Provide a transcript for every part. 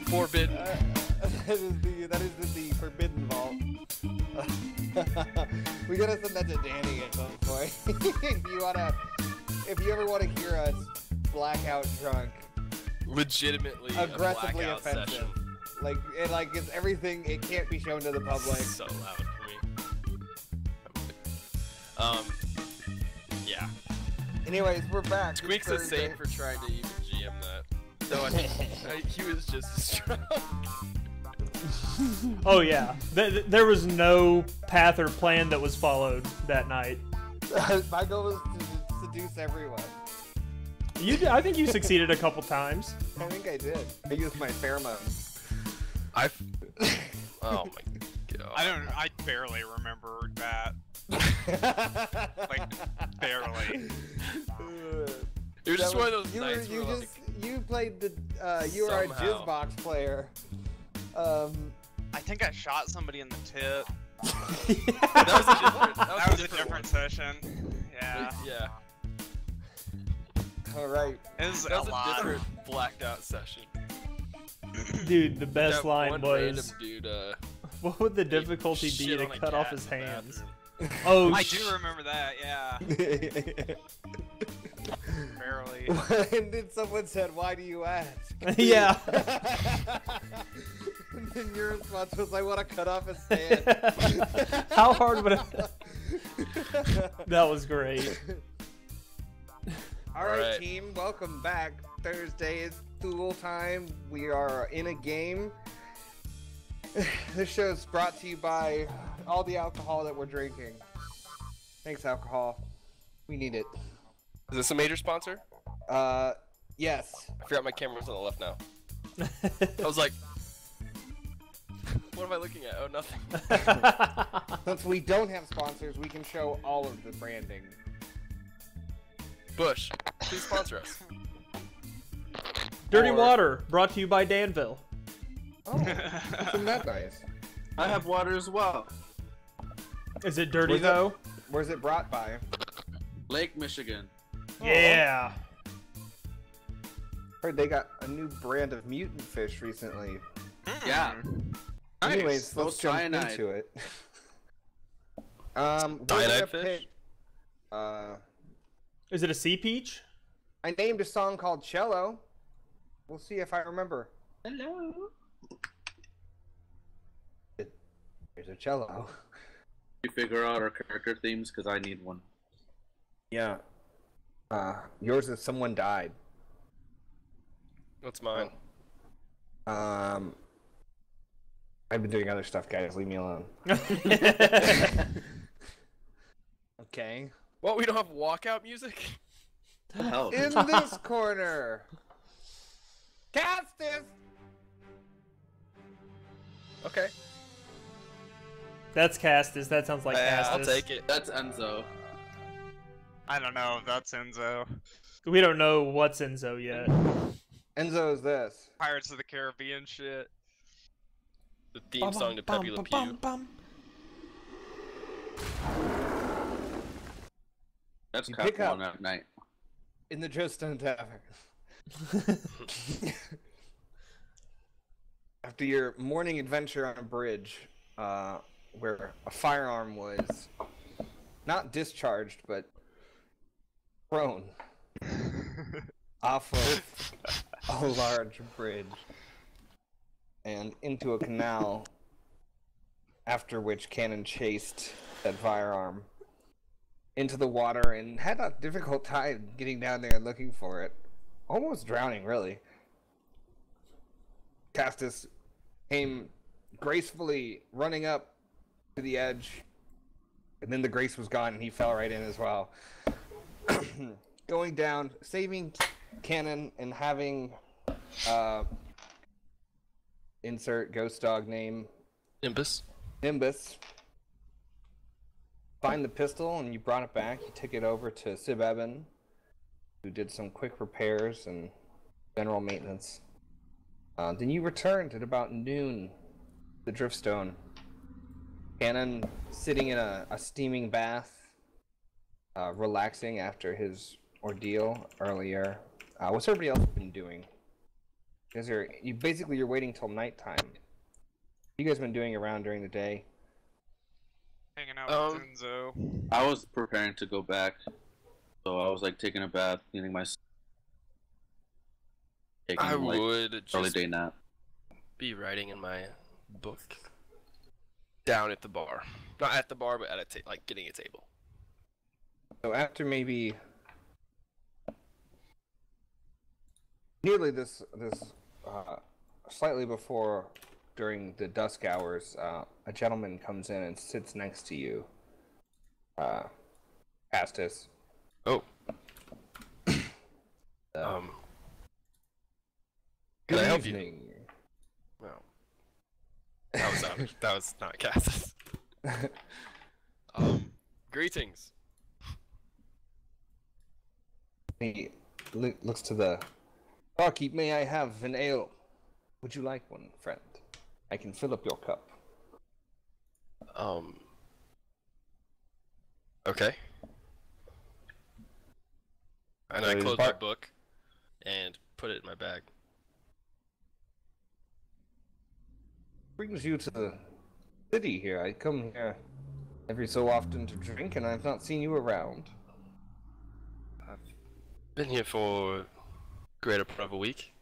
Forbidden. That is the forbidden vault. We gotta send that to Danny at some point. If you ever wanna hear us blackout drunk, Legitimately aggressively a blackout offensive. session. It's everything. It can't be shown to the public. So loud for me. Yeah. Anyways, we're back. Squeak's insane for trying to even GM that. Though I think he was just as strong. Oh yeah, there was no path or plan that was followed that night. My goal was to seduce everyone. I think you succeeded a couple times. I think I did. I used my pheromones. Oh my god. I barely remember that. Like, barely. You're just one of those nights where you played the you were a Jizzbox player. I think I shot somebody in the tip. that was a different session. Yeah. Yeah. All right. It was That was a a lot. different blacked out session. Dude, the best That line one was, random dude, what would the difficulty be shit to on a cut off cat his in the hands? bathroom. Oh, I do remember that, yeah. Barely. And then someone said, "Why do you ask?" Yeah. And then your response was, "I want to cut off his hand." How hard would it? That was great. All right, team, welcome back. Thursday is Thül time. We are in a game. This show is brought to you by all the alcohol that we're drinking. Thanks, alcohol. We need it. Is this a major sponsor? Yes. I forgot my camera's on the left now. I was like, what am I looking at? Oh, nothing. Since we don't have sponsors, we can show all of the branding. Bush, please sponsor us. Dirty Water, brought to you by Danville. Oh, isn't that nice? I have water as well. Is it dirty though? Where's it brought by? Lake Michigan. Yeah. Heard they got a new brand of mutant fish recently. Yeah. Anyways, let's jump cyanide. into it. We're gonna Cyanide fish? pick, Is it a sea peach? I named a song called Cello. We'll see if I remember. Hello. There's a cello. You figure out our character themes because I need one. Yeah. Yours is Someone Died. What's mine? I've been doing other stuff, guys. Leave me alone. Okay. What, we don't have walkout music? Hell. In this corner, Castis. Okay. That's Castis. That sounds like Yeah, Castis. I'll take it. That's Enzo. I don't know if that's Enzo. We don't know what's Enzo yet. Enzo is this. Pirates of the Caribbean shit. The theme song to Pepe Le Pew. That's You Cup pick up. One at night. In the Joestone Tavern. After your morning adventure on a bridge, where a firearm was not discharged, but thrown off of a large bridge and into a canal, after which Cannon chased that firearm into the water and had a difficult time getting down there and looking for it. Almost drowning, really. Castis came gracefully running up to the edge, and then the grace was gone and he fell right in as well. Going down, saving Cannon, and having insert ghost dog name Nimbus. Find the pistol, and you brought it back. You took it over to Sib Eben, who did some quick repairs and general maintenance. Then you returned at about noon to the Driftstone. Cannon sitting in a steaming bath, relaxing after his ordeal earlier. What's everybody else been doing? Because you're waiting till nighttime. What you guys been doing around during the day? Hanging out with Enzo. I was preparing to go back, so I was like taking a bath, cleaning my. I like, would early just day nap. be writing in my book down at the bar. Not at the bar, but at a like getting a table. So after maybe nearly this slightly before during the dusk hours, a gentleman comes in and sits next to you. Castis. Oh. Can I help you? Well, that was not Cassis. Greetings. He looks to the barkeep. May I have an ale? Would you like one, friend? I can fill up your cup. Okay. And I close my book and put it in my bag. Brings you to the city here. I come here every so often to drink, and I've not seen you around. I've been here for greater part of a week.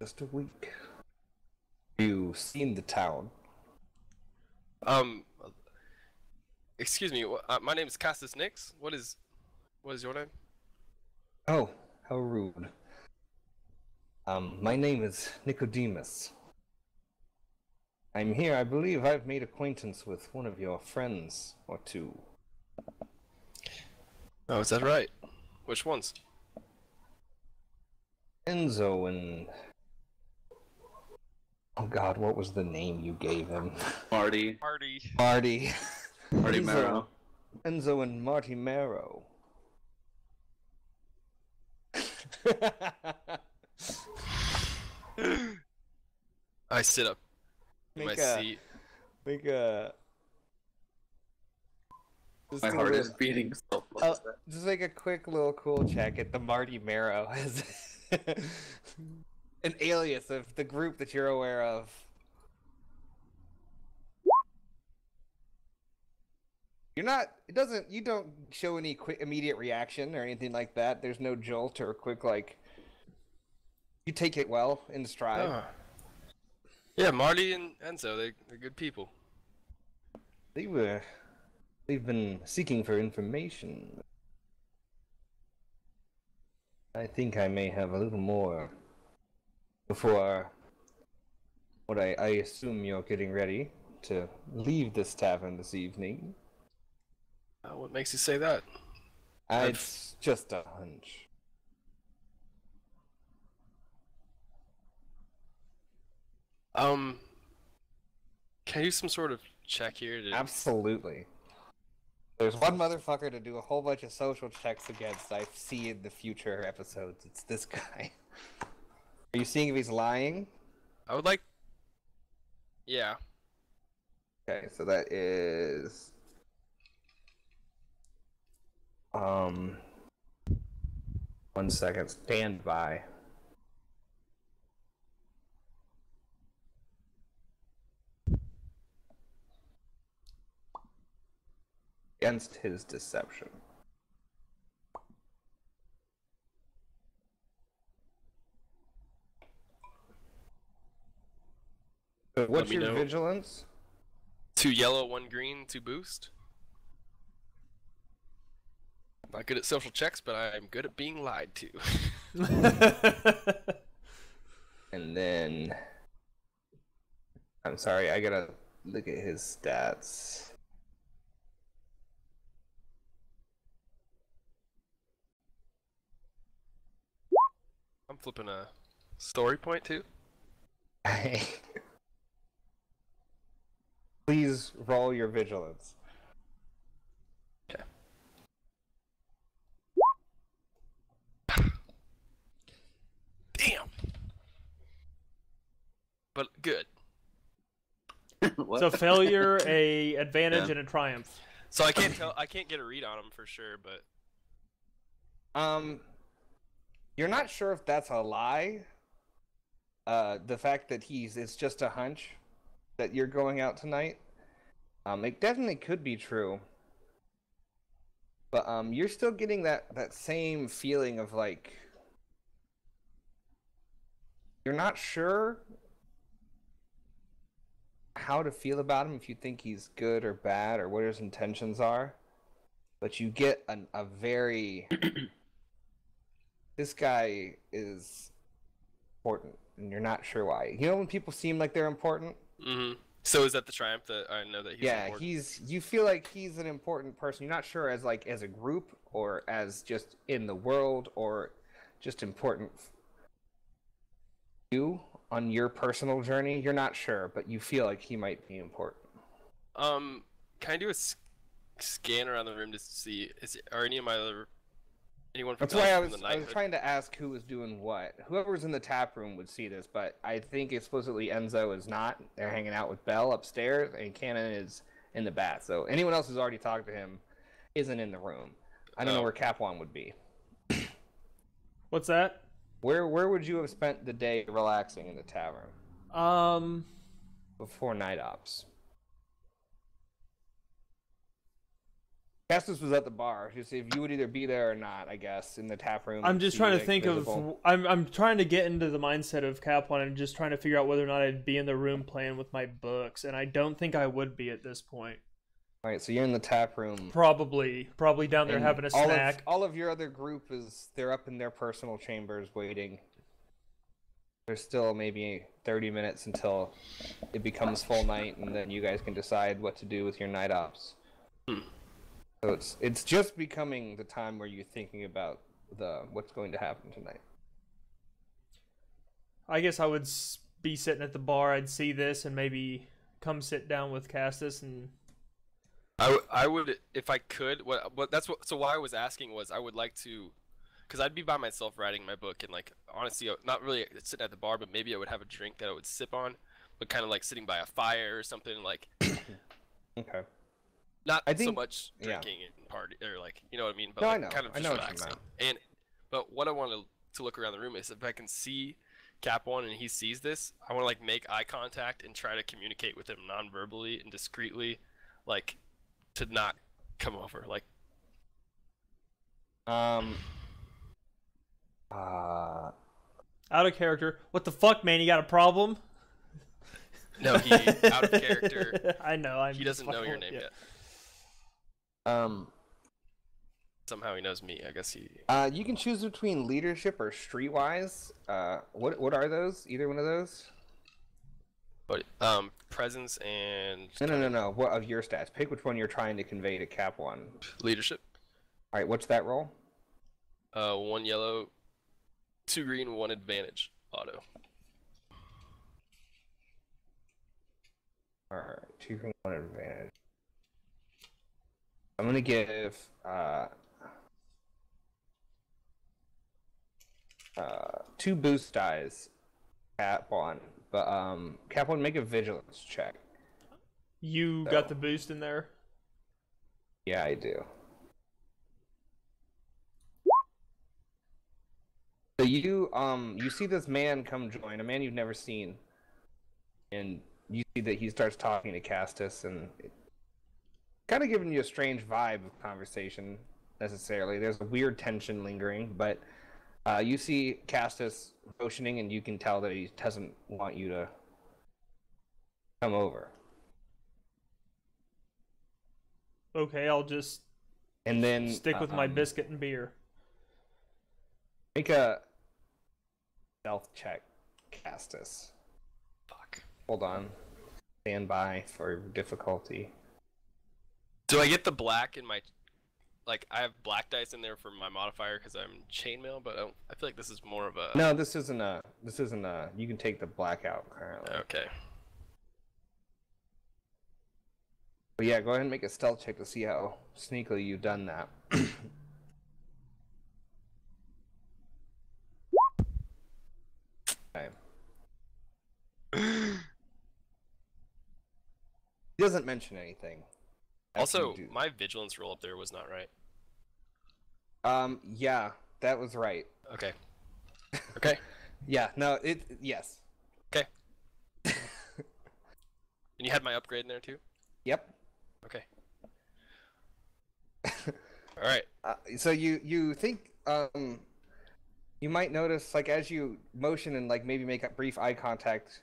Just a week. You seen the town? Excuse me. My name is Castis Nix. What is your name? Oh, how rude. My name is Nicodemus. I'm here. I believe I've made acquaintance with one of your friends or two. Oh, is that right? Which ones? Enzo and... Oh god, what was the name you gave him? Marty. Marty. Marty Enzo. Marrow. Enzo and Marty Marrow. I sit up in my seat. Make a... My heart is beating so fast. Just make a quick little cool check at the Marty Marrow as an alias of the group that you're aware of. You don't show any quick immediate reaction or anything like that. There's no jolt or quick, like, you take it well in stride. Oh. Yeah, Marty and Enzo, they're good people. They've been seeking for information. I think I may have a little more before what I assume you're getting ready to leave this tavern this evening. What makes you say that? It's just a hunch. Can I do some sort of check here? Absolutely. There's one motherfucker to do a whole bunch of social checks against I see in the future episodes. It's this guy. Are you seeing if he's lying? I would like... Yeah. Okay, so that is... 1 second. Stand by. Against his deception. So what's your vigilance? 2 yellow, 1 green, 2 boost. Not good at social checks, but I'm good at being lied to. And then... I'm sorry, I gotta look at his stats. I'm flipping a story point too. Please roll your vigilance. Okay. Damn. But good. So failure, a advantage, and a triumph. So I can't get a read on him for sure, but You're not sure if that's a lie. The fact that it's just a hunch that you're going out tonight. It definitely could be true. But you're still getting that same feeling of like you're not sure how to feel about him, if you think he's good or bad or what his intentions are. But you get a very this guy is important, and you're not sure why. You know when people seem like they're important? Mm-hmm. So is that the triumph that I know that he's important? Yeah, you feel like he's an important person. You're not sure as a group or as just in the world or just important you on your personal journey. You're not sure, but you feel like he might be important. Can I do a scan around the room to see are any of my other anyone from That's why I was Nighthood? trying to ask who was doing what. Whoever's in the tap room would see this, but I think explicitly Enzo is not. They're hanging out with Belle upstairs, and Cannon is in the bath. So anyone else who's already talked to him isn't in the room. I don't know where Capwan would be. What's that? Where would you have spent the day relaxing in the tavern? Before night ops. Castis was at the bar. Just if you would either be there or not, I guess, in the tap room. I'm just trying to think of. I'm trying to get into the mindset of Capwan and just trying to figure out whether or not I'd be in the room playing with my books, and I don't think I would be at this point. All right, so you're in the tap room. Probably down there having a snack. All of your other group they're up in their personal chambers waiting. There's still maybe 30 minutes until it becomes full night, and then you guys can decide what to do with your night ops. So it's just becoming the time where you're thinking about what's going to happen tonight. I guess I would be sitting at the bar. I'd see this and maybe come sit down with Castis, and I would, if I could. So why I was asking was I would like to, because I'd be by myself writing my book, and like honestly, not really sitting at the bar, but maybe I would have a drink that I would sip on, but kind of like sitting by a fire or something like. Okay. Not so much drinking and party, or like, you know what I mean? But no, like, I know. kind of just relaxing. But what I want to look around the room is if I can see Cap One and he sees this, I want to like make eye contact and try to communicate with him non-verbally and discreetly, like to not come over. Like, out of character. What the fuck, man? You got a problem? No, he out of character. I know. He doesn't know your name yet. Somehow he knows me. I guess he. You can choose between leadership or streetwise. What are those? Either one of those? But presence and. No. What of your stats? Pick which one you're trying to convey to Cap One. Leadership. All right. What's that roll? 1 yellow, 2 green, 1 advantage. Auto. All right. 2 green, 1 advantage. I'm gonna give 2 boost dice, Cap One, but Cap One, make a vigilance check. You got the boost in there? Yeah, I do. So you see this man come join, a man you've never seen, and you see that he starts talking to Castis, and kind of giving you a strange vibe of conversation, necessarily. There's a weird tension lingering, but you see Castis motioning, and you can tell that he doesn't want you to come over. Okay, I'll just stick with my biscuit and beer. Make a stealth check, Castis. Fuck. Hold on. Stand by for difficulty. Do I get the black in my, like, I have black dice in there for my modifier because I'm chainmail, but I feel like this is more of a. No, this isn't a. You can take the black out currently. Okay. But yeah, go ahead and make a stealth check to see how sneakily you've done that. Okay. He doesn't mention anything. Also, my vigilance roll up there was not right. Yeah. that was right. Okay. Okay. Yeah, no, yes. Okay. And you had my upgrade in there too? Yep. Okay. Alright. So you think you might notice, like, as you motion and like maybe make a brief eye contact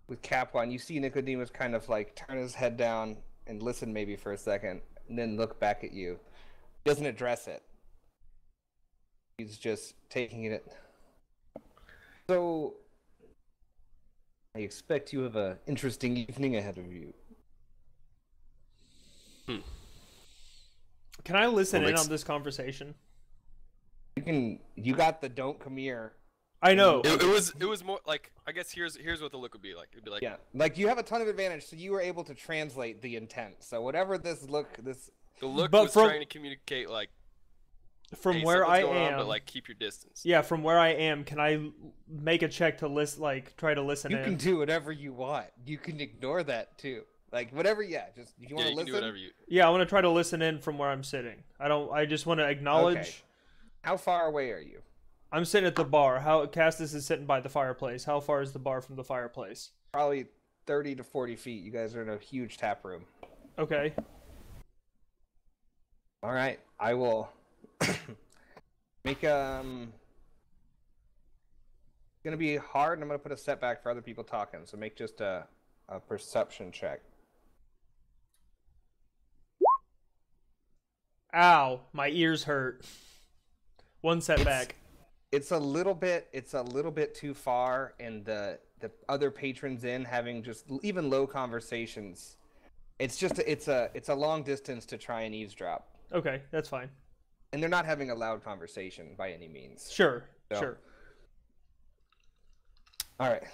with Capwan, you see Nicodemus kind of like turn his head down and listen maybe for a second, and then look back at you. He doesn't address it. He's just taking it. So, I expect you have an interesting evening ahead of you. Can I listen in on this conversation? You got the don't come here. I know. It was more like, I guess here's what the look would be like. It'd be like, yeah, like you have a ton of advantage, so you were able to translate the intent. So whatever the look was trying to communicate, like, from hey, where I going am, on, but like keep your distance. Yeah, from where I am, can I make a check to list, like try to listen in? You can do whatever you want. You can ignore that too. Like whatever, yeah. Just if you want to listen. Can do whatever you. Yeah, I want to try to listen in from where I'm sitting. I just want to acknowledge. Okay. How far away are you? I'm sitting at the bar. Castis is sitting by the fireplace. How far is the bar from the fireplace? Probably 30 to 40 feet. You guys are in a huge tap room. Okay. All right. I will make It's gonna be hard, and I'm gonna put a setback for other people talking. So make just a perception check. Ow, my ears hurt. One setback. It's a little bit too far, and the other patrons in having just even low conversations. It's a long distance to try and eavesdrop. Okay, that's fine. And they're not having a loud conversation by any means. Sure. So. Sure. All right.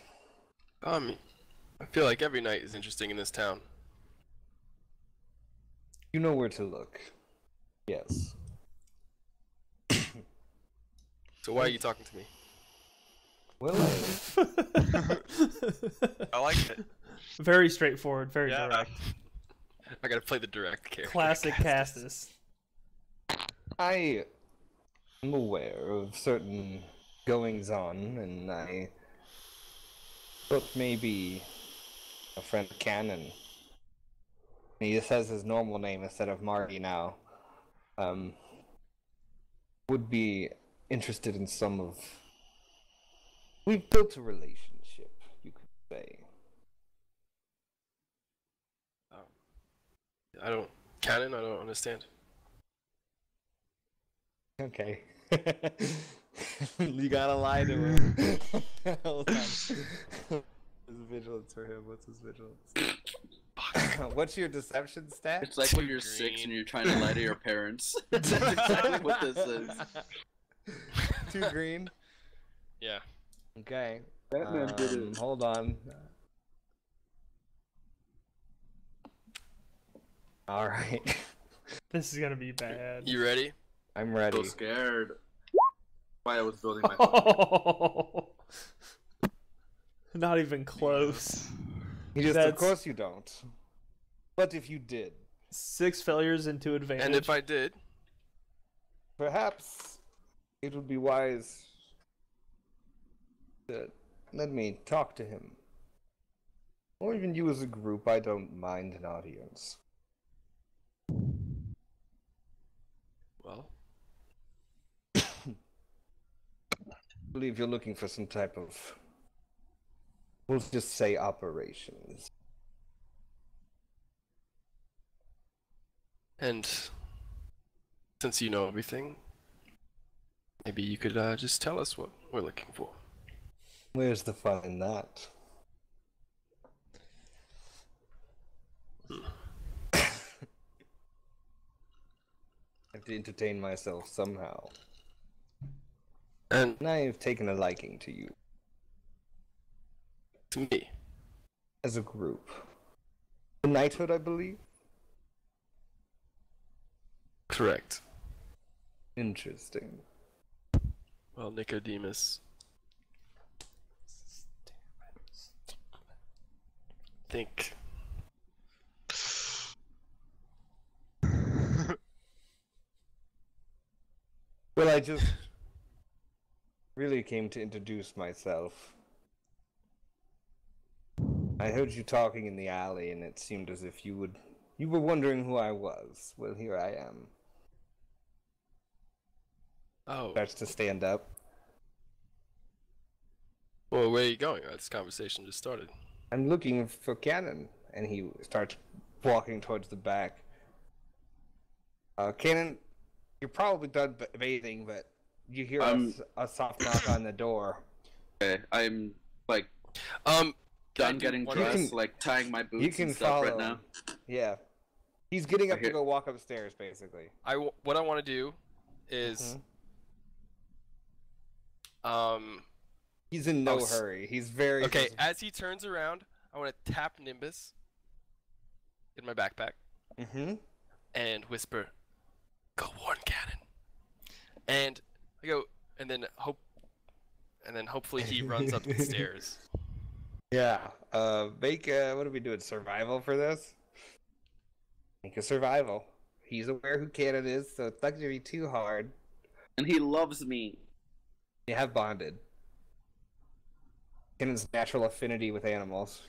I feel like every night is interesting in this town. You know where to look. Yes. So why are you talking to me? Well, I like it. Very straightforward, very direct. I gotta play the direct character. Classic Castis. I am aware of certain goings on, and I thought maybe a friend Cannon. He says his normal name instead of Marty now. Would be interested in some of. We've built a relationship, you could say. Canon, I don't understand. Okay. You gotta lie to him. Hold on. His vigilance for him. What's his vigilance? What's your deception stat? It's like when you're 6 and you're trying to lie to your parents. That's exactly what this is. 2 green? Yeah. Okay. Batman did it. Hold on. Alright. This is gonna be bad. You ready? I'm ready. So scared. Why I was building my Not even close. Of course you don't. But if you did. 6 failures and 2 advantage. And if I did? Perhaps it would be wise to let me talk to him. Or even you as a group, I don't mind an audience. Well, I believe you're looking for some type of, we'll just say, operations. and since you know everything, maybe you could just tell us what we're looking for. Where's the fun in that? I have to entertain myself somehow. And And I have taken a liking to you to me, as a group. The Nighthood, I believe? correct. Interesting. Well, Nicodemus. Think. Well, I just Really came to introduce myself. I heard you talking in the alley, and it seemed as if you were wondering who I was. Well, here I am. Oh. Starts to stand up. Well, where are you going? This conversation just started. I'm looking for Cannon, and he starts walking towards the back. Cannon, you're probably done bathing, but you hear a soft knock on the door. Okay, I'm like done getting dressed, like tying my boots and stuff right now. Yeah, he's getting up to go walk upstairs, basically. What I want to do is He's in no hurry. He's very okay. As he turns around, I want to tap Nimbus in my backpack and whisper, "Go warn Cannon." And I go, and then hopefully he runs up the stairs. Yeah. Make what are we doing? Survival for this? Make a survival. He's aware who Cannon is, so it's not gonna be too hard. And he loves me. You have bonded. Cannon's natural affinity with animals.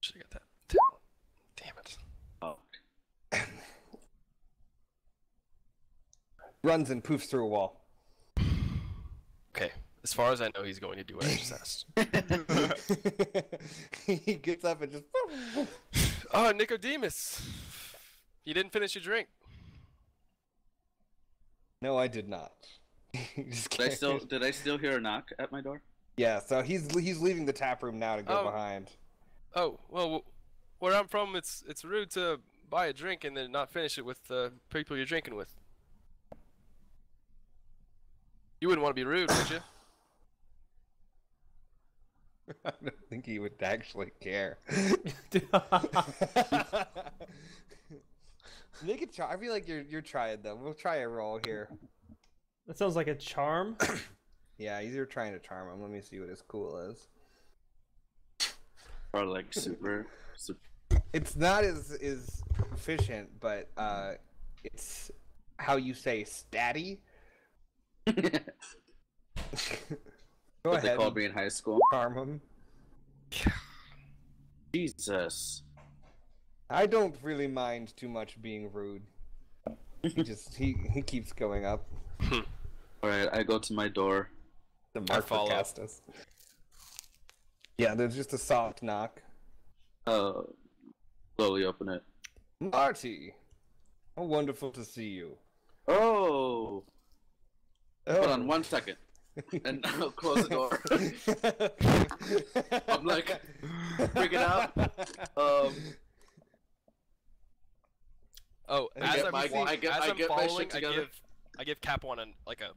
Should have got that. Damn it. Oh. Runs and poofs through a wall. Okay. As far as I know, he's going to do what I just asked. He gets up and just. Oh, Nicodemus! You didn't finish your drink. No, I did not. Did I still hear a knock at my door? Yeah, so he's leaving the tap room now to go behind. Oh well, where I'm from, it's rude to buy a drink and then not finish it with the people you're drinking with. You wouldn't want to be rude, would you? I don't think he would actually care. Make it try. I feel like you're trying though. We'll try a roll here. That sounds like a charm. Yeah, you're trying to charm him. Let me see what his cool is. Or like super. It's not as efficient, but it's how you say statty. Go What ahead. they called me in high school. Charm him. Jesus. I don't really mind too much being rude. He keeps going up. Alright, I go to my door. The mark for Castis. Yeah, there's just a soft knock. Slowly open it. Marty! How wonderful to see you. Oh! Hold on 1 second. And I'll close the door. I'm like freaking out. Oh, as I'm following, together. I give Cap one like a.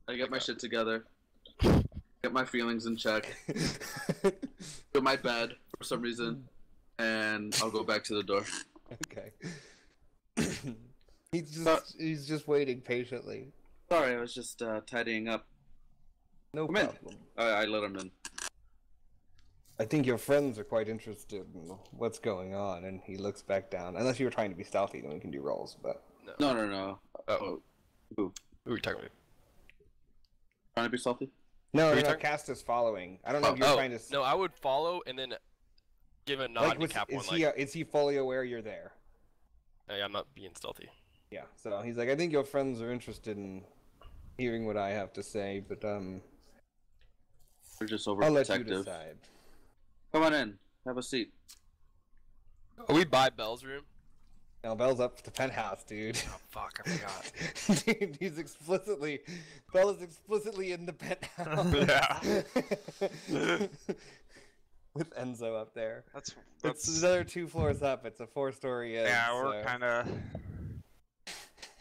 I get my shit together. Get my feelings in check. Go to my bed for some reason, and I'll go back to the door. Okay. He's just waiting patiently. Sorry, I was just tidying up. No Come in. problem. I let him in. I think your friends are quite interested in what's going on, and he looks back down. Unless you were trying to be stealthy, then we can do rolls, but... No. Oh. Who? Who are you talking about? Trying to be salty? No, Castis following. I don't know if you're trying to... No, I would follow and then give a nod to Cap one. Is he fully aware you're there? Hey, I'm not being stealthy. Yeah, so he's like, I think your friends are interested in hearing what I have to say, but We're just I'll overprotective. let you decide. Come on in. Have a seat. Are we by Bell's room? Now Bell's up to the penthouse, dude. Oh fuck, I forgot. Dude, Bell is explicitly in the penthouse. Yeah. With Enzo up there. That's It's another 2 floors up. It's a 4-story inn. yeah, we're kind of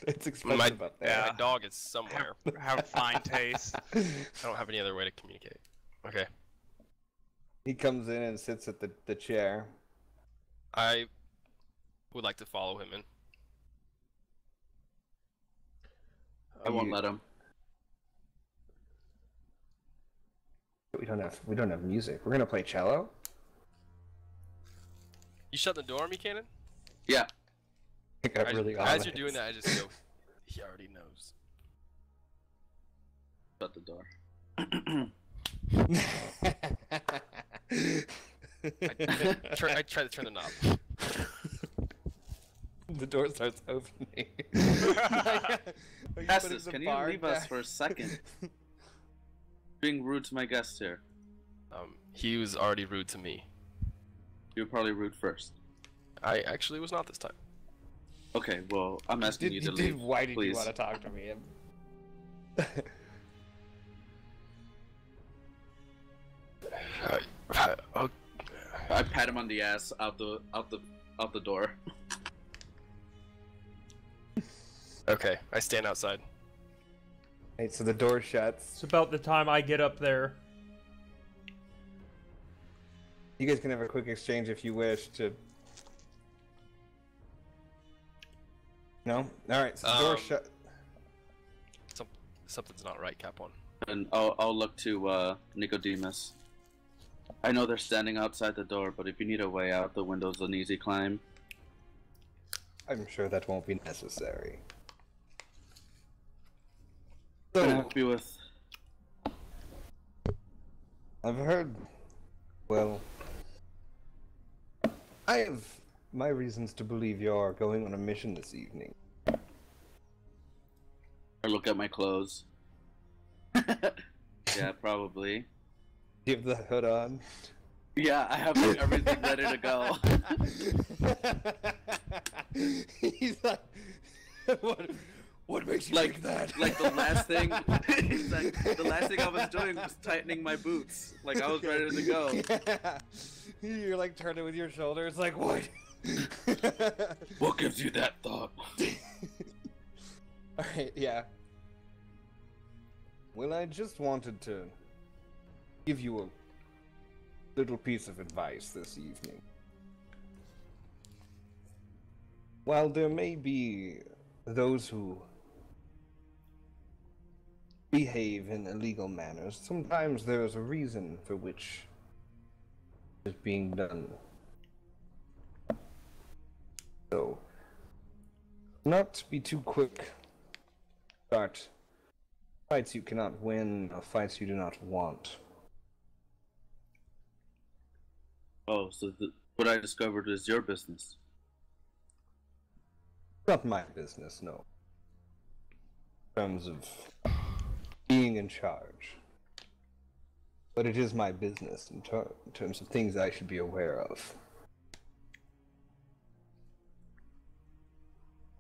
It's expensive up there. My dog is somewhere. have fine taste. I don't have any other way to communicate. Okay. He comes in and sits at the chair. I would like to follow him in. I won't let him. We don't have music. We're gonna play cello. You shut the door on me, Cannon? Yeah. It got really As odd. you're doing that, I just go, he already knows. Shut the door. I try to turn the knob. The door starts opening. Castis, can you leave us for a second? Being rude to my guests here. He was already rude to me. You were probably rude first. I actually was not this time. Okay, well, I'm asking you to leave. Why did you please. want to talk to me? I pat him on the ass out the door. Okay, I stand outside. Hey, so the door shuts. It's about the time I get up there. You guys can have a quick exchange if you wish to. No? Alright, so the door shut. Something's not right, Cap One. And I'll look to Nicodemus. I know they're standing outside the door, but if you need a way out, the window's an easy climb. I'm sure that won't be necessary. Can I help you with? I've heard. Well, I have my reasons to believe you're going on a mission this evening. I look at my clothes. Yeah, probably. Do you have the hood on? Yeah, I have like, everything ready to go. He's like, what makes you think that? Like the last thing, he's like, the last thing I was doing was tightening my boots. Like I was ready to go. Yeah. You're like turning with your shoulders, like what? What gives you that thought? Alright, yeah. Well, I just wanted to give you a little piece of advice this evening. While there may be those who behave in illegal manners, sometimes there is a reason for which is being done. So, not to be too quick, start fights you cannot win, or fights you do not want. Oh, so what I discovered is your business. Not my business, no. In terms of being in charge. But it is my business in terms of things I should be aware of.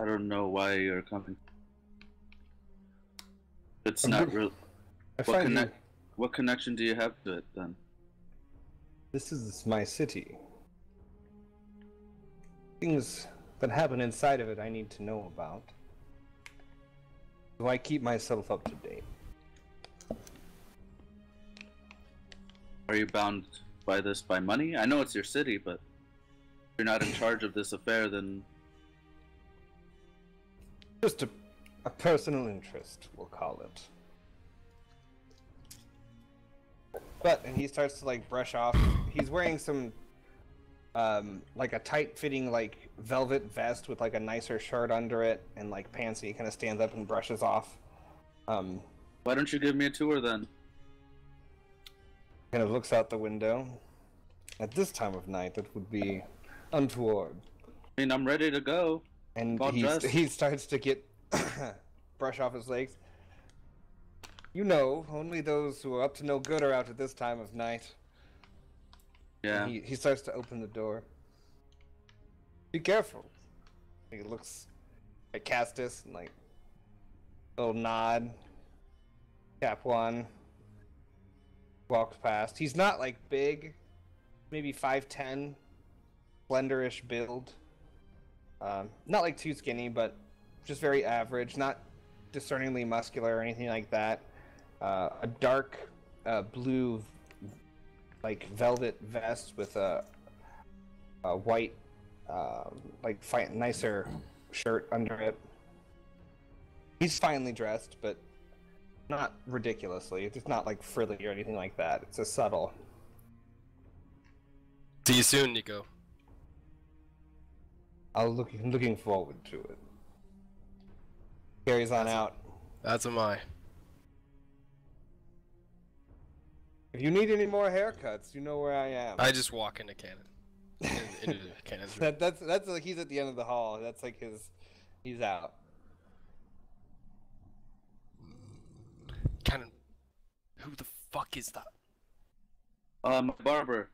I don't know why you're coming. It's not real. What connection do you have to it then? This is my city. Things that happen inside of it I need to know about. So I keep myself up to date. Are you bound by this by money? I know it's your city, but if you're not in charge of this affair, then... Just a personal interest, we'll call it. But, and he starts to like brush off. He's wearing some, like a tight-fitting like velvet vest with like a nicer shirt under it and like pants. And he kind of stands up and brushes off. Why don't you give me a tour then? Kind of looks out the window. At this time of night, that would be untoward. I mean, I'm ready to go. And All dressed. he starts to get brush off his legs. You know, only those who are up to no good are out at this time of night. Yeah. And he starts to open the door. Be careful. He looks at Castis and like little nod. Cap one. Walks past. He's not like big. Maybe 5'10". Slenderish build. Not like too skinny, but just very average. Not discerningly muscular or anything like that. A dark blue, like velvet vest with a white, like nicer shirt under it. He's finely dressed, but not ridiculously. It's not like frilly or anything like that. It's a subtle. See you soon, Nico. I'm looking forward to it. Carries on out. That's am I. If you need any more haircuts, you know where I am. I just walk into Cannon. Into Cannon's room. That's like he's at the end of the hall. That's like he's out. Cannon, who the fuck is that? My barber.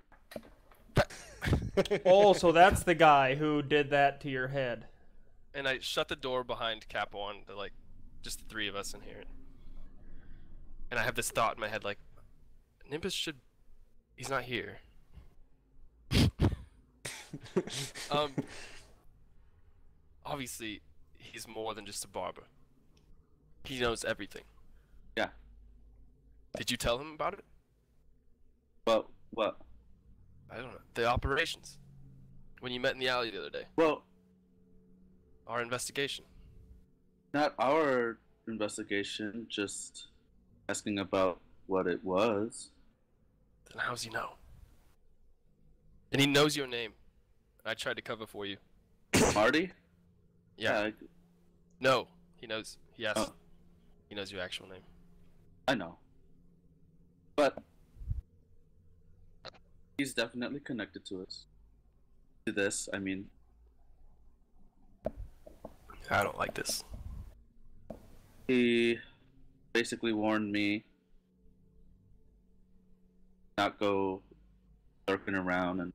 Oh, so that's the guy who did that to your head. And I shut the door behind Capo on to like just the three of us in here. And I have this thought in my head like, Nimbus should. He's not here. Obviously, he's more than just a barber. He knows everything. Yeah. Did you tell him about it? Well, what? I don't know. The operations. When you met in the alley the other day. Well, Our investigation. not our investigation, just asking about what it was. Then how's he know? And he knows your name. I tried to cover for you. Marty? Yeah. No, he knows. Yes. Oh. He knows your actual name. I know. But he's definitely connected to us. To this, I mean, I don't like this. he basically warned me not go lurking around and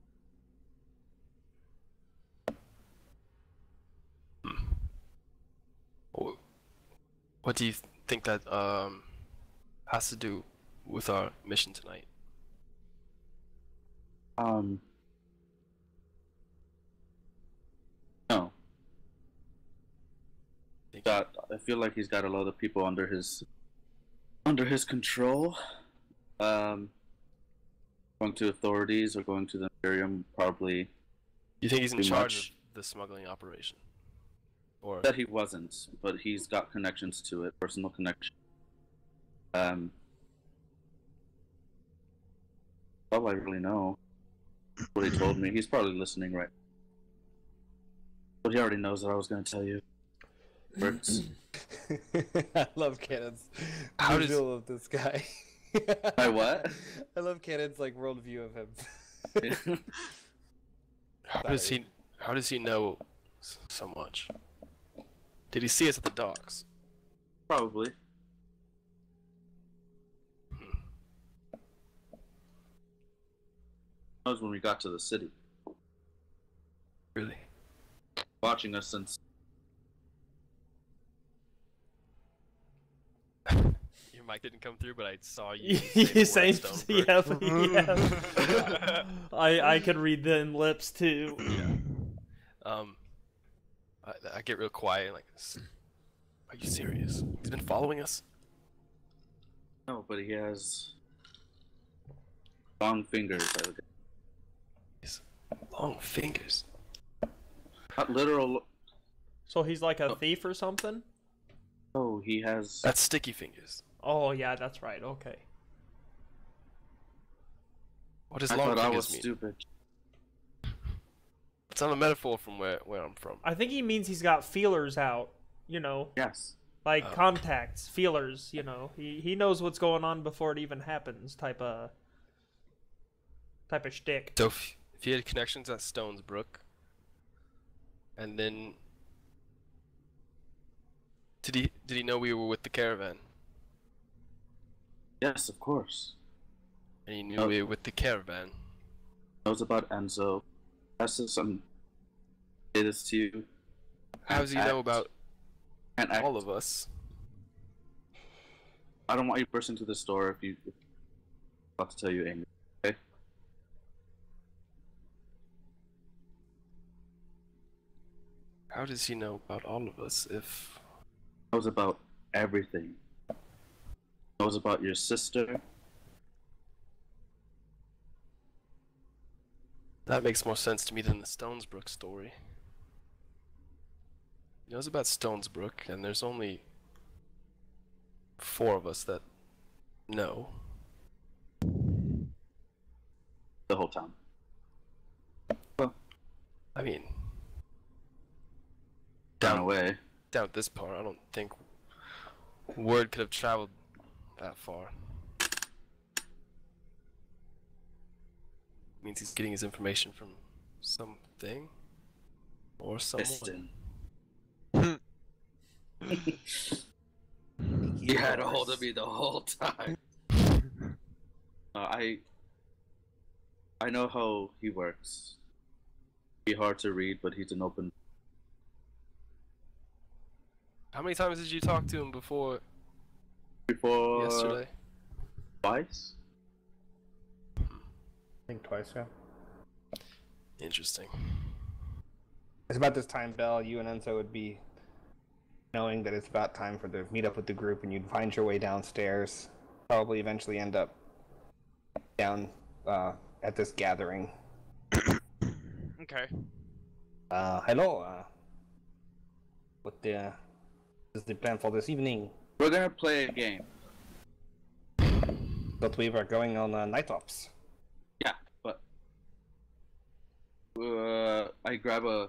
What do you think that has to do with our mission tonight? no. I feel like he's got a lot of people under his control. Going to authorities or going to the Imperium, probably. You think he's in Too charge much. of the smuggling operation? Or That he wasn't, but he's got connections to it, personal connection. All I really know. What he told me. He's probably listening right. But he already knows what I was going to tell you. Works. I love Cannon's How does- visual of this guy. My what? I love Cannon's like worldview of him. how does he know so much? Did he see us at the docks? Probably. Knows when we got to the city. Really? Watching us since. Your mic didn't come through, but I saw you. You say say, the word Stonebrook. yeah. I could read them lips too. Yeah. I get real quiet. Like, are you serious? He's been following us. No, but he has long fingers. I would guess. Long fingers. Not literal. So he's like a thief or something? Oh, he has. That's sticky fingers. Oh yeah, that's right. Okay. What does I long thought I was fingers mean? stupid. It's not a metaphor from where I'm from. I think he means he's got feelers out. You know, Yes. like Oh. contacts, feelers. You know, he knows what's going on before it even happens. Type of shtick. So if he had connections at Stones Brook, and then did he know we were with the caravan? Yes, of course. And he knew we were with the caravan. Knows about Enzo. Has to say this to you. How does he know about Can't act. all of us? I don't want you bursting through the store if I'm about to tell you, Amy. Okay? How does he know about all of us if... Knows about everything. Knows about your sister. That makes more sense to me than the Stonesbrook story. He knows about Stonesbrook, and there's only 4 of us that know. The whole town. I mean, Down away. down at this part, I don't think word could have traveled that far. Means he's getting his information from something or someone. Piston. He had a hold of me the whole time. I know how he works. Be hard to read, but he's an open. How many times did you talk to him before Before yesterday? twice. I think twice, yeah. Interesting. It's about this time, Bell, you and Enzo would be knowing that it's about time for the meet up with the group, and you'd find your way downstairs. Probably eventually end up down at this gathering. Okay. Hello. What is the plan for this evening? We're gonna play a game. But we were going on night ops. Yeah, but I grab a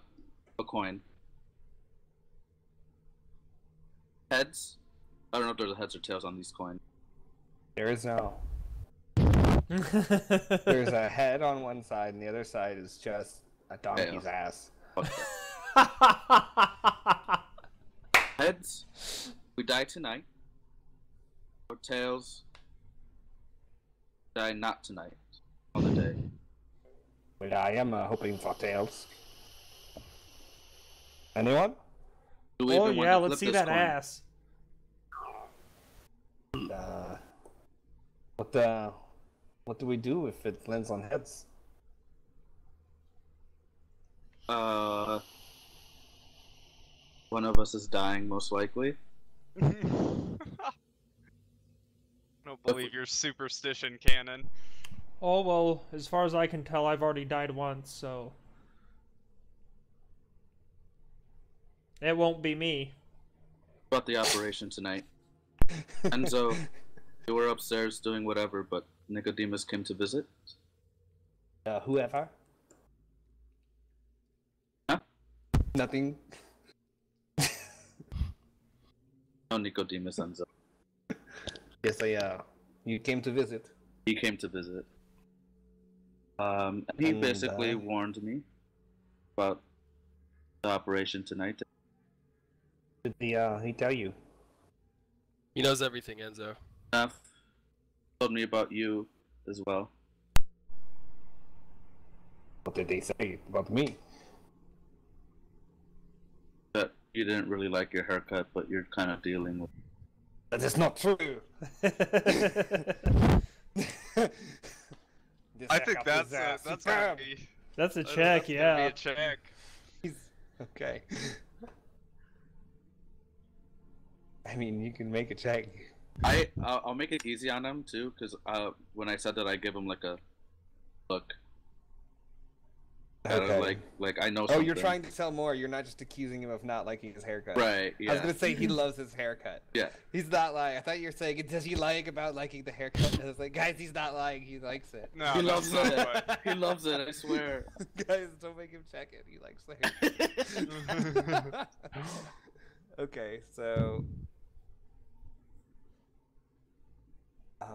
coin. Heads. I don't know if there's heads or tails on these coins. There is no. There's a head on one side, and the other side is just a donkey's ass. Okay. Heads, we die tonight. Or tails, die not tonight. On the day. Well, I am hoping for tails. Anyone? Do we Oh even want yeah, to let's flip see this that coin? ass. What do we do if it lands on heads? One of us is dying, most likely. I don't believe your superstition canon. Oh well, as far as I can tell, I've already died once, so it won't be me. About the operation tonight. Enzo, you were upstairs doing whatever, but Nicodemus came to visit. Whoever? Huh? Nothing. No, Nicodemus, Enzo. Yes, you came to visit. He came to visit. And he And, basically warned me about the operation tonight. Did he tell you? He knows everything, Enzo. Enough. Told me about you as well. What did they say about me? That you didn't really like your haircut, but you're kind of dealing with. That is not true. I think that's gotta be. That's a That's check, gotta yeah. Be a check. Okay. I mean, you can make a check. I'll make it easy on him too, because when I said that, I give him like a look. Okay. Like I know. Oh, Something. you're trying to tell more. You're not just accusing him of not liking his haircut. Right. Yeah. I was gonna say he loves his haircut. Yeah. He's not lying. I thought you were saying, does he lie about liking the haircut? I was like, guys, he's not lying. He likes it. No, He no, loves no, it. but- He loves it. I swear. Guys, don't make him check it. He likes the haircut. Okay, so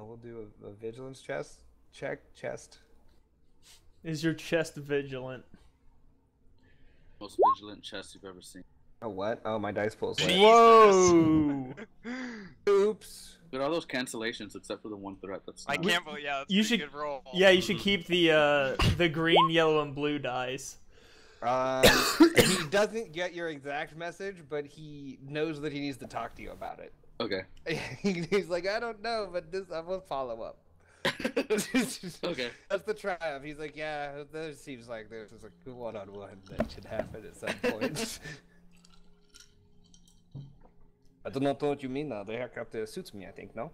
we'll do a vigilance chest. Is your chest vigilant? Most vigilant chest you've ever seen. Oh, what? Oh, my dice pool's Jesus. late. Whoa! Oops. Look at all those cancellations except for the one threat. That's I not- can't believe. Yeah, that's You a pretty should- good roll. Yeah, you should keep the green, yellow, and blue dice. He doesn't get your exact message, but he knows that he needs to talk to you about it. Okay. He's like, I don't know, but I will follow up. Okay. That's the triumph. He's like, yeah, there seems like there's a one-on-one that should happen at some point. I do not know what you mean now. The haircut suits me, I think, no?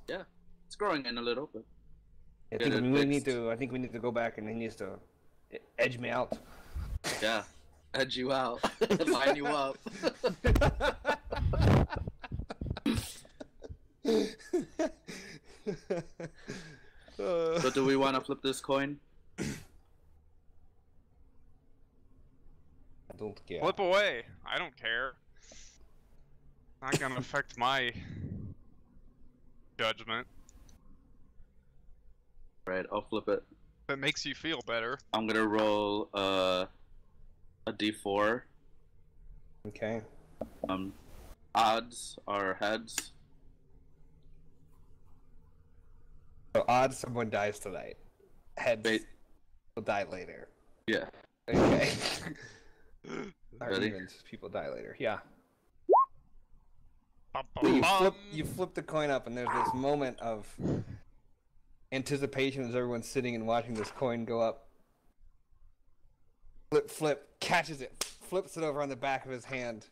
Yeah. It's growing in a little, but I Get think it we need fixed. to. I think we need to go back, and he needs to edge me out. yeah. Edge you out. Line you up. So do we want to flip this coin? I don't care. Flip away. I don't care. Not gonna affect my judgment. Right, I'll flip it. That makes you feel better. I'm gonna roll a d4. Okay. Odds are heads. So odds someone dies tonight. Heads Wait. will die later. Yeah. Okay. Or Ready? evens, people die later. Yeah. Bum, You bum, flip, bum. you flip the coin up, and there's this moment of anticipation as everyone's sitting and watching this coin go up. Flip, catches it, flips it over on the back of his hand.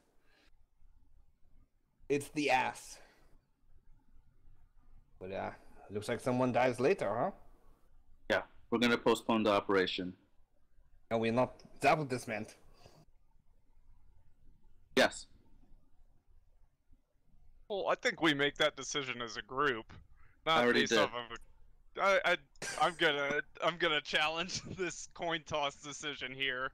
It's the ass. But looks like someone dies later, huh? Yeah. We're gonna postpone the operation. No, we're not. Is that what this meant? Yes. Well, I think we make that decision as a group, I not already based did. off of. I'm gonna challenge this coin toss decision here.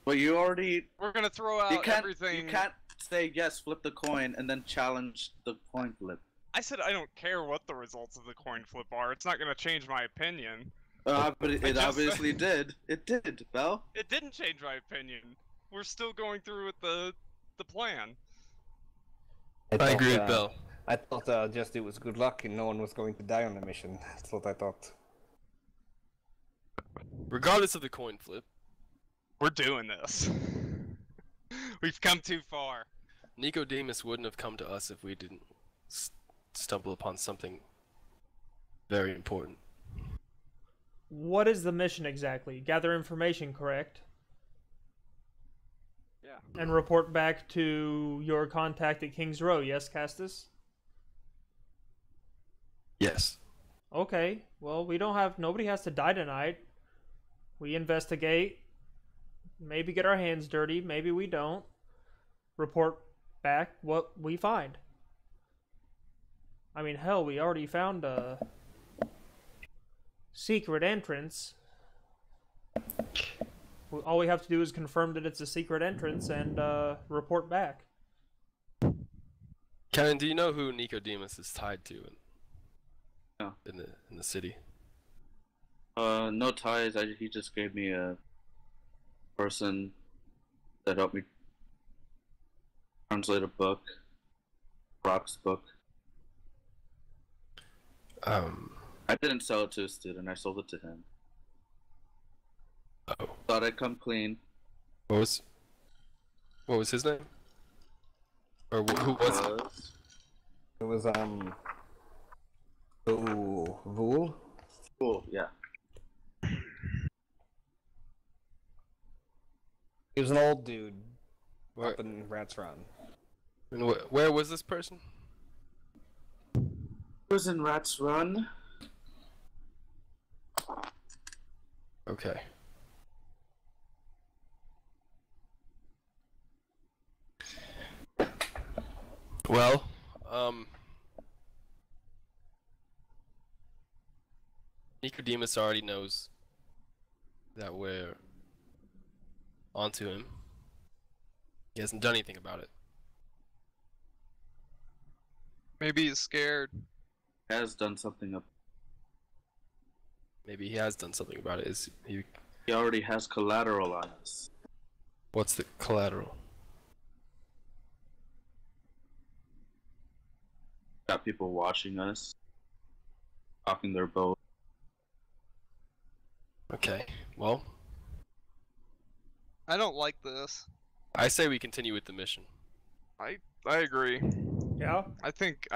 But you already. We're gonna throw out You can't. everything. You can't say yes, flip the coin, and then challenge the coin flip. I said I don't care what the results of the coin flip are. It's not gonna change my opinion. But it just- obviously did. It did, Bell. It didn't change my opinion. We're still going through with the plan. I agree with Bill. I thought just it was good luck and no one was going to die on the mission. That's what I thought. Regardless of the coin flip, We're doing this. We've come too far. Nicodemus wouldn't have come to us if we didn't stumble upon something very important. What is the mission exactly? Gather information, correct? Yeah. And report back to your contact at King's Row, yes, Castis? Yes. Okay, well, nobody has to die tonight. We investigate, maybe get our hands dirty, maybe we don't. Report back what we find. I mean, hell, we already found a secret entrance. All we have to do is confirm that it's a secret entrance and report back. Kevin, do you know who Nicodemus is tied to No. in the city? No ties. He just gave me a person that helped me translate a book. Brock's book. I didn't sell it to a student. I sold it to him. Oh. Thought I'd come clean. What was his name? Or who was it? It was Thül. Cool. Yeah. He was an old dude Where, up in Rats Run. and where was this person? It was in Rat's Run. Okay. Well, Nicodemus already knows that we're onto him. He hasn't done anything about it. Maybe he's scared. Has done something up. Maybe he has done something about it. Is he? He already has collateral on us. What's the collateral? Got people watching us, talking their boat. Okay. Well, I don't like this. I say we continue with the mission. I agree. Yeah? I think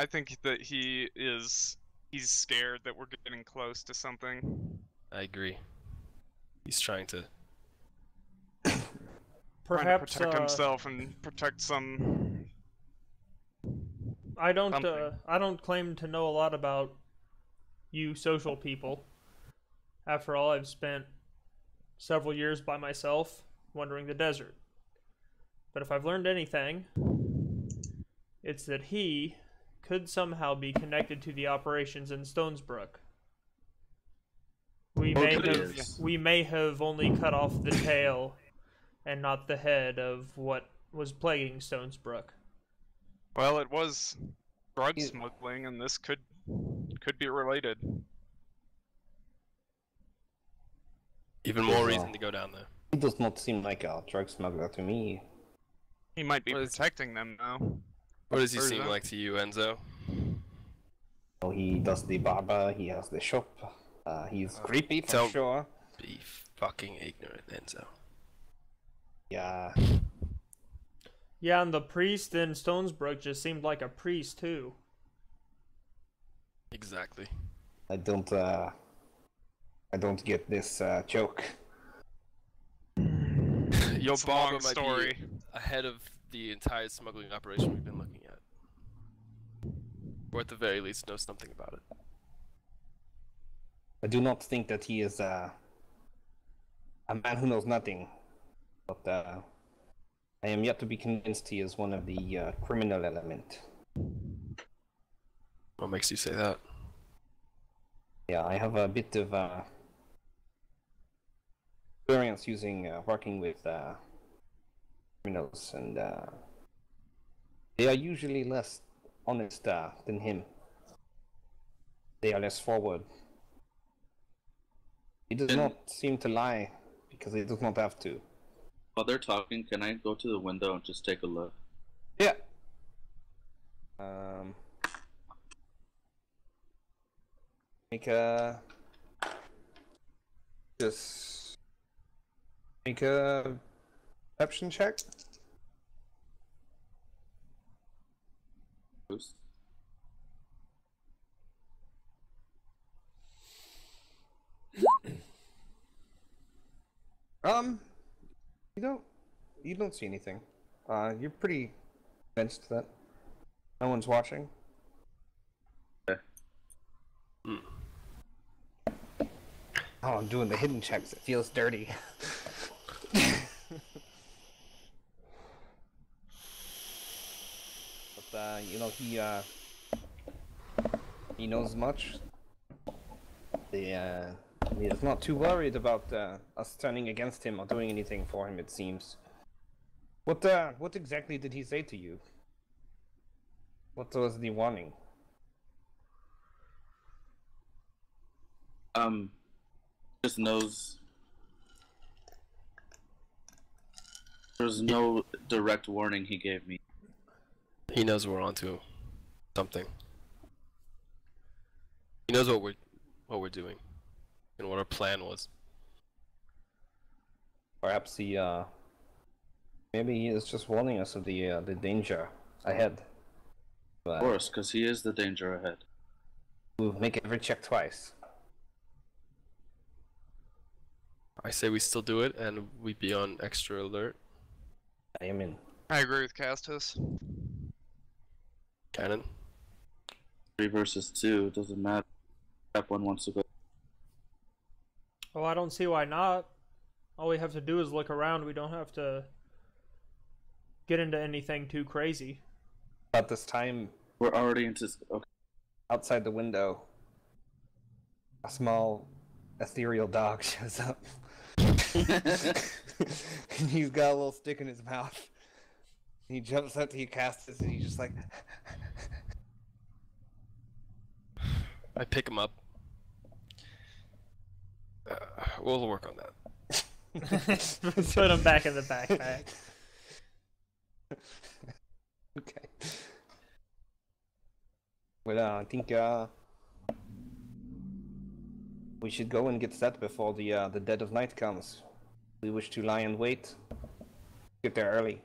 that he's scared that we're getting close to something. I agree. He's trying to. Perhaps trying to protect himself and protect some. I don't something. I don't claim to know a lot about you social people. After all, I've spent several years by myself wandering the desert. But if I've learned anything, it's that he could somehow be connected to the operations in Stonesbrook. We may have only cut off the tail and not the head of what was plaguing Stonesbrook. Well, it was drug smuggling, and this could be related. Even more reason to go down there. He does not seem like a drug smuggler to me. He might be What is- protecting them now. What does he Or is seem that- like to you, Enzo? So he does the barber, he has the shop. He's creepy for tell- sure. Be fucking ignorant, Enzo. Yeah. Yeah, and the priest in Stonesbrook just seemed like a priest too. Exactly. I don't get this joke. Your It's a barber long might story. be ahead of the entire smuggling operation we've been looking at. Or at the very least know something about it. I do not think that he is a man who knows nothing. But I am yet to be convinced he is one of the criminal element. What makes you say that? Yeah, I have a bit of experience using working with criminals, and they are usually less honest than him. They are less forward. He does And- not seem to lie because he does not have to. While they're talking, can I go to the window and just take a look? Yeah. Make a perception check. Boost. You don't see anything. You're pretty convinced that no one's watching. Hmm. Oh, I'm doing the hidden checks. It feels dirty. But he knows much. He is not too worried about us turning against him or doing anything for him. It seems. What exactly did he say to you? What was the warning? Just knows. There's no direct warning he gave me. He knows we're onto something. He knows what we're doing and what our plan was. Perhaps maybe he is just warning us of the danger ahead. Of course, because he is the danger ahead. We'll make every check twice. I say we still do it and we be on extra alert. I am in. I agree with Castis. Cannon? 3 versus 2, doesn't matter. That one wants to go. Oh, I don't see why not. All we have to do is look around. We don't have to get into anything too crazy. About this time, We're already into. Okay. outside the window, a small ethereal dog shows up. And he's got a little stick in his mouth. He jumps up to you, Castis, and he's just like, I pick him up. We'll work on that. Put him back in the backpack. okay. Well, I think we should go and get set before the dead of night comes. We wish to lie in wait. Get there early.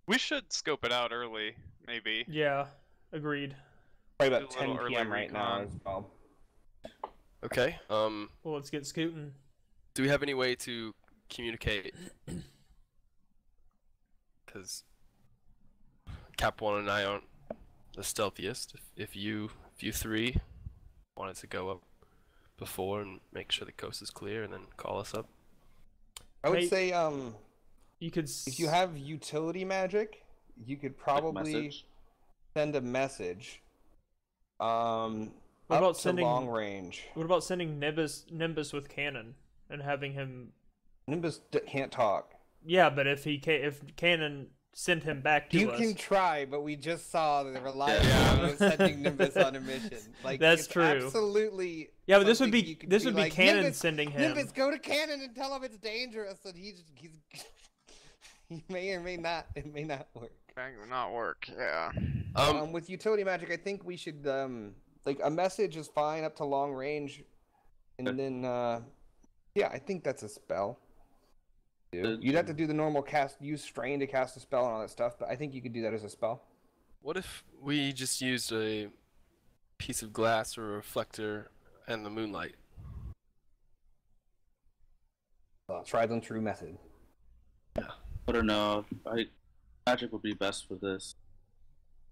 We should scope it out early, maybe. Yeah, agreed. Probably Do about a little 10 early p.m. right now recon. as well. Okay. Well, let's get scooting. Do we have any way to communicate? Because Cap One and I aren't the stealthiest. If you three wanted to go up before and make sure the coast is clear, and then call us up. I would Hey, say, You could. if you have utility magic, you could probably Message. send a message. What up about to sending- long range? What about sending Nimbus with cannon and having him? Nimbus can't talk. Yeah, but if Cannon send him back to You us. can try, but we just saw the reliability of sending Nimbus on a mission. Like That's it's true. Absolutely. Yeah, but this would something be you could this would be like, canon Nimbus, sending him. Nimbus, go to Cannon and tell him it's dangerous. And he's he may or may not. It may not work. That would not work. Yeah. With utility magic, I think we should like a message is fine up to long range, and then yeah, I think that's a spell. You'd have to do the normal use strain to cast a spell and all that stuff, but I think you could do that as a spell. What if we just used a piece of glass or a reflector and the moonlight? Tried and true method. I don't know. Magic would be best for this.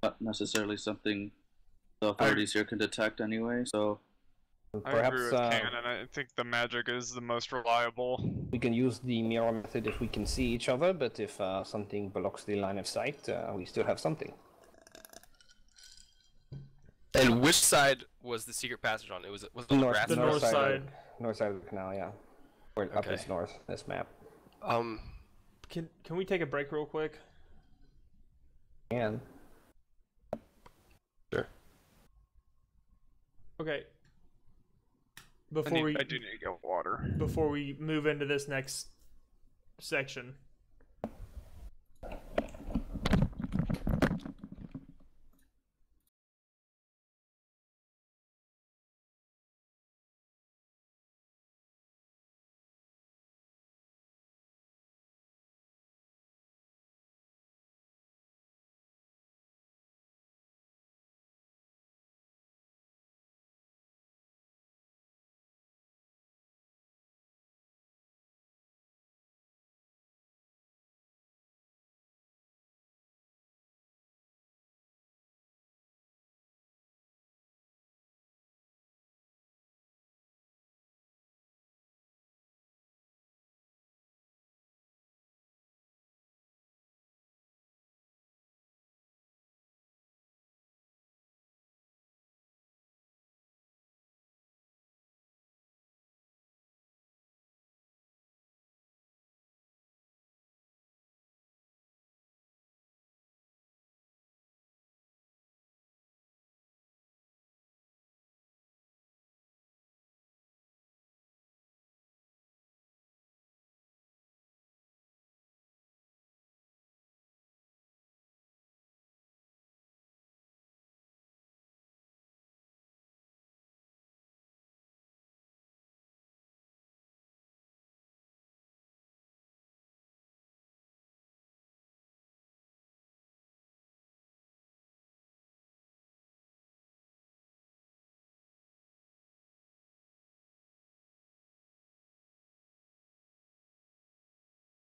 Not necessarily something the authorities here can detect anyway, so... I agree with Canon. I think the magic is the most reliable. We can use the mirror method if we can see each other, but if something blocks the line of sight, we still have something. And which side was the secret passage on? Was it on the grass? The north side. North side of the canal, yeah. Or up Okay. is north, this map. Can we take a break real quick? And Sure. Okay. I Before do need to get water. before we move into this next section.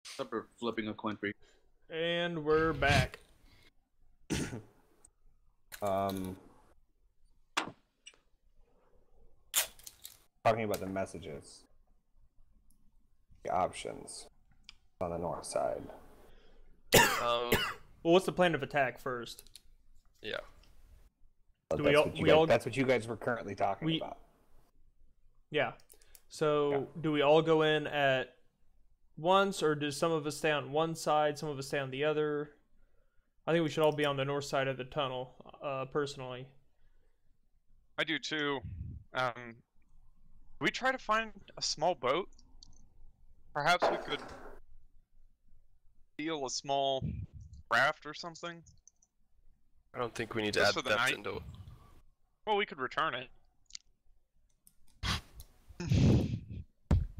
Except for flipping a coin for you. And we're back. Talking about the messages. The options on the north side. Well, what's the plan of attack first? yeah. But Do that's what you guys were currently talking about. Yeah. So do we all go in at once, or do some of us stay on one side, some of us stay on the other? I think we should all be on the north side of the tunnel, personally. I do too. We try to find a small boat. Perhaps we could steal a small raft or something. I don't think we need to Just add for the theft night? into it. Well, we could return it.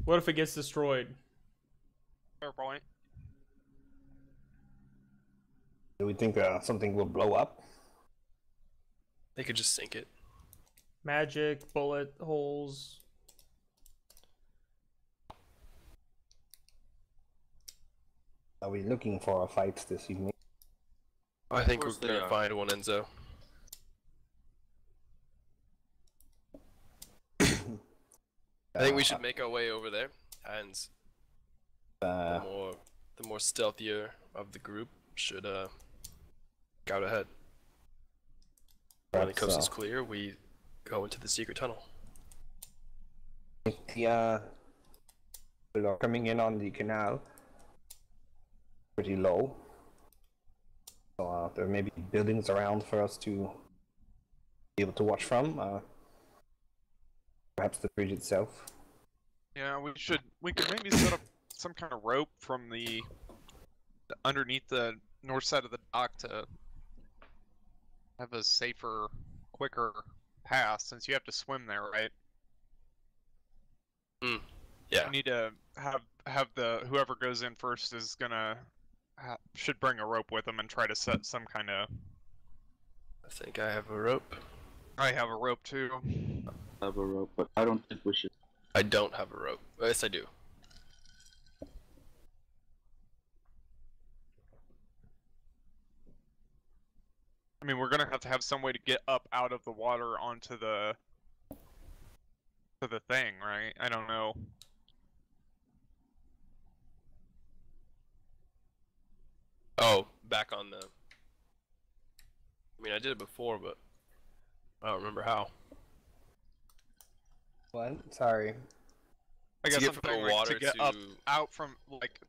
What if it gets destroyed? Fair point. Do we think something will blow up? They could just sink it. Magic, bullet holes. Are we looking for a fight this evening? I think we're course they gonna are. find one, Enzo. I think we should make our way over there, and the more stealthier of the group should scout ahead. When the coast is clear, we go into the secret tunnel. The below coming in on the canal, pretty low. There may be buildings around for us to be able to watch from. Perhaps the bridge itself. Yeah, we could maybe set up some kind of rope from the underneath the north side of the dock to have a safer, quicker pass, since you have to swim there, right? Yeah. You need to have the whoever goes in first is gonna should bring a rope with them and try to set some kind of. I think I have a rope. I have a rope too. I have a rope, but I don't think we should. I don't have a rope. Yes, I do. I mean, we're gonna have to have some way to get up out of the water onto the thing, right? I don't know. Oh, back on the. I mean, I did it before, but I don't remember how. What? Sorry. I guess get I'm from the saying, like, water to get to- up out from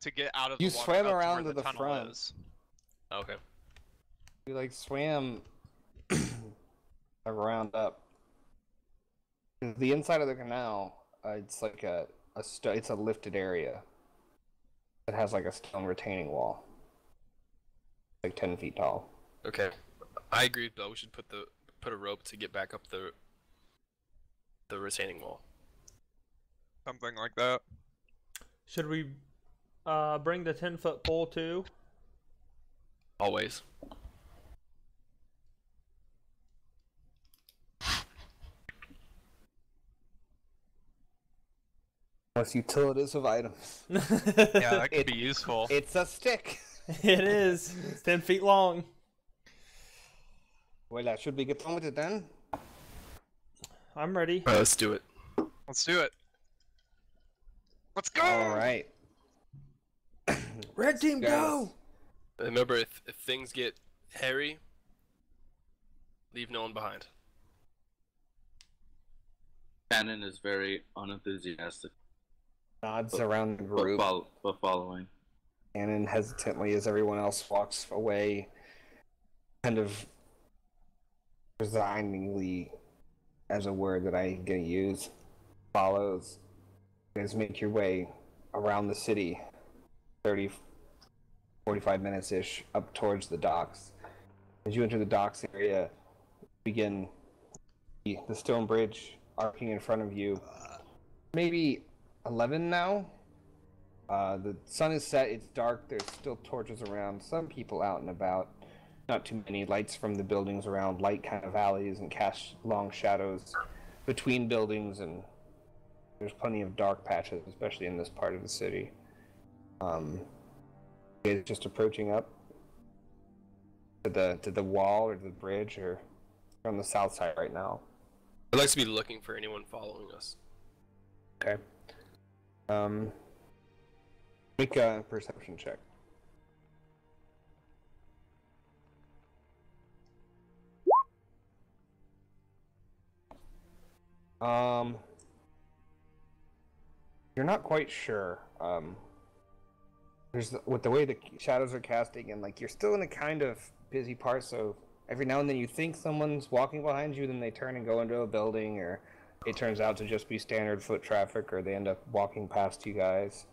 to get out of You the water. swam up around where to the tunnel front. is. Okay. You like swam around up. The inside of the canal, it's like it's a lifted area. It has like a stone retaining wall, like 10 feet tall. Okay. I agree, though. We should put a rope to get back up the retaining wall. Something like that. Should we bring the 10-foot pole too? Always. Most utilities of items. Yeah, that could It- be useful. It's a stick. It is. It's 10 feet long. Well, should we get on with it then? I'm ready. Alright, let's do it. Let's do it. Let's go. All right. Red team, Guys. go! Remember, if things get hairy, leave no one behind. Cannon is very unenthusiastic, Nods around the but, group, but following. and hesitantly as everyone else walks away, kind of resigningly, as a word that I'm gonna use, follows. You guys make your way around the city, 30, 45 minutes-ish, up towards the docks. As you enter the docks area, begin the stone bridge arcing in front of you. Maybe 11 now. The sun is set, it's dark, there's still torches around, some people out and about. Not too many lights from the buildings around, light kind of alleys and cast long shadows between buildings, and there's plenty of dark patches, especially in this part of the city. It's just approaching up to the wall or the bridge, or on the south side right now. I'd like to be looking for anyone following us. Okay. Make a perception check. You're not quite sure. With the way the shadows are casting, and like you're still in a kind of busy part, so every now and then you think someone's walking behind you, then they turn and go into a building, or it turns out to just be standard foot traffic, or they end up walking past you guys.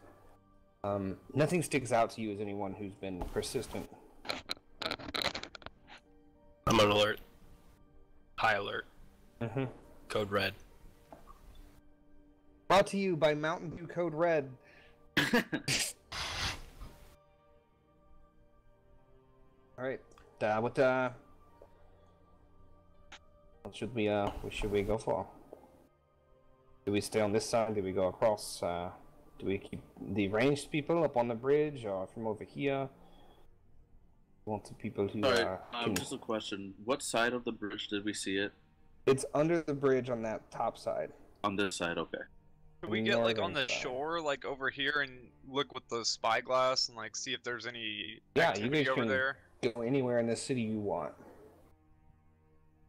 Nothing sticks out to you as anyone who's been persistent. I'm on alert. High alert. Mm-hmm. Code red. Brought to you by Mountain Dew Code Red. All right. What should we go for? Do we stay on this side? Do we go across? Do we keep the ranged people up on the bridge, or from over here? We want the people who Sorry, can... just a question. What side of the bridge did we see it? It's under the bridge on that top side. On this side, okay. Could we get like on the Northern side. shore, like over here, and look with the spyglass and like see if there's any Yeah, you activity guys over can there? go anywhere in the city you want.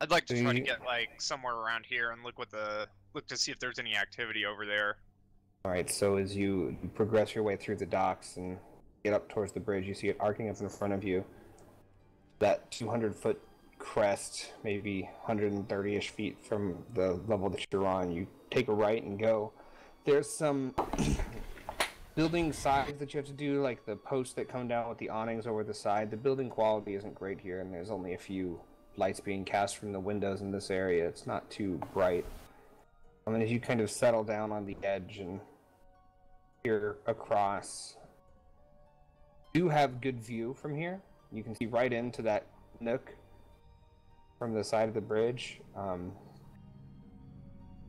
I'd like to try to you- get like somewhere around here and look to see if there's any activity over there. All right, so as you progress your way through the docks and get up towards the bridge, you see it arcing up in front of you. that 200-foot crest, maybe 130-ish feet from the level that you're on. You take a right and go. There's some building sides that you have to do, like the posts that come down with the awnings over the side. The building quality isn't great here, and there's only a few lights being cast from the windows in this area. It's not too bright. And as you kind of settle down on the edge and peer across, you do have good view from here. You can see right into that nook from the side of the bridge.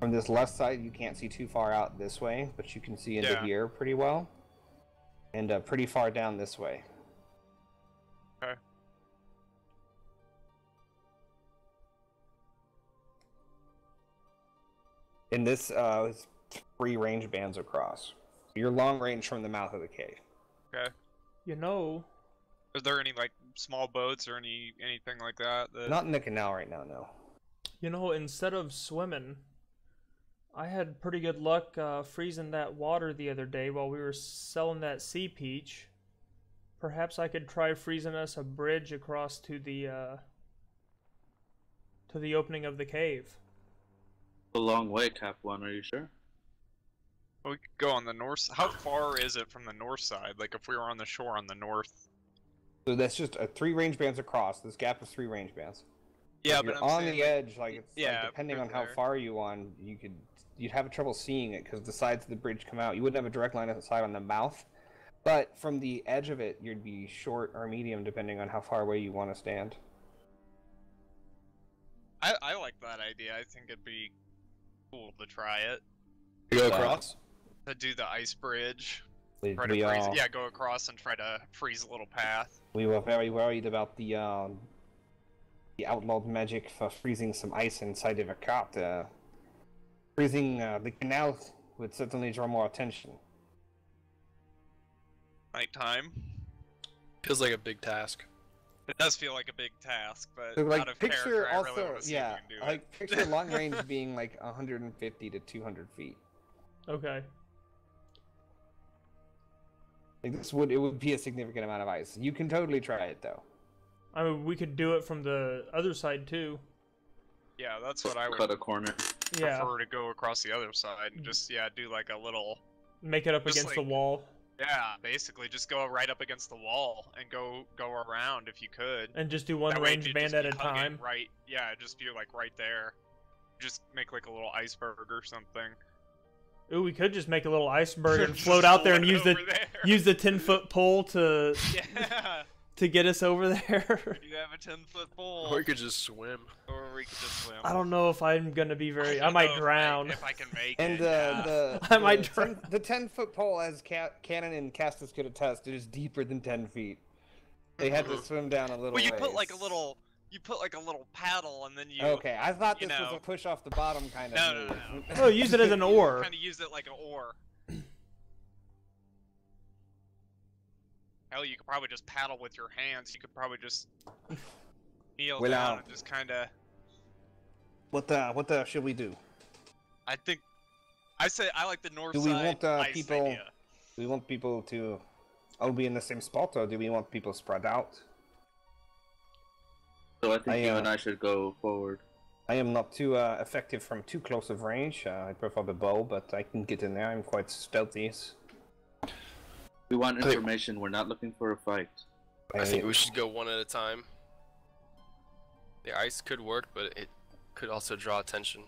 From this left side, you can't see too far out this way, but you can see into here pretty well. And pretty far down this way. Okay. In this, it's 3 range bands across. You're long range from the mouth of the cave. Okay. You know, Is there any like small boats or anything like that? Not in the canal right now, no. instead of swimming, I had pretty good luck freezing that water the other day while we were selling that sea peach. Perhaps I could try freezing us a bridge across to the opening of the cave. A long way, Cap One. Are you sure? We could go on the north. How far is it from the north side? Like if we were on the shore on the north. So that's just 3 range bands across. This gap is 3 range bands. Yeah, If but you're I'm on saying, the edge, like it's yeah, like, depending on how there. far you on, you'd have trouble seeing it because the sides of the bridge come out. You wouldn't have a direct line of sight on the mouth, but from the edge of it, you'd be short or medium depending on how far away you want to stand. I like that idea. I think it'd be cool to try it. You go across? To do the ice bridge. We, Try to we, freeze, uh, yeah, go across and try to freeze a little path. we were very worried about the outlawed magic for freezing some ice inside of a cart. Freezing the canal would certainly draw more attention. Nighttime. Feels like a big task. It does feel like a big task, but So, like, out of picture character, I also, really want to see yeah, if you can do like picture long range being like 150 to 200 feet. Okay. Like it would be a significant amount of ice. You can totally try it though. I mean, we could do it from the other side too. Yeah, that's what I would Cut a corner. Yeah. prefer to go across the other side and just, yeah, do like a little, Make it up Just against the like- wall. yeah, basically just go right up against the wall and go around if you could. And just do one That way range you'd band just at be a hugging time. Right, yeah, just be like right there. Just make like a little iceberg or something. Ooh, we could just make a little iceberg and Just float out there and float use the over there. use the 10-foot pole to Yeah, to get us over there. you have a 10-foot pole. Or you could just swim. Or we could just swim. I don't know if I'm gonna be very. I don't might know drown. if I can make And it. Yeah. the might the drown. 10-foot pole, as Cannon and Castis could attest, it is deeper than 10 feet. They had to swim down a little. Well, you put ways. like a little. You put like a little paddle, and then you. Okay, I thought you this was know. a push off the bottom kind of. No, move. Oh, use it as an oar. Kind of use it like an oar. Hell, you could probably just paddle with your hands. You could probably just kneel Well, down and just kind of. What should we do? I think. I say I like the north Do we side want ice people? idea. Do we want people to all be in the same spot, or do we want people spread out? So I think you I, and I should go forward. I am not too effective from too close of range. I prefer the bow, but I can get in there. I'm quite stealthy. We want think- information. We're not looking for a fight. I think we should go one at a time. The ice could work, but it could also draw attention.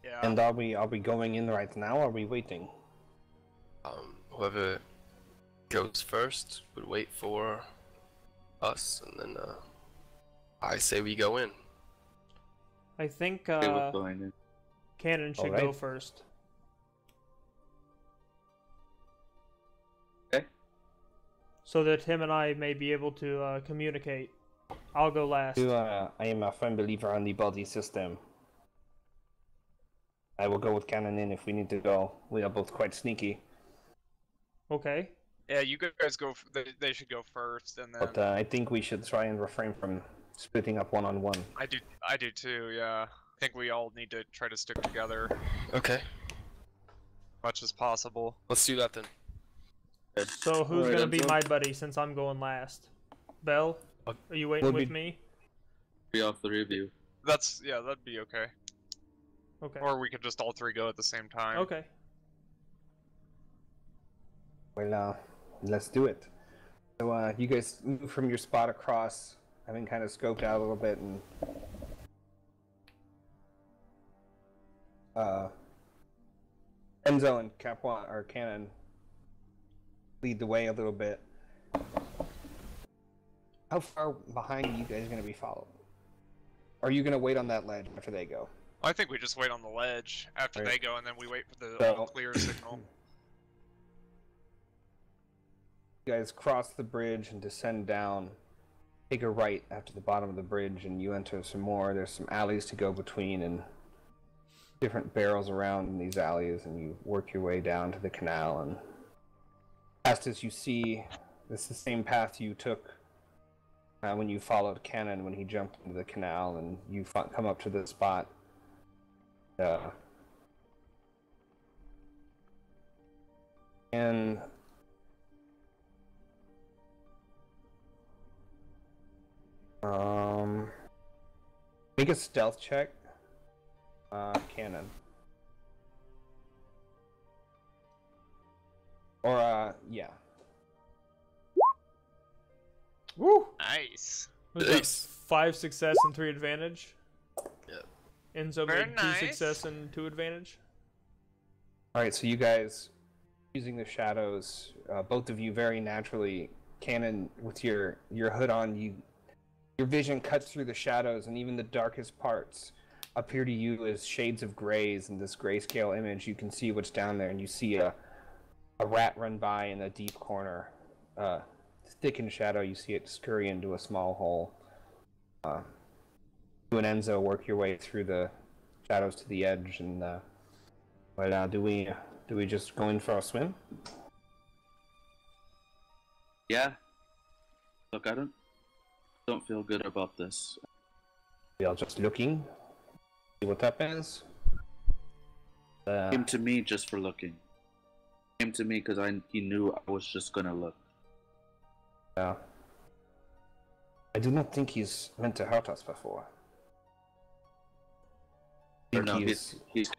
Yeah. And are we going in right now, or are we waiting? Whoever goes first would wait for us, and then I say we go in. I think Okay, we're going in. Cannon should Alright. go first. Okay. So that him and I may be able to communicate. I'll go last. I am a firm believer in the body system. I will go with Cannon in if we need to go. We are both quite sneaky, Okay. Yeah, you guys go. They should go first, and then but I think we should try and refrain from splitting up one-on-one. I do. I do too. Yeah. I think we all need to try to stick together Okay, as much as possible. let's do that then. So who's Alright, gonna be Enzo. my buddy since I'm going last? Bell? Are you waiting with me? Be all three of you. That'd be okay. Okay. Or we could just all three go at the same time. Okay. Well, let's do it. So, you guys move from your spot across, having kind of scoped out a little bit, and Enzo and Capuan or Cannon lead the way a little bit. How far behind are you guys going to be followed? Are you going to wait on that ledge after they go? I think we just wait on the ledge after Right. they go, and then we wait for the So- all clear signal. You guys cross the bridge and descend down. Take a right after the bottom of the bridge, and you enter some more. There's some alleys to go between, and different barrels around in these alleys, and you work your way down to the canal. And as you see, this is the same path you took when you followed Cannon when he jumped into the canal, and you come up to the spot. And make a stealth check, Cannon. Or yeah. Woo! Nice. Was that Nice. 5 success and 3 advantage? Yeah. Enzo Very made 2 nice. success and 2 advantage. All right, so you guys using the shadows, both of you very naturally, Cannon with your hood on, your vision cuts through the shadows, and even the darkest parts appear to you as shades of grays. In this grayscale image, you can see what's down there, and you see a rat run by in a deep corner. Thick in shadow, you see it scurry into a small hole. You and Enzo work your way through the shadows to the edge, and well, do we just go in for a swim? Yeah. Look, I don't feel good about this. We are just looking. See what happens. Came to me just for looking. Came to me because he knew I was just gonna look. I do not think he's meant to hurt us before. I Or think no, he's he's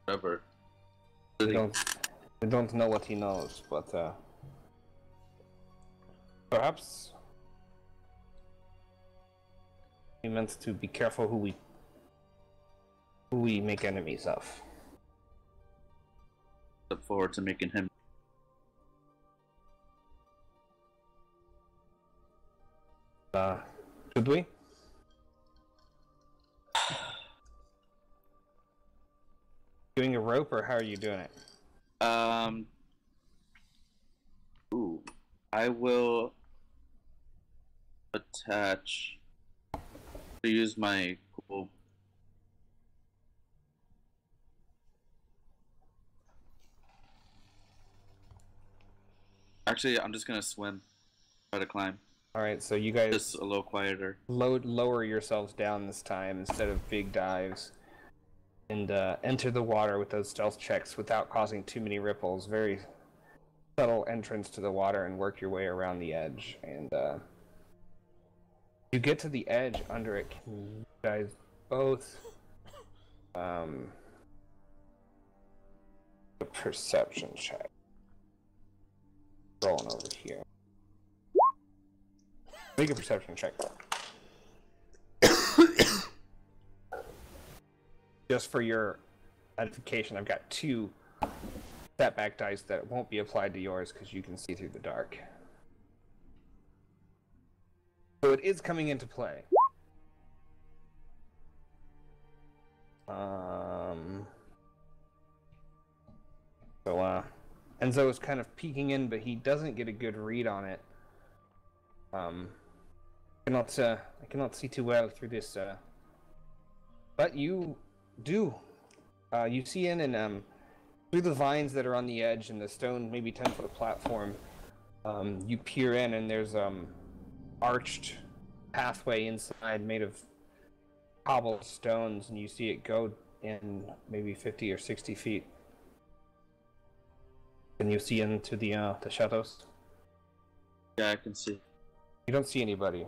whatever. we don't know what he knows, but perhaps he meant to be careful who we make enemies of. Look forward to making him. Should we? Doing a rope, or how are you doing it? Ooh, I will attach to use my cool. Actually, I'm just gonna swim, try to climb. All right, so you guys Just a little quieter. lower yourselves down this time instead of big dives, and enter the water with those stealth checks without causing too many ripples. Very subtle entrance to the water, and work your way around the edge. And you get to the edge under it. Can you guys both a perception check? Rolling over here. Make a perception check. Just for your edification, I've got 2 setback dice that won't be applied to yours because you can see through the dark. So it is coming into play. So Enzo is kind of peeking in, but he doesn't get a good read on it. I cannot see too well through this. But you do. You see in, and through the vines that are on the edge and the stone, maybe 10-foot platform, you peer in, and there's arched pathway inside made of cobbled stones, and you see it go in maybe 50 or 60 feet. And you see into the shadows. Yeah, I can see. You don't see anybody.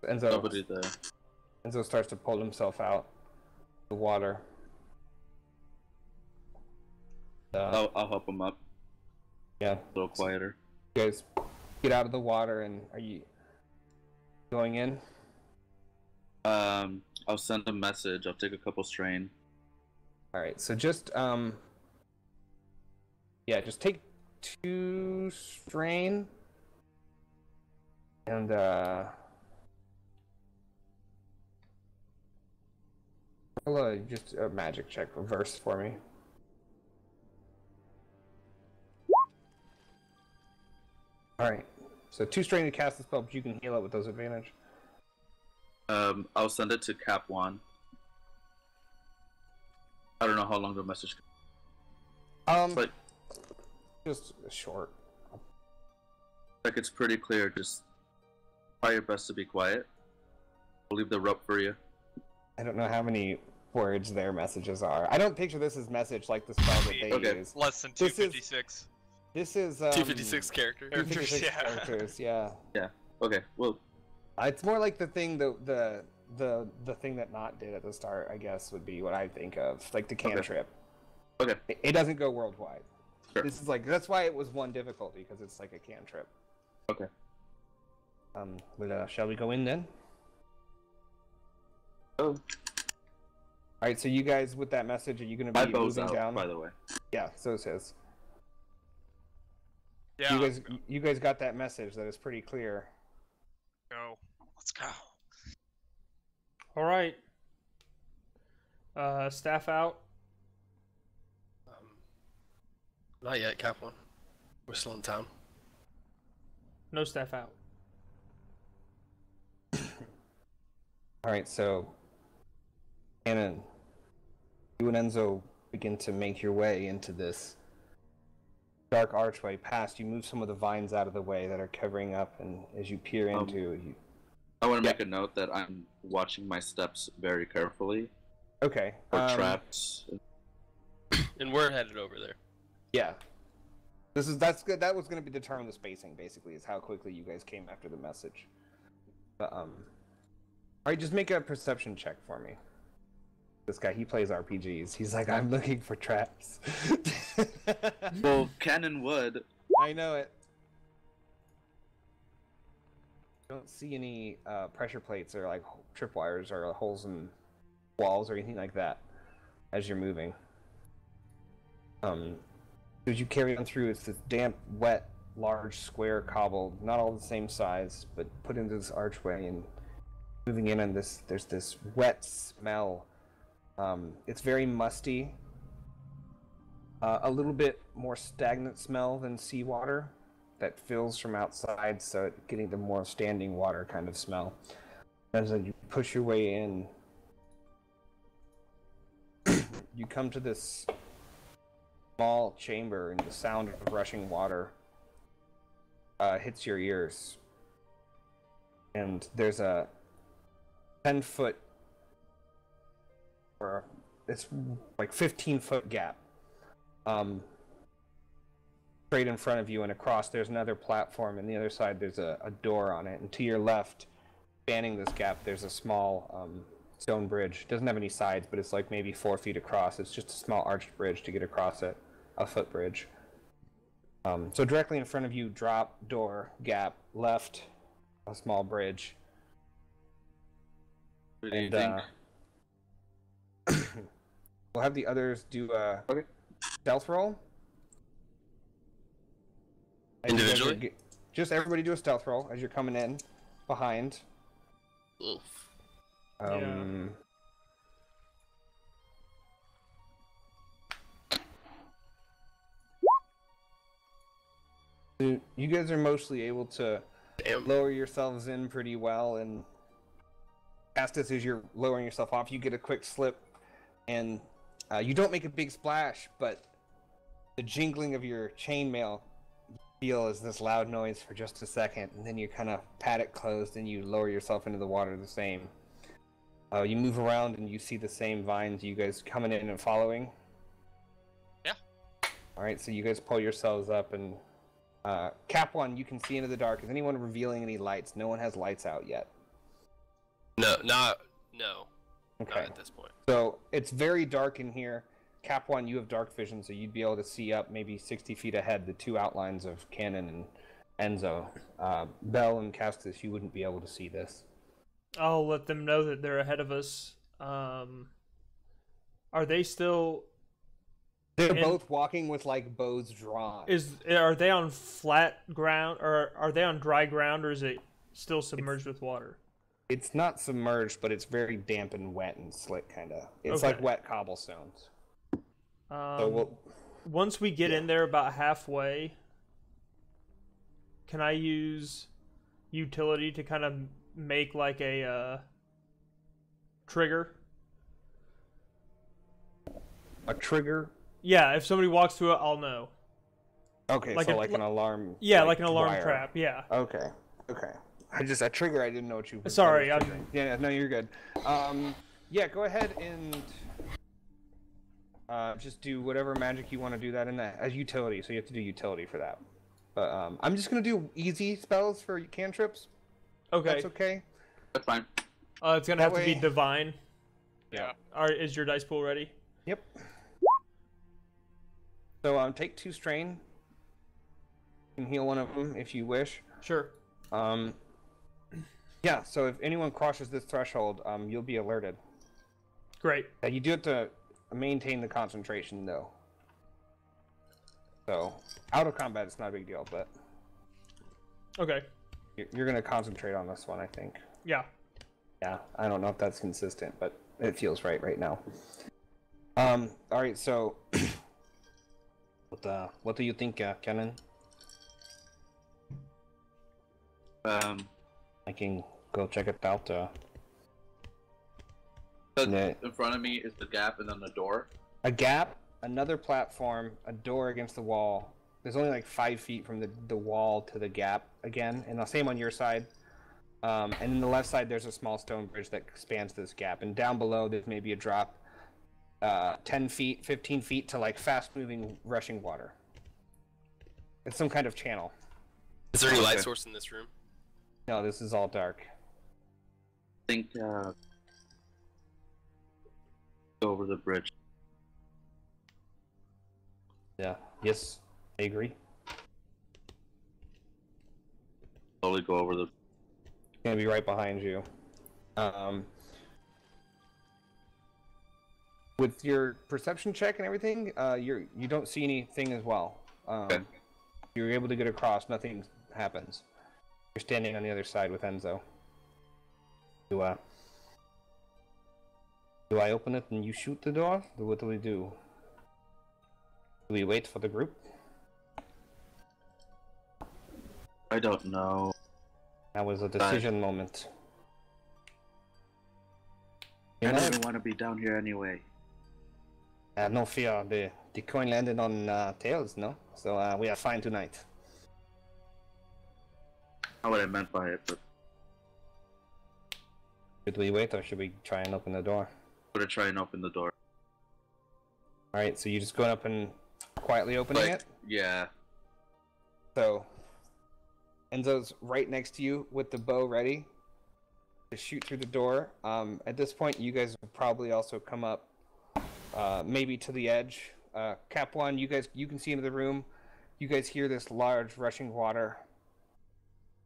Nobody there. Enzo starts to pull himself out of the water. I'll help him up. Yeah. A little quieter. You guys get out of the water, and are you going in? I'll send a message. I'll take a couple strain. All right. So just just take 2 strain, and roll just a magic check reverse for me. All right. So 2 strain to cast the spell, but you can heal it with those advantage. I'll send it to Cap 1. I don't know how long the message. But just short. like it's pretty clear. Just try your best to be quiet. I'll leave the rope for you. I don't know how many words their messages are. I don't picture this as message like the spell that they Okay. use. Less than This is- 256. This is 256 characters. 256 Yeah. characters. Yeah. Okay. Well, It's more like the thing the thing that Not did at the start, I guess, would be what I think of, like the cantrip. Okay. It doesn't go worldwide. Sure. This is like that's why it was 1 difficulty, because it's like a cantrip. Okay. Shall we go in then? Oh, All right. So you guys, with that message, are you going to my be bow's moving out, down? by the way. Yeah. So it says. Yeah. You guys got that message that is pretty clear. Go. Let's go. All right. Staff out. Not yet, Cap 1. We're still in town. No staff out. All right, so Anna, you and Enzo begin to make your way into this dark archway. Past, you move some of the vines out of the way that are covering up, and as you peer into, you. I want to make a note that I'm watching my steps very carefully Okay. for traps. And we're headed over there. Yeah. That's good. That was going to be determine the spacing. Basically, is how quickly you guys came after the message. But All right, just make a perception check for me. This guy, he plays RPGs. He's like, I'm looking for traps. Well, cannon wood. I know it. Don't see any pressure plates or like tripwires or holes in walls or anything like that as you're moving. As you carry on through, it's this damp, wet, large, square cobble, not all the same size, but put into this archway, and moving in on this, there's this wet smell. It's very musty. A little bit more stagnant smell than seawater that fills from outside, so it's getting the more standing water kind of smell. As you push your way in, you come to this small chamber, and the sound of rushing water hits your ears. And there's a 10-foot, or it's like 15-foot gap straight in front of you, and across there's another platform, and the other side there's a door on it, and to your left, spanning this gap, there's a small stone bridge. It doesn't have any sides, but it's like maybe 4 feet across. It's just a small arched bridge to get across it, a footbridge. So directly in front of you, drop, door, gap, left, a small bridge. What do you And think? we'll have the others do a Okay. stealth roll. As you guys Individually? are just everybody do a stealth roll as you're coming in behind. Oof. So you guys are mostly able to Damn. lower yourselves in pretty well, and Castis, as you're lowering yourself off, you get a quick slip, and you don't make a big splash, but the jingling of your chainmail you feel is this loud noise for just a second, and then you kind of pat it closed, and you lower yourself into the water the same. You move around, and you see the same vines. You guys coming in and following? Yeah. All right, so you guys pull yourselves up, and Cap 1, you can see into the dark. Is anyone revealing any lights? No one has lights out yet. No. Okay. Not at this point. So it's very dark in here. Cap 1, you have dark vision, so you'd be able to see up maybe 60 feet ahead the two outlines of Cannon and Enzo. Bell and Castis, you wouldn't be able to see this. I'll let them know that they're ahead of us. Are they still... They're both walking with like bows drawn. Are they on flat ground, or are they on dry ground, or is it still submerged with water? It's not submerged, but it's very damp and wet and slick, kind of. It's like wet cobblestones. Once we get in there about halfway, can I use utility to kind of make like a trigger? A trigger? Yeah, if somebody walks through it, I'll know. Okay, like so like an alarm. Yeah, like an alarm wire. trap. Yeah. Okay. A trigger. I didn't know what you. Sorry, Yeah, no, you're good. Yeah, go ahead and just do whatever magic you want to do that in that as utility. So you have to do utility for that. But I'm just gonna do easy spells for cantrips. Okay. That's okay. That's fine. It's gonna have to be divine. Yeah. Is your dice pool ready? Yep. So take 2 strain. You can heal one of them if you wish. Sure. Yeah. So if anyone crosses this threshold, you'll be alerted. Great. You do have to maintain the concentration, though. So out of combat, it's not a big deal, but Okay. you're gonna concentrate on this one, I think. Yeah. Yeah. I don't know if that's consistent, but it feels right now. All right. So. What do you think, Cannon? I can go check it out. In front of me is the gap and then the door. A gap, another platform, a door against the wall. There's only like 5 feet from the wall to the gap again, and the same on your side. And on the left side, there's a small stone bridge that spans this gap, and down below there's maybe a drop. 10 feet, 15 feet to like fast-moving, rushing water. It's some kind of channel. Is there any light source in this room? No, this is all dark. I think go over the bridge. Yeah. Yes, I agree. Slowly go over the. It's gonna be right behind you. With your perception check and everything, you don't see anything as well. Okay. You're able to get across. Nothing happens. You're standing on the other side with Enzo. Do I open it and you shoot the door? What do we do? Do we wait for the group? I don't know. That was a decision moment. I don't even want to be down here anyway. No fear. The coin landed on tails, no? So we are fine tonight. Not what I meant by it, but Should we wait or should we try and open the door? I'm gonna try and open the door. Alright, so you're just going up and quietly opening it? Yeah. So Enzo's right next to you with the bow ready to shoot through the door. At this point, you guys will probably also come up, maybe to the edge. Cap 1, you can see into the room. You guys hear this large rushing water.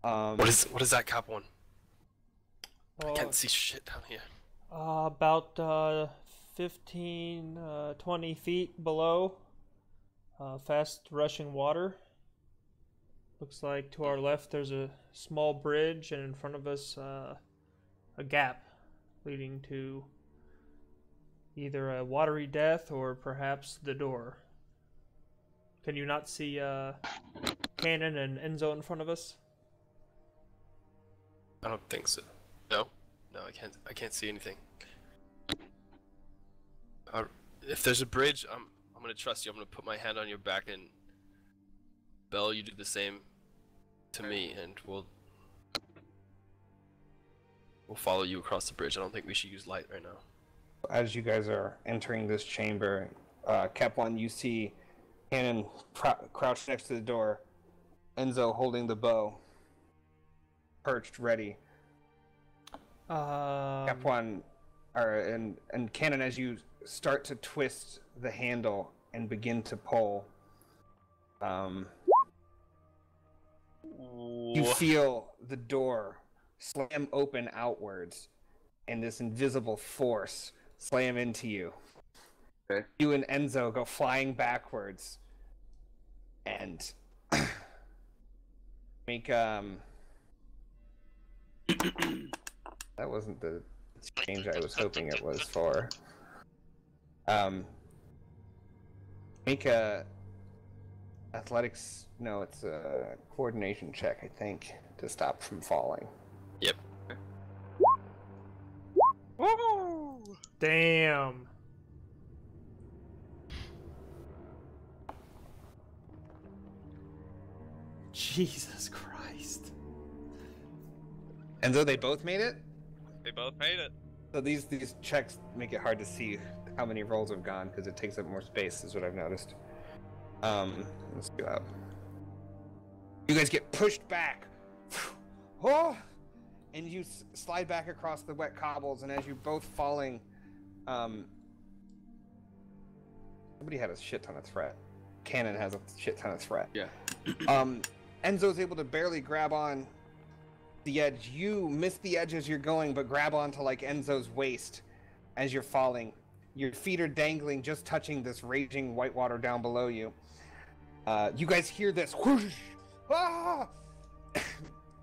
What is that, Cap 1? I Well, can't see shit down here. about 15, 20 feet below. Fast rushing water. Looks like to our left there's a small bridge, and in front of us a gap leading to either a watery death or perhaps the door. Can you not see Cannon and Enzo in front of us? I don't think so. No, I can't see anything. If there's a bridge, I'm gonna trust you. I'm gonna put my hand on your back, and Belle, you do the same to me, and we'll follow you across the bridge. I don't think we should use light right now. As you guys are entering this chamber, Cap 1, you see Cannon crouched next to the door. Enzo holding the bow, perched, ready. Um, F1, and Cannon, as you start to twist the handle and begin to pull, you feel the door slam open outwards, and this invisible force slam into you. Okay. You and Enzo go flying backwards, and make that wasn't the change I was hoping it was for. Make a athletics. No, it's a coordination check, I think, to stop from falling. Yep. Woo! damn. Jesus Christ. Enzo, they both made it. They both made it. So these checks make it hard to see how many rolls have gone because it takes up more space, is what I've noticed. Let's go out. You guys get pushed back. Oh! And you slide back across the wet cobbles, and as you're both falling, somebody had a shit ton of threat. Cannon has a shit ton of threat. Yeah. Enzo's able to barely grab on the edge. You miss the edge as you're going, but grab onto like Enzo's waist as you're falling. Your feet are dangling, just touching this raging white water down below you. You guys hear this whoosh! Ah!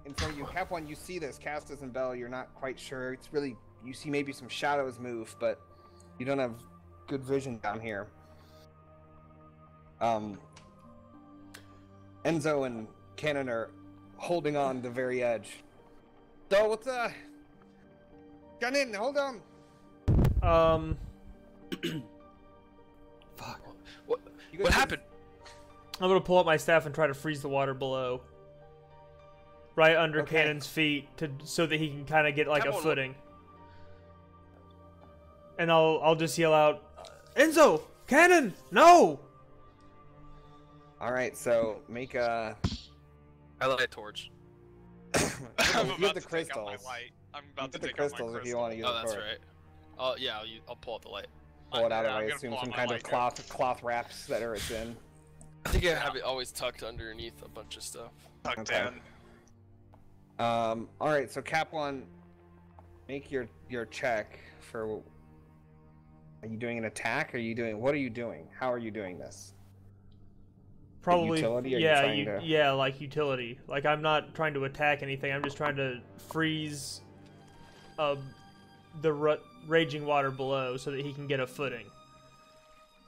In front of you, Cap One, you see this. Castis and Bell, you're not quite sure. It's really, you see maybe some shadows move, but you don't have good vision down here. Enzo and Cannon are holding on the very edge. So what's Cannon, hold on. Fuck. You guys What happened? I'm gonna pull up my staff and try to freeze the water below, right under Okay. Cannon's feet, so that he can kind of get like Come a on. footing. And I'll just yell out, Enzo, Cannon, no! All right, so make a. I light a torch. I'm You about have the to take out my crystals. light. I'm about to Get the take out my crystals if you want to use Oh, the that's torch. right. Yeah, I'll pull out the light. Pull it out of, Yeah, I'm I gonna assume, pull out some my kind of light, cloth wraps that are it's in. I think I have it always tucked underneath a bunch of stuff. Tucked Okay. in. All right, so Cap One, make your check for. Are you doing an attack? Are you doing? What are you doing? How are you doing this? Probably, utility, or you yeah, trying to- yeah, like utility. Like I'm not trying to attack anything. I'm just trying to freeze, the raging water below so that he can get a footing.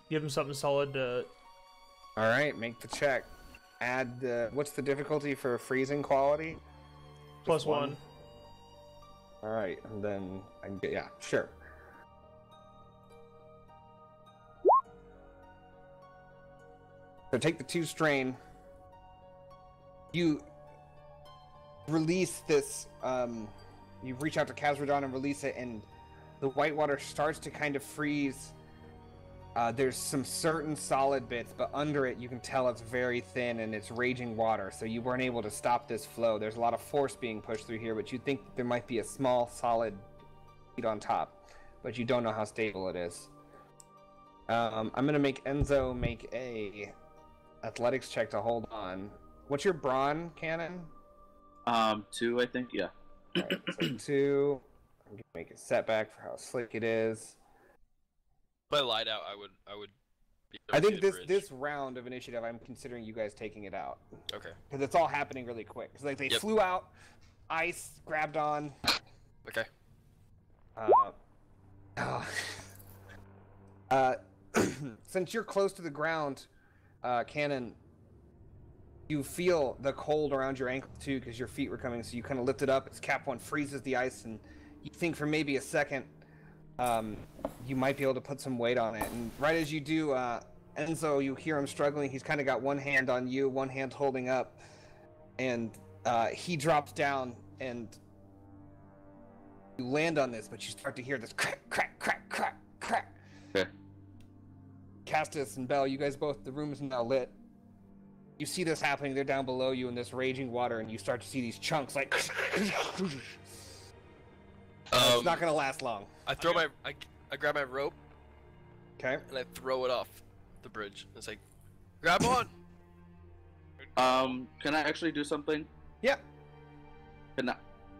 Give him something solid to. All right, make the check. Add the. What's the difficulty for freezing quality? Plus Just one. All right, and then I can get, yeah, sure. So take the 2 strain. You release this. You reach out to Kazradon and release it, and the white water starts to kind of freeze. There's some certain solid bits, but under it you can tell it's very thin and it's raging water, so you weren't able to stop this flow. There's a lot of force being pushed through here, but you think there might be a small solid sheet on top, but you don't know how stable it is. I'm gonna make Enzo make a athletics check to hold on. What's your brawn, Cannon? 2, I think. Yeah. Alright, so 2. I'm gonna make a setback for how slick it is. If I light out, I would. Be I think okay to bridge. this round of initiative, I'm considering you guys taking it out. Okay. Because it's all happening really quick. It's like they Yep. flew out, ice grabbed on. Okay. Since you're close to the ground, Cannon, you feel the cold around your ankle too, because your feet were coming. So you kind of lift it up. As Cap One freezes the ice, and you think for maybe a second, you might be able to put some weight on it. And right as you do, Enzo, you hear him struggling. He's kind of got one hand on you, one hand holding up, and he drops down, and you land on this, but you start to hear this crack, crack, crack, crack, crack. Okay. Castis and Bell, you guys both, the room is now lit. You see this happening. They're down below you in this raging water, and you start to see these chunks like. It's not gonna last long. I grab my rope. Okay. And I throw it off the bridge. It's like, grab on. Can I actually do something? Yeah.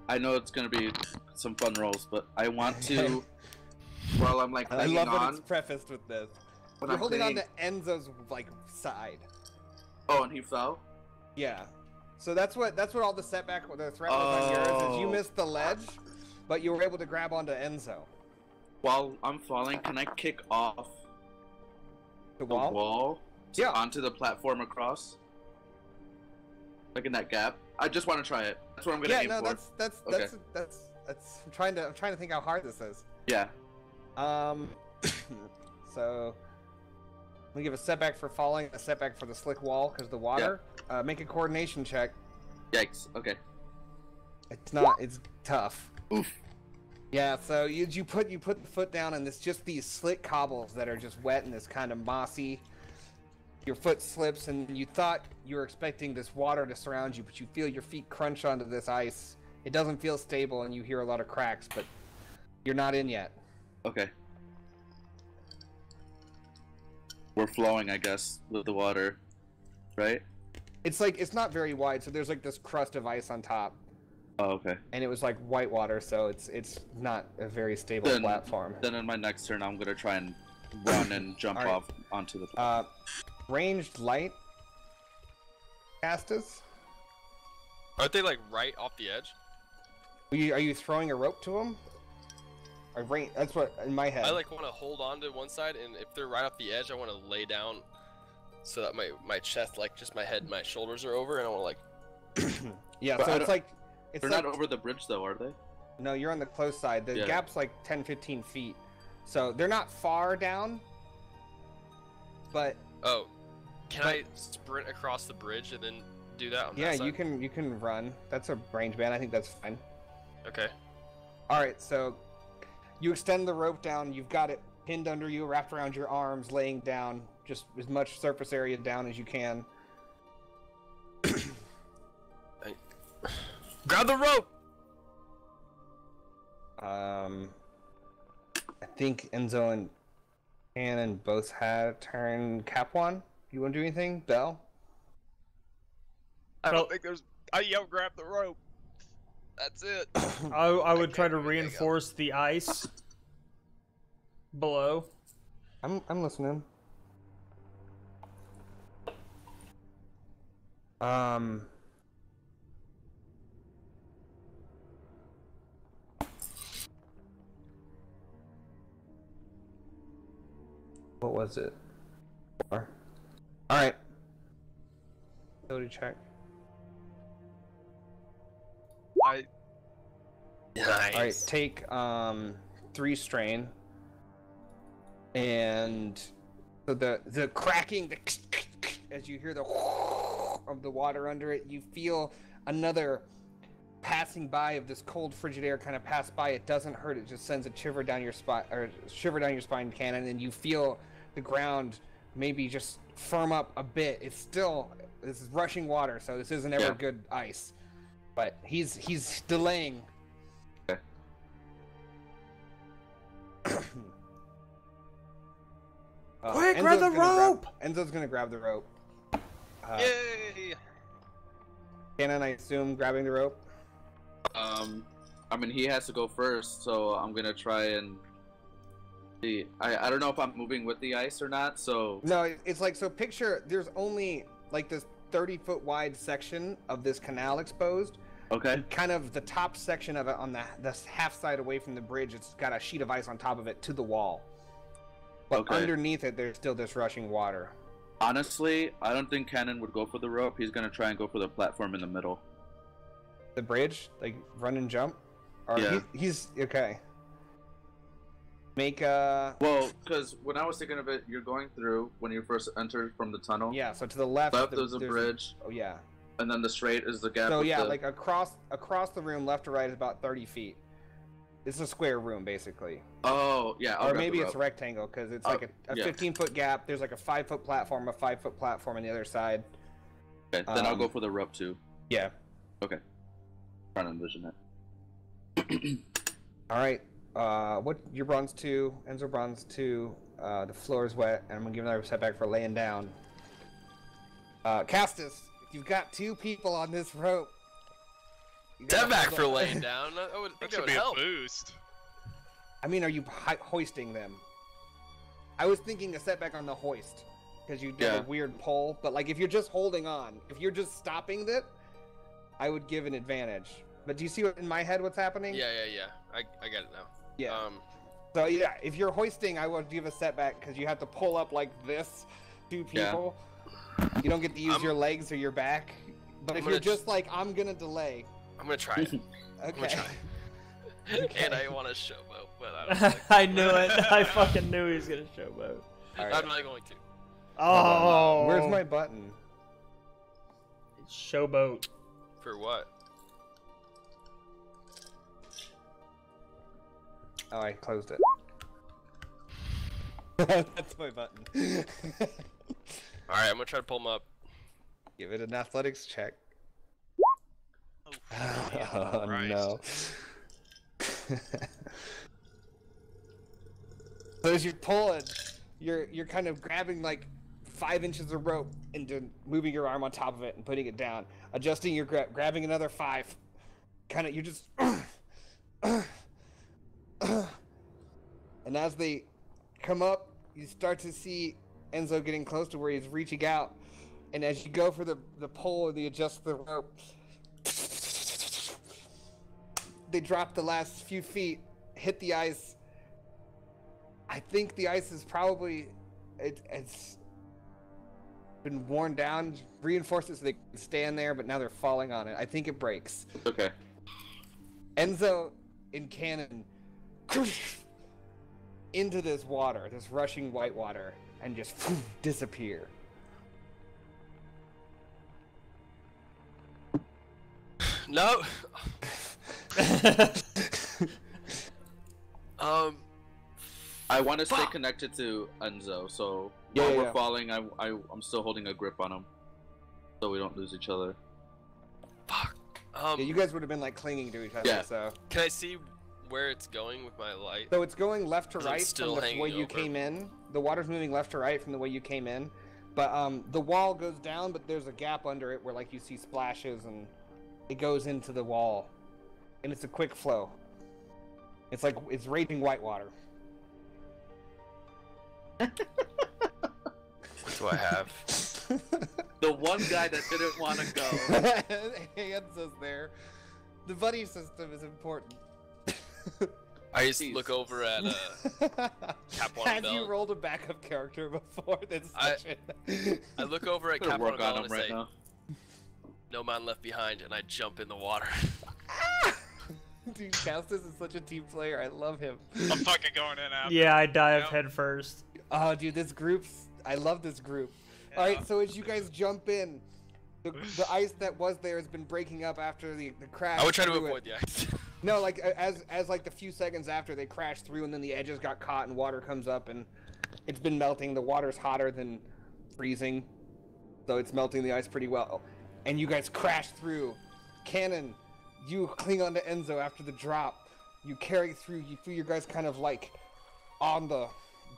I know it's gonna be some fun rolls, but I want to. While I'm like I hanging love on. when it's prefaced with this. When You're I'm holding clinging- on to Enzo's like side. Oh, and he fell. Yeah. So that's what all the threat was on yours is you Oh. missed the ledge, but you were able to grab onto Enzo. While I'm falling, can I kick off The the wall? wall Yeah. onto the platform across? Like in that gap? I just want to try it. That's what I'm gonna Yeah, aim no, for. that's I'm trying to think how hard this is. Yeah. So we give a setback for falling, a setback for the slick wall because the water. Make a coordination check. Yikes. Okay. It's tough. Oof. Yeah, so you put the foot down and it's just these slick cobbles that are just wet and this kind of mossy. Your foot slips and you thought you were expecting this water to surround you, but you feel your feet crunch onto this ice. It doesn't feel stable and you hear a lot of cracks, but you're not in yet. Okay. We're flowing, I guess, with the water, right? It's not very wide, so there's like this crust of ice on top. Oh, okay. And it was like white water, so it's not a very stable platform. Then in my next turn, I'm gonna try and run and jump All right. off onto the platform. Ranged light. Castis? Aren't they like right off the edge? Are you throwing a rope to them? That's what in my head. I like want to hold on to one side, and if they're right off the edge, I want to lay down so that my chest, like just my head and my shoulders are over, and I want to like. Yeah, But so it's like They're not over the bridge, though, are they? No, you're on the close side. The Yeah. gap's like 10-15 feet, so they're not far down. But Oh, can I sprint across the bridge and then do that on yeah, that side? you can run. That's a range band. I think that's fine. Okay. All right, so you extend the rope down. You've got it pinned under you, wrapped around your arms, laying down just as much surface area down as you can. Grab the rope. I think Enzo and Cannon both had turn Cap1. You want to do anything, Bell? I Well- don't think there's. I yell, grab the rope. That's it. I would try can't to do anything reinforce the ice below. I'm listening. What was it? All right. Ability check. I Nice. All right, take 3 strain, and so the cracking, as you hear the of the water under it, you feel another passing by of this cold, frigid air kind of pass by. It doesn't hurt; it just sends a shiver down your spine, Cannon, and you feel the ground maybe just firm up a bit. This is rushing water, so this isn't ever good ice, but he's delaying. Quick, grab the rope! Enzo's gonna grab the rope. yay! Cannon, I assume, grabbing the rope. I mean, he has to go first, so I'm gonna try and see. I don't know if I'm moving with the ice or not, so No, it's like, so picture, there's only like this 30-foot wide section of this canal exposed. okay. Kind of the top section of it on the half side away from the bridge, it's got a sheet of ice on top of it to the wall. But Okay. underneath it, there's still this rushing water. Honestly, I don't think Cannon would go for the rope. He's gonna try and go for the platform in the middle. The bridge, like run and jump? Or Yeah. he's okay. Make a... Well, because when I was thinking of it, you're going through when you first entered from the tunnel. Yeah, so to the left... There's a bridge, Oh, yeah. and then the straight is the gap. So with yeah, the... like across the room, left to right, is about 30 feet. It's a square room, basically. Oh, yeah. I'll Or grab maybe the it's a rope. rectangle, because it's like a yeah. 15-foot gap. There's like a 5-foot platform, a 5-foot platform on the other side. Okay, then I'll go for the rope too. Yeah. Okay. Trying to envision it. All right. What you're bronze 2, Enzo bronze 2. The floor is wet, and I'm gonna give another setback for laying down. Castis, you've got 2 people on this rope. Setback for laying down. I would think That should would be help. a boost. I mean, are you hoisting them? I was thinking a setback on the hoist, because you did a weird pull. But like, if you're just holding on, if you're just stopping it, I would give an advantage. But do you see what in my head what's happening? Yeah. I get it now. Yeah. So yeah, if you're hoisting, I would give a setback because you have to pull up like this, 2 people. Yeah. You don't get to use your legs or your back. But if you're just like, I'm gonna delay. I'm gonna try it. Okay. I'm gonna try. Okay. And I want to showboat, but I don't think... I knew it. I fucking knew he was gonna showboat. All right. I'm not going to. Oh. Where's my button? Showboat. For what? Oh, I closed it. That's my button. Alright, I'm gonna try to pull him up. Give it an athletics check. Oh, Oh Christ. no. So as you're pulling, you're kind of grabbing like 5 inches of rope and moving your arm on top of it and putting it down, adjusting your grabbing another 5. Kind of, you're just. And as they come up, you start to see Enzo getting close to where he's reaching out. And as you go for the pull and you adjust the rope, they drop the last few feet, hit the ice. I think the ice is probably it's been worn down, reinforced it so they can stand there, but now they're falling on it. I think it breaks. Okay. Enzo in cannon into this water, this rushing white water, and just disappear. No. I want to stay connected to Enzo, so while we're falling, I'm still holding a grip on him, so we don't lose each other. Fuck. Yeah, you guys would have been like clinging to each other. Yeah. So. Can I see where it's going with my light? So it's going left to Is it right still from the hanging way you over? came in. The water's moving left to right from the way you came in, but the wall goes down, but there's a gap under it where like you see splashes and it goes into the wall, and it's a quick flow. It's like it's raging white water. What do I have? The one guy that didn't want to go. Enzo's there. The buddy system is important. I just look over at Cap on Had the you belt. rolled a backup character before this session? I look over at Gonna Cap on work the on belt him and right say, now. "No man left behind," and I jump in the water. Dude, Castis is such a team player. I love him. I'm fucking going in after. Yeah, I dive Yep. head first. Oh, dude, this group's... I love this group. Yeah. Alright, so as you guys jump in, the ice that was there has been breaking up after the crash. I would try to through it. avoid the ice. No, like, as like the few seconds after they crashed through and then the edges got caught and water comes up and it's been melting. The water's hotter than freezing, so it's melting the ice pretty well. And you guys crash through. Cannon, you cling onto Enzo after the drop. You carry through. You guys kind of like on the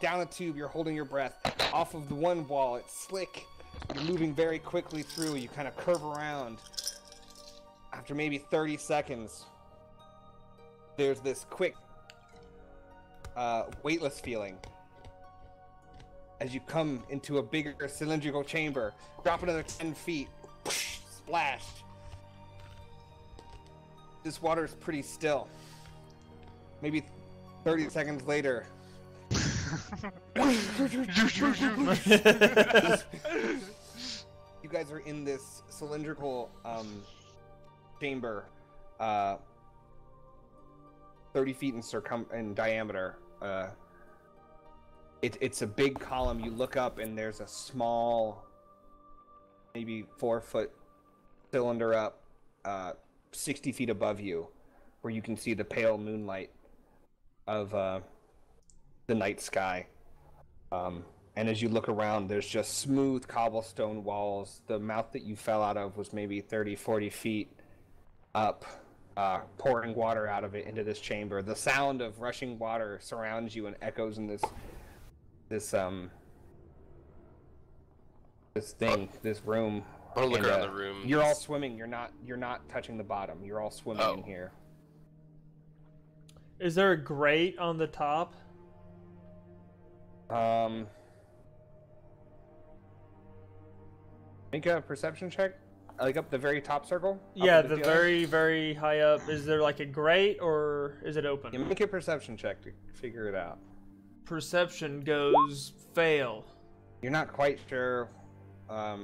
down a tube. You're holding your breath off of the one wall. It's slick. You're moving very quickly through. You kind of curve around. After maybe 30 seconds, there's this quick, weightless feeling as you come into a bigger cylindrical chamber. Drop another 10 feet. Splashed. This water is pretty still. Maybe 30 seconds later. You guys are in this cylindrical chamber, 30 feet in diameter. It's a big column. You look up and there's a small, maybe 4-foot cylinder up, 60 feet above you, where you can see the pale moonlight of the night sky. And as you look around, there's just smooth cobblestone walls. The mouth that you fell out of was maybe 30, 40 feet up, pouring water out of it into this chamber. The sound of rushing water surrounds you and echoes in this room. I want to look And, around the room. You're all swimming. You're not touching the bottom. You're all swimming in here. Is there a grate on the top? Make a perception check. Like up the very top circle? Yeah, Up the very, very high up. Is there like a grate or is it open? You make a perception check to figure it out. Perception goes fail. You're not quite sure what's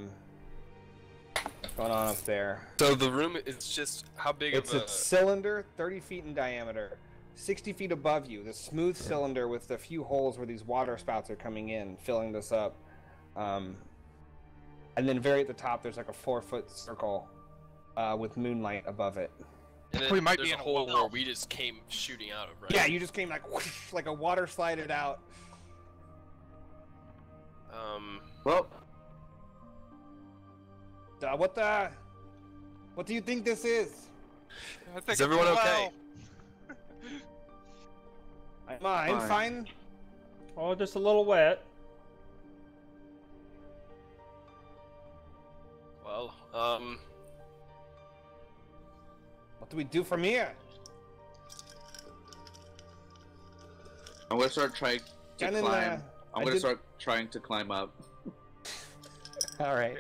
going on up there. So the room is just how big It's of a cylinder, 30 feet in diameter. 60 feet above you, the smooth cylinder with a few holes where these water spouts are coming in, filling this up. And then very at the top, there's like a 4-foot circle with moonlight above it. And We might there's be a in a hole well. where we just came shooting out of, right? Yeah, you just came like whoosh, like a water slided out. Well, What do you think this is? I think Is everyone it's okay? I'm Fine. fine. Oh, just a little wet. Well, What do we do from here? I'm gonna start trying to Shannon, climb. I'm I gonna did- start trying to climb up. All right.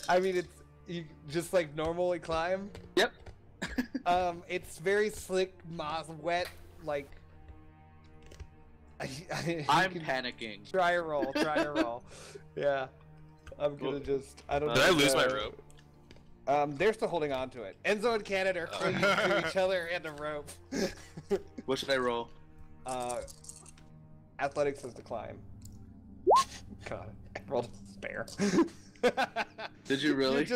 I mean, it's you just like normally climb. Yep. It's very slick, moss, wet, like. I'm can panicking. try a roll. Try a roll. Yeah. I'm gonna just. I don't know. did I lose my rope? They're still holding on to it. Enzo and Canada are clinging to each other and a rope. What should I roll? Athletics is to climb. God, I rolled a spare. Did you really?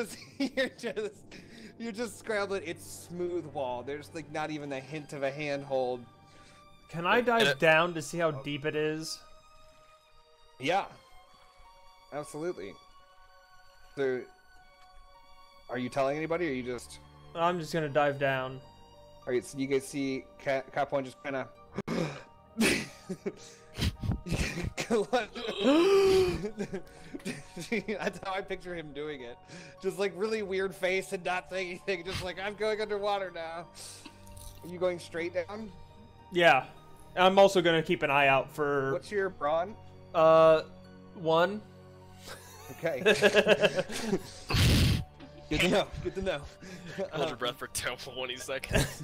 You're just scrambling. It's smooth wall. There's like not even a hint of a handhold. Can I dive down to see how deep it is? Yeah, absolutely. So, are you telling anybody, or are you just? I'm just gonna dive down. All right, so you guys see Cap One just kind of. That's how I picture him doing it. Just like really weird face and not saying anything. Just like, I'm going underwater now. Are you going straight down? Yeah. I'm also gonna keep an eye out for What's your brawn? 1. Okay. Good to know. Good to know. Hold your breath for 20 seconds.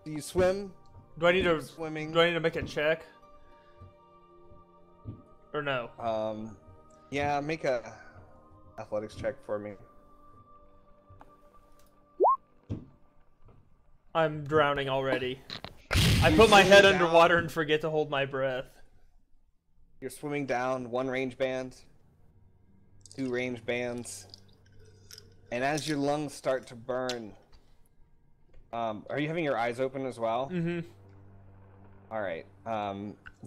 Do you swim? Do I need to Swimming. make a check? Or no? Yeah, make a athletics check for me. I'm drowning already. I put my head underwater and forget to hold my breath. You're swimming down 1 range band, 2 range bands, and as your lungs start to burn, are you having your eyes open as well? Mm-hmm. All right.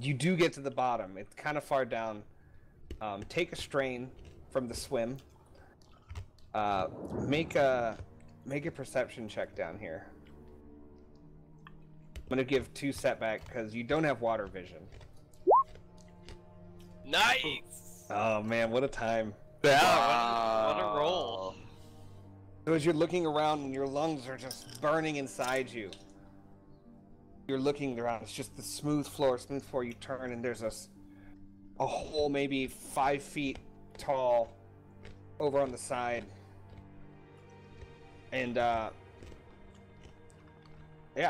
You do get to the bottom. It's kind of far down. Take a strain from the swim. Make a perception check down here. I'm gonna give 2 setback because you don't have water vision. Nice! Oh man, what a time! Yeah, what a roll. So as you're looking around and your lungs are just burning inside you, you're looking around. It's just the smooth floor. You turn and there's a hole maybe 5 feet tall over on the side, and yeah,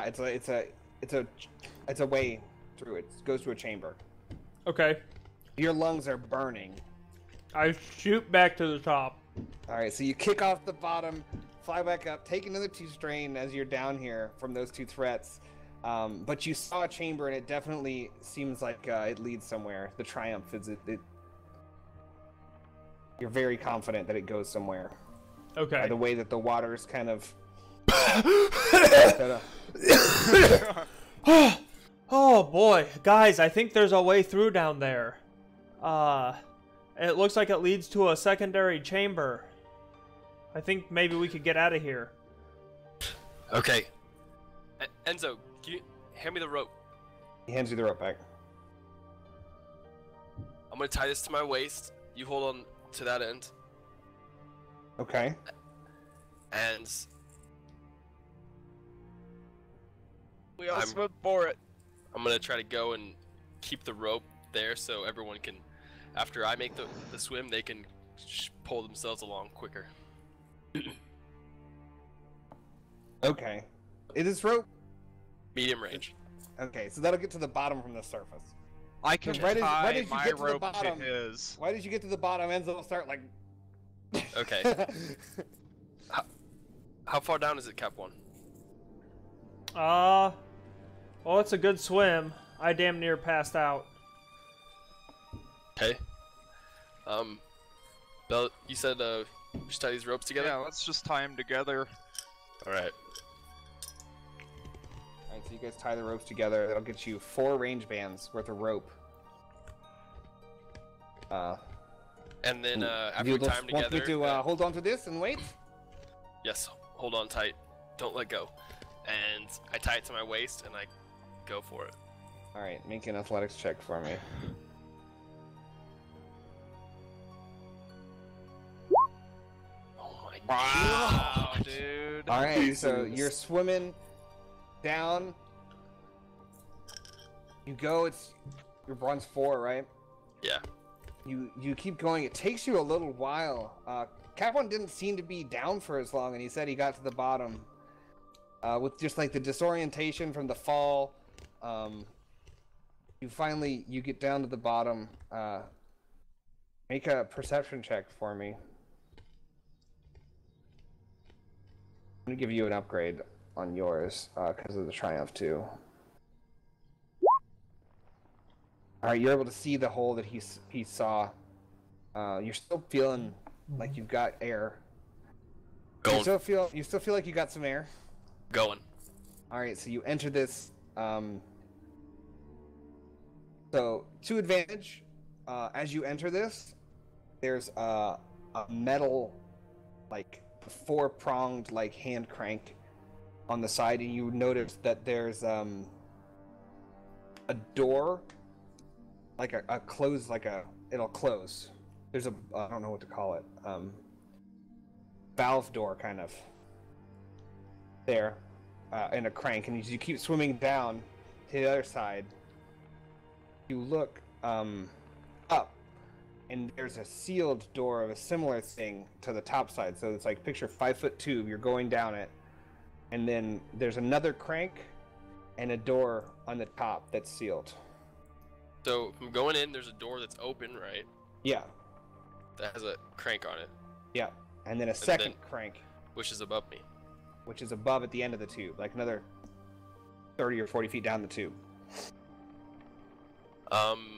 it's a way through. It goes to a chamber. Okay. Your lungs are burning. I shoot back to the top. All right, so you kick off the bottom, fly back up, take another 2 strain as you're down here from those 2 threats. But you saw a chamber, and it definitely seems like it leads somewhere. The triumph is it. You're very confident that it goes somewhere. Okay. By the way that the water is kind of. Oh Oh boy, guys, I think there's a way through down there. It looks like it leads to a secondary chamber. I think maybe we could get out of here. Okay. Enzo, can you hand me the rope? He hands you the rope back. I'm gonna tie this to my waist. You hold on to that end. Okay. And We all swim for it. I'm gonna try to go and keep the rope there so everyone can, after I make the swim, they can pull themselves along quicker. Okay. It is rope. Medium range. Okay, so that'll get to the bottom from the surface. I can Right as- tie right as you my get to the rope to bottom- his. Why did you get to the bottom? Enzo will start like. Okay. How far down is it, Cap 1? Well, it's a good swim. I damn near passed out. Okay. Bell, you said we should tie these ropes together? Yeah, let's just tie them together. Alright. Alright, so you guys tie the ropes together. That'll get you 4 range bands worth of rope. And then after you we tie them just want me together... to hold on to this and wait? Yes, hold on tight. Don't let go. And I tie it to my waist and I go for it. Alright, make an athletics check for me. Oh my Wow, dude. Alright, so you're swimming down. You go, your bronze 4, right? Yeah. You keep going. It takes you a little while. Cap 1 didn't seem to be down for as long, and he said he got to the bottom. With just like the disorientation from the fall, you get down to the bottom. Make a perception check for me. I'm gonna give you an upgrade on yours because of the Triumph too. Alright, you're able to see the hole that he saw. You're still feeling like you've got air. Going. You still feel like you got some air? Going. Alright, so you enter this. So, to advantage, as you enter this, there's a metal, like, 4-pronged, like, hand crank on the side, and you notice that there's a door, like a close, like it'll close. There's a, I don't know what to call it, valve door, kind of, there, and a crank, and as you keep swimming down to the other side, you look up, and there's a sealed door of a similar thing to the top side. So it's like, picture 5-foot tube, you're going down it, and then there's another crank and a door on the top that's sealed. So from going in, there's a door that's open, right? Yeah, That has a crank on it, yeah, and then a second then- crank, which is above me. which is above at the end of the tube, like another 30 or 40 feet down the tube.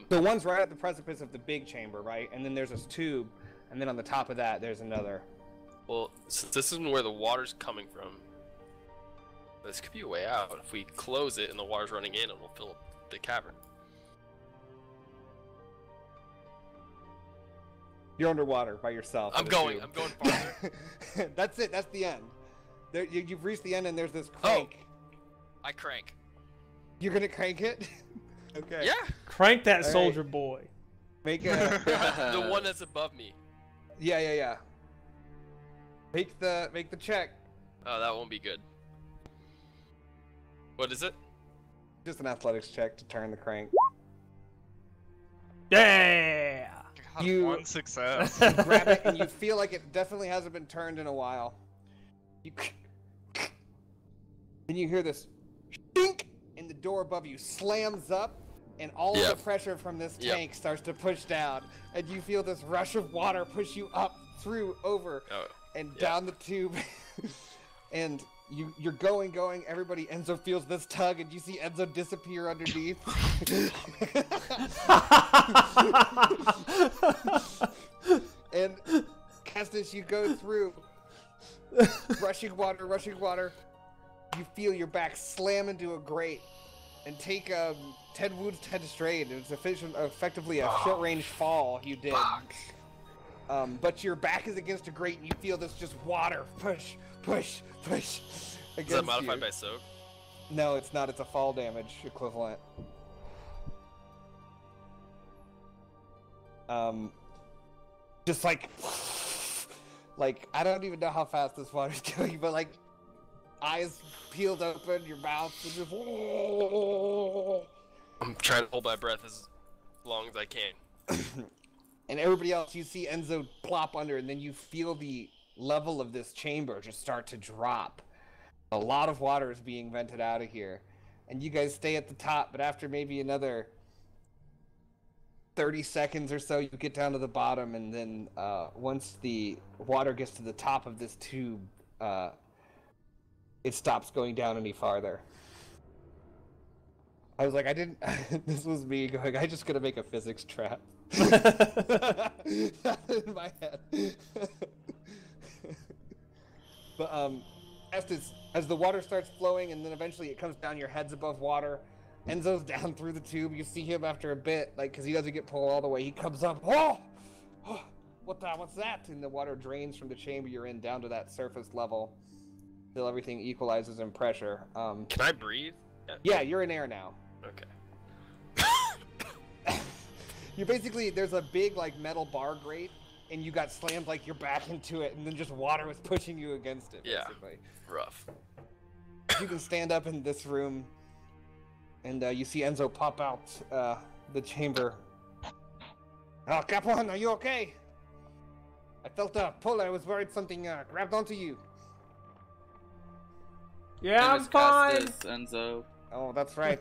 The one's right at the precipice of the big chamber, right? And then there's this tube, and then on the top of that, there's another. Well, since this isn't where the water's coming from, this could be a way out. If we close it and the water's running in, it will fill up the cavern. You're underwater by yourself. I'm in a going tube. farther. That's it. That's the end. There, you've reached the end, and there's this crank. I crank. You're gonna crank it? Okay. Yeah! Crank that All right. soldier boy. Make a. The one that's above me. Yeah. Make the check. Oh, that won't be good. What is it? Just an athletics check to turn the crank. Yeah. God, You- 1 success. Grab it, and you feel like it definitely hasn't been turned in a while. Then you hear this dink, and the door above you slams up, and all of Yep. the pressure from this Yep. tank starts to push down, and you feel this rush of water push you up, through, over, Oh, and yeah. down the tube. And you're going. Everybody, Enzo feels this tug, and you see Enzo disappear underneath. And Castis, you go through, rushing water. You feel your back slam into a grate, and take 10 wounds, 10 strain. It's effectively a short-range fall you did. Fuck. But your back is against a grate, and you feel this just water push against Is that modified you. by soak? No, it's not. It's a fall damage equivalent. Just like I don't even know how fast this water's going, but like eyes peeled open, your mouth is just. I'm trying to hold my breath as long as I can. And everybody else, you see Enzo plop under, and then you feel the level of this chamber just start to drop. A lot of water is being vented out of here, and you guys stay at the top. But after maybe another 30 seconds or so, you get down to the bottom, and then once the water gets to the top of this tube, it stops going down any farther. I was like, I didn't. This was me going, I just gotta make a physics trap. In my head. But as the water starts flowing, and then eventually it comes down, your head's above water. Enzo's down through the tube. You see him after a bit, like, because he doesn't get pulled all the way. He comes up. Oh, what's that? And the water drains from the chamber you're in down to that surface level, till everything equalizes in pressure. Can I breathe? Yeah, you're in air now. Okay. You basically, there's a big like metal bar grate, and you got slammed like your back into it, and then just water was pushing you against it. Basically. Yeah. Rough. You can stand up in this room, and you see Enzo pop out the chamber. Oh, Capone, are you okay? I felt a pull. I was worried something grabbed onto you. Yeah, I'm Famous fine. Castis, Enzo. Oh, that's right.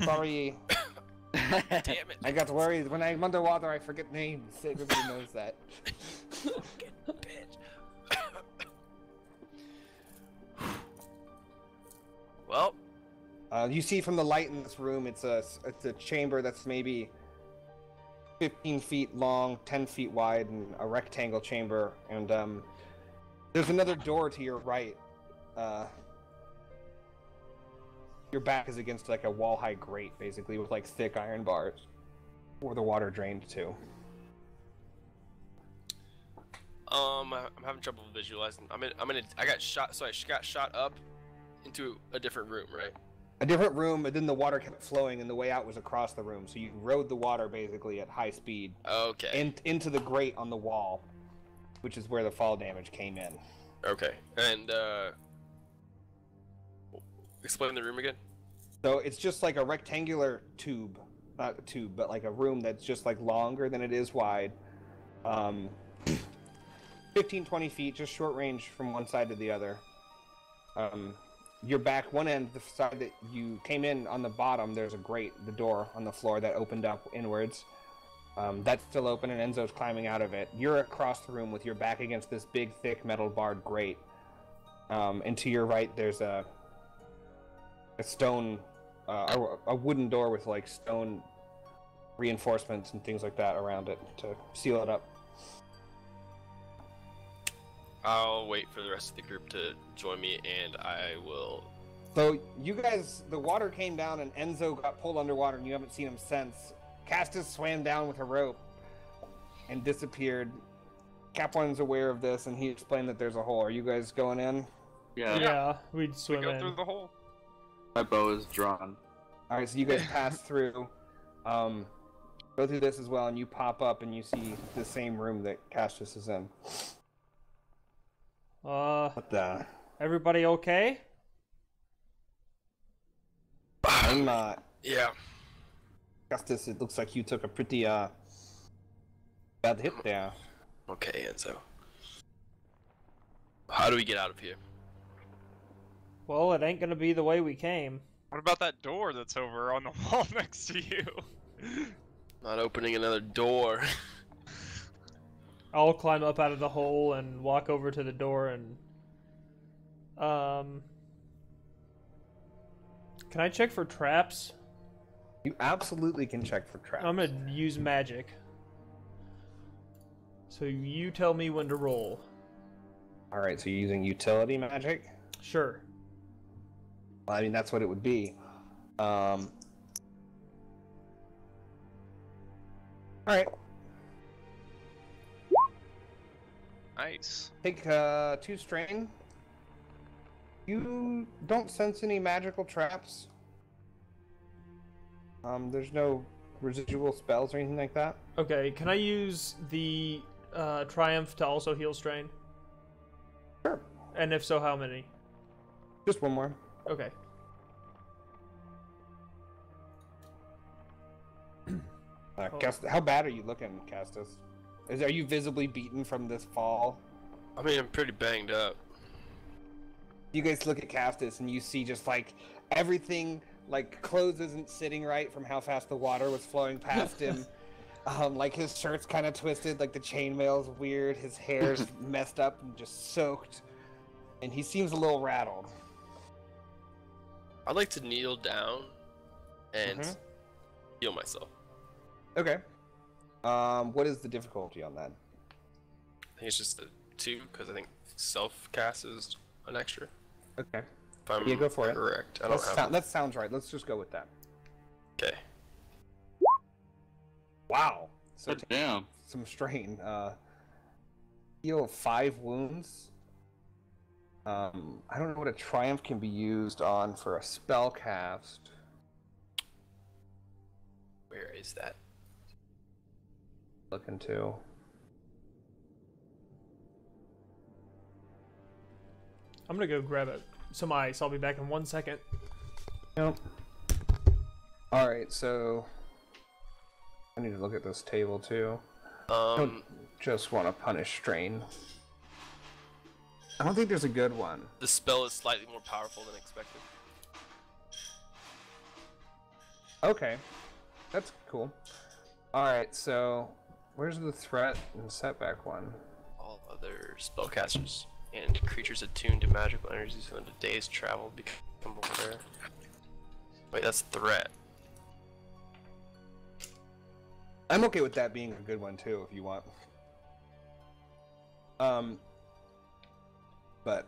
Sorry. Damn it. I got worried. When I'm underwater, I forget names. Everybody knows that. Fucking bitch. Well, you see from the light in this room, it's a chamber that's maybe 15 feet long, 10 feet wide, and a rectangle chamber. And there's another door to your right. Your back is against like a wall-high grate, basically, with like thick iron bars, where the water drained to. I'm having trouble visualizing. I got shot, so I got shot up into a different room, right? A different room, but then the water kept flowing, and the way out was across the room. So you rode the water basically at high speed, Okay. into the grate on the wall, which is where the fall damage came in. Okay. And explain the room again. So it's just like a rectangular tube, not a tube, but like a room that's just like longer than it is wide. 15, 20 feet, just short range from one side to the other. Your back, one end, the side that you came in on the bottom, there's a grate, the door on the floor that opened up inwards. That's still open, and Enzo's climbing out of it. You're across the room with your back against this big, thick metal barred grate. And to your right, there's a stone, a wooden door with like stone reinforcements and things like that around it to seal it up. I'll wait for the rest of the group to join me, and I will. So you guys, the water came down, and Enzo got pulled underwater, and you haven't seen him since. Castis swam down with a rope and disappeared. Capone's aware of this, and he explained that there's a hole. Are you guys going in? Yeah, we'd We swim go in. through the hole. My bow is drawn. All right, so you guys pass through, go through this as well, and you pop up, and you see the same room that Castis is in. What the? Everybody okay? I'm Yeah. Castis, it looks like you took a pretty bad hit there. Okay, Enzo. How do we get out of here? Well, it ain't gonna be the way we came. What about that door that's over on the wall next to you? Not opening another door. I'll climb up out of the hole and walk over to the door and can I check for traps? You absolutely can check for traps. I'm gonna use magic. So you tell me when to roll. All right, so you're using utility magic? Sure. Well, I mean, that's what it would be. All right. Nice. Take 2 strain. You don't sense any magical traps. There's no residual spells or anything like that. Okay, can I use the Triumph to also heal strain? Sure. And if so, how many? Just one more. Okay. How bad are you looking, Castis? Are you visibly beaten from this fall? I mean, I'm pretty banged up. You guys look at Castis and you see just like everything, like clothes isn't sitting right from how fast the water was flowing past him. Like his shirt's kind of twisted, like the chainmail's weird, his hair's messed up and just soaked, and he seems a little rattled. I'd like to kneel down and heal myself. Okay. What is the difficulty on that? I think it's just a 2 because I think self-cast is an extra. Okay. If I'm go for it. correct. I don't have... That sounds right. Let's just go with that. Okay. Wow. So Damn. some strain. Heal 5 wounds. I don't know what a triumph can be used on for a spell cast. Where is that? Look into. I'm gonna go grab some ice. I'll be back in 1 second. Yep. Alright, so I need to look at this table too. Don't just want to punish strain. I don't think there's a good one. The spell is slightly more powerful than expected. Okay. That's cool. Alright, so where's the threat and setback one? All other spellcasters and creatures attuned to magical energies when a day's travel become aware. Wait, that's threat. I'm okay with that being a good one too, if you want. But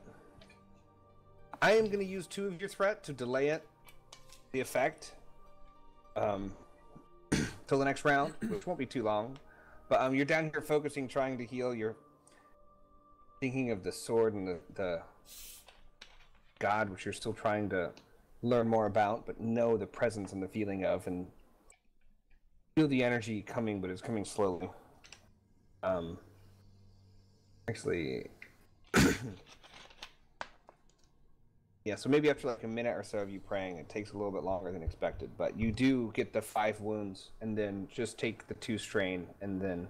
I am going to use 2 of your threat to delay it, the effect, till the next round, which won't be too long. But you're down here focusing, trying to heal. You're thinking of the sword and the god, which you're still trying to learn more about, but know the presence and the feeling of, and feel the energy coming, but it's coming slowly. Actually, yeah, so maybe after like a minute or so of you praying, it takes a little bit longer than expected, but you do get the 5 wounds, and then just take the 2 strain, and then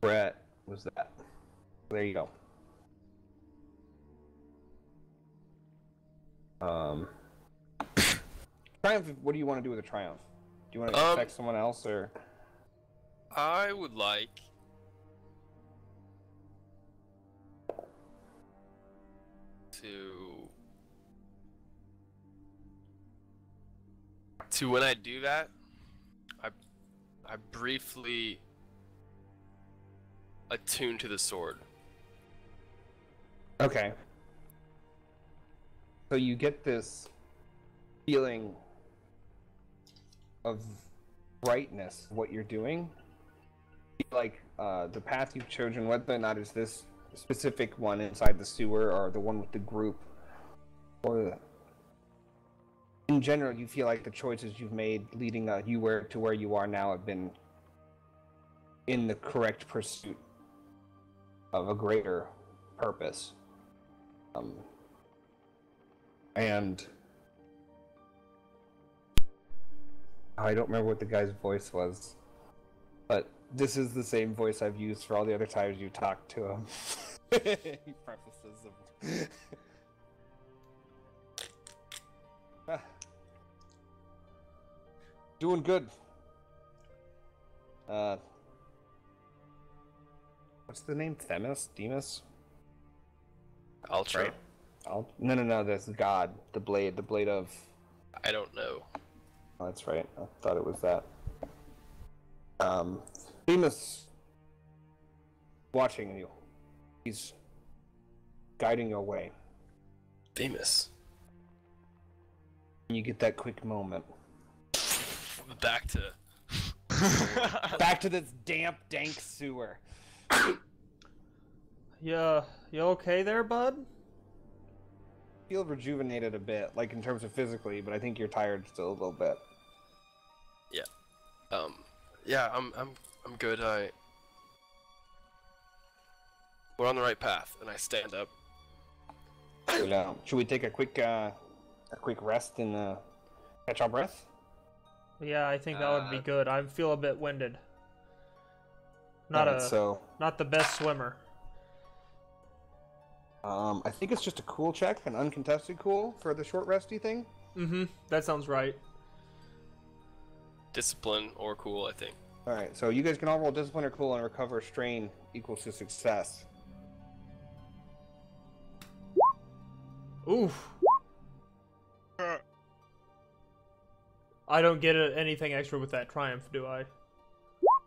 Brett was that. There you go. Triumph, what do you want to do with a triumph? Do you want to affect someone else, or? I would like to when I do that, I briefly attune to the sword. Okay. So you get this feeling of brightness, what you're doing. Like the path you've chosen, whether or not it's this specific one inside the sewer or the one with the group, or in general, you feel like the choices you've made leading you to where you are now have been in the correct pursuit of a greater purpose. And I don't remember what the guy's voice was, but this is the same voice I've used for all the other times you talked to him. He prefaces them. Doing good. What's the name? Demus? Ultra. Right. No, that's God. The blade of... I don't know. Oh, that's right. I thought it was that. Demus watching you. He's guiding your way. Famous. You get that quick moment. Back to Back to this damp, dank sewer. Yeah, you okay there, bud? Feel rejuvenated a bit, like in terms of physically, but I think you're tired still a little bit. yeah, I'm good. We're on the right path, and I stand up. Should we take a quick rest and catch our breath? Yeah, I think that would be good. I feel a bit winded. Not the best swimmer. I think it's just a cool check, an uncontested cool for the short resty thing. Mm-hmm. That sounds right. Discipline or cool, I think. All right, so you guys can all roll discipline or cool and recover strain equals to success. Oof. I don't get anything extra with that triumph, do I?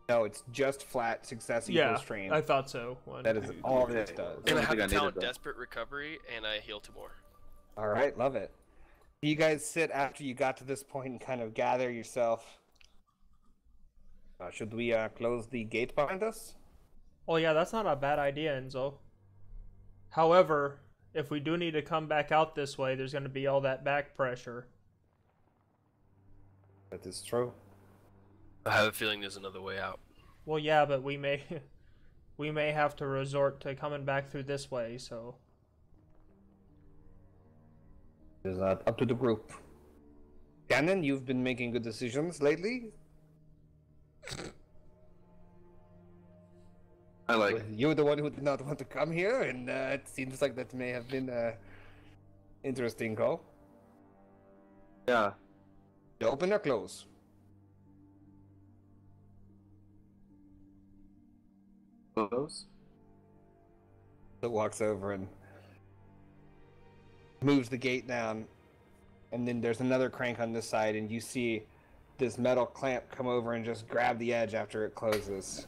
No, it's just flat success equals strain. I thought so. That is all this does. And I I have think the I talent needed that. Desperate Recovery, and I heal 2 more. All right, love it. You guys sit after you got to this point and kind of gather yourself. Should we close the gate behind us? Oh yeah, that's not a bad idea, Enzo. However, if we do need to come back out this way, there's going to be all that back pressure. That is true. I have a feeling there's another way out. Well, yeah, but we may have to resort to coming back through this way, so... It is up to the group. Gannon, you've been making good decisions lately. I like. You're the one who did not want to come here, and it seems like that may have been an interesting call. Yeah. You open or close? Close. So walks over and moves the gate down, and then there's another crank on this side, and you see this metal clamp come over and just grab the edge after it closes.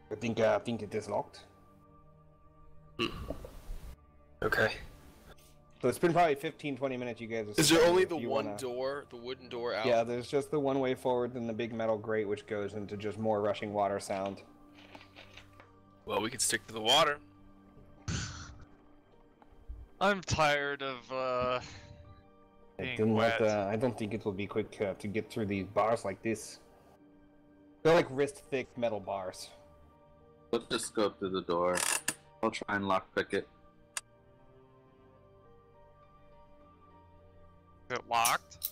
I think it is locked. Okay. So it's been probably 15-20 minutes. You guys. Is there only if the you one wanna... door, the wooden door out? Yeah, there's just the one way forward and the big metal grate, which goes into just more rushing water sound. Well, we could stick to the water. I'm tired of being wet. I don't think it will be quick to get through these bars like this. They're like wrist-thick metal bars. Let's just go through the door. I'll try and lockpick it. Is it locked?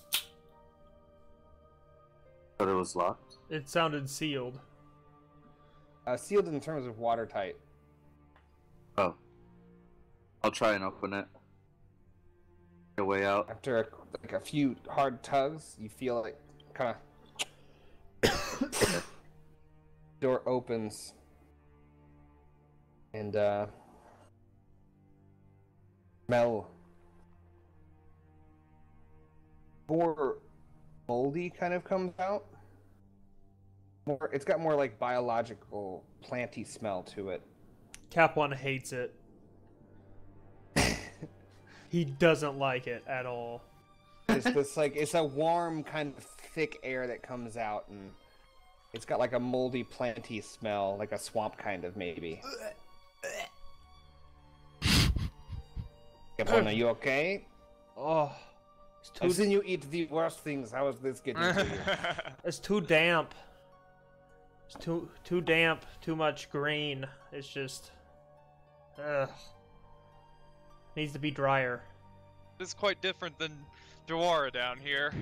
But it was locked. It sounded sealed. Sealed in terms of watertight. Oh. I'll try and open it. Get a way out. After a few hard tugs, you feel like kind of door opens, and smell more moldy kind of comes out. It's got more like biological, planty smell to it. Cap 1 hates it. He doesn't like it at all. It's this like it's a warm kind of thick air that comes out, and it's got like a moldy, planty smell, like a swamp kind of maybe. Capone, are you okay? Oh, I've seen you eat the worst things. How is this getting to you? it's too damp. It's too damp. Too much green. It's just, needs to be drier. It's quite different than Dewara down here.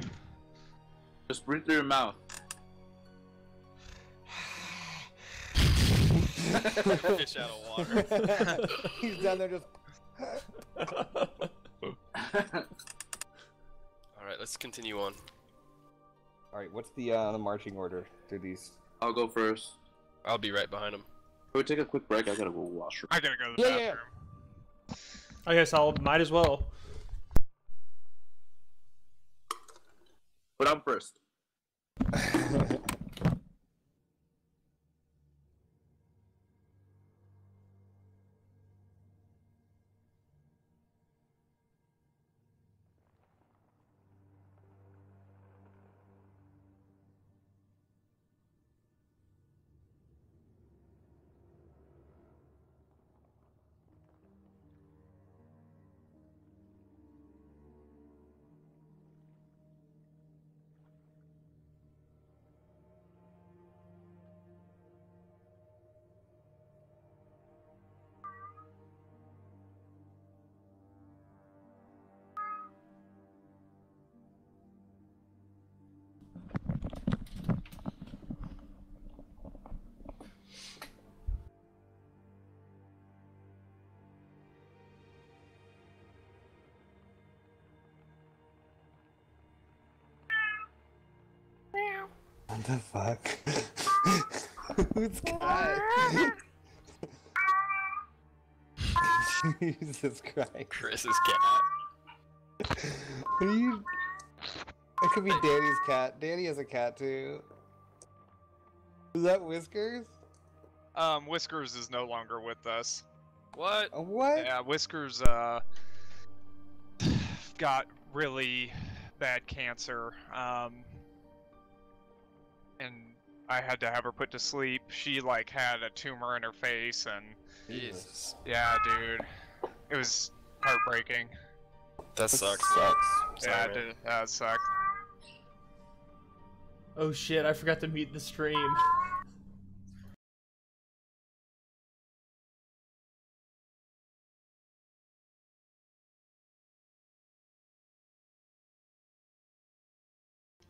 Just breathe through your mouth. Fish out of water. He's down there just. Alright, let's continue on. All right, what's the marching order through these? I'll go first. I'll be right behind him. Can we take a quick break? I gotta go wash. I gotta go to the Yeah, bathroom. yeah. I guess might as well. But I'm first. What the fuck? Who's cat? Jesus Christ. Chris's cat. Are you... It could be Danny's cat. Danny has a cat too. Is that Whiskers? Whiskers is no longer with us. What? What? Yeah, Whiskers got really bad cancer. And I had to have her put to sleep. She like had a tumor in her face, and Jesus. yeah, dude, it was heartbreaking. That sucks. Yeah, Sorry, it sucked. Oh shit, I forgot to mute the stream.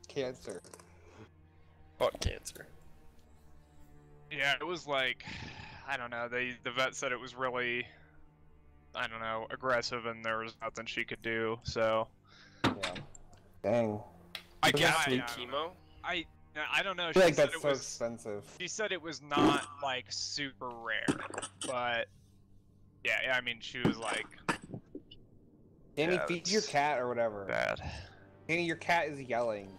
Cancer. Fuck cancer. Yeah, it was like, I don't know. The vet said it was really, I don't know, aggressive, and there was nothing she could do. So Yeah. Dang. I Does guess that need sleep- chemo. I don't know. I feel like said that's it so was. expensive. She said it was not like super rare, but yeah. I mean, she was like Danny, Yeah, feed it's your cat or whatever. bad. Danny, your cat is yelling.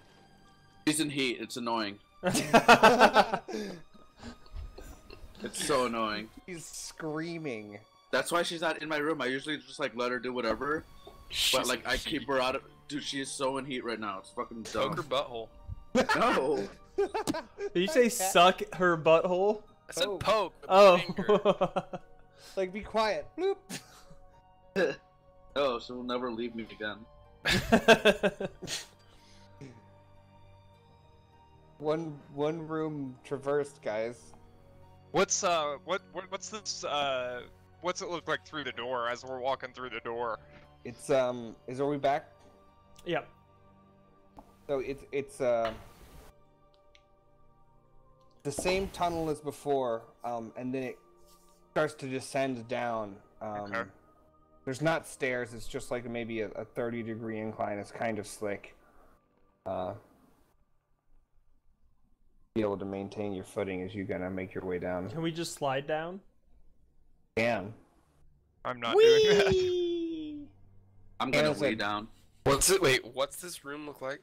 She's in heat. It's annoying. It's so annoying. He's screaming. That's why she's not in my room. I usually just like let her do whatever. But like I keep her out of. Dude, she is so in heat right now. It's fucking Poke her dumb. butthole. No. Did you say suck her butthole? I said Poke. poke. With my finger. Oh. Like, be quiet. Bloop. Oh, so will never leave me again. One room traversed, guys. What's what's this? What's it look like through the door as we're walking through the door? It's are we back? Yep. So it's the same tunnel as before, and then it starts to descend down. Okay. There's not stairs. It's just like maybe a 30-degree incline. It's kind of slick. Be able to maintain your footing as you gonna make your way down. Can we just slide down? Damn. I'm not doing that. Whee! I'm gonna Hannah lay said- down. What's it? Wait, what's this room look like?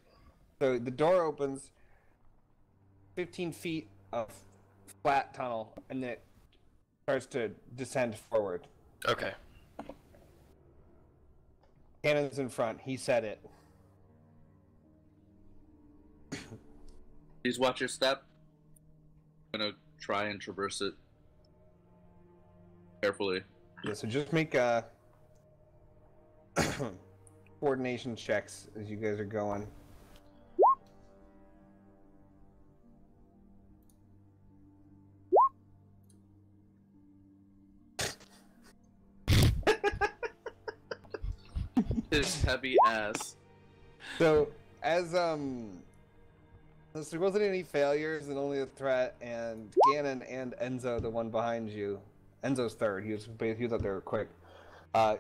So the door opens, 15 feet of flat tunnel, and then it starts to descend forward. Okay. Cannon's in front. He said it. Please watch your step. I'm gonna try and traverse it carefully. Yeah, so just make coordination checks as you guys are going. His heavy ass. So as there wasn't any failures and only a threat, and Gannon and Enzo, the one behind you, Enzo's third. He was up there quick.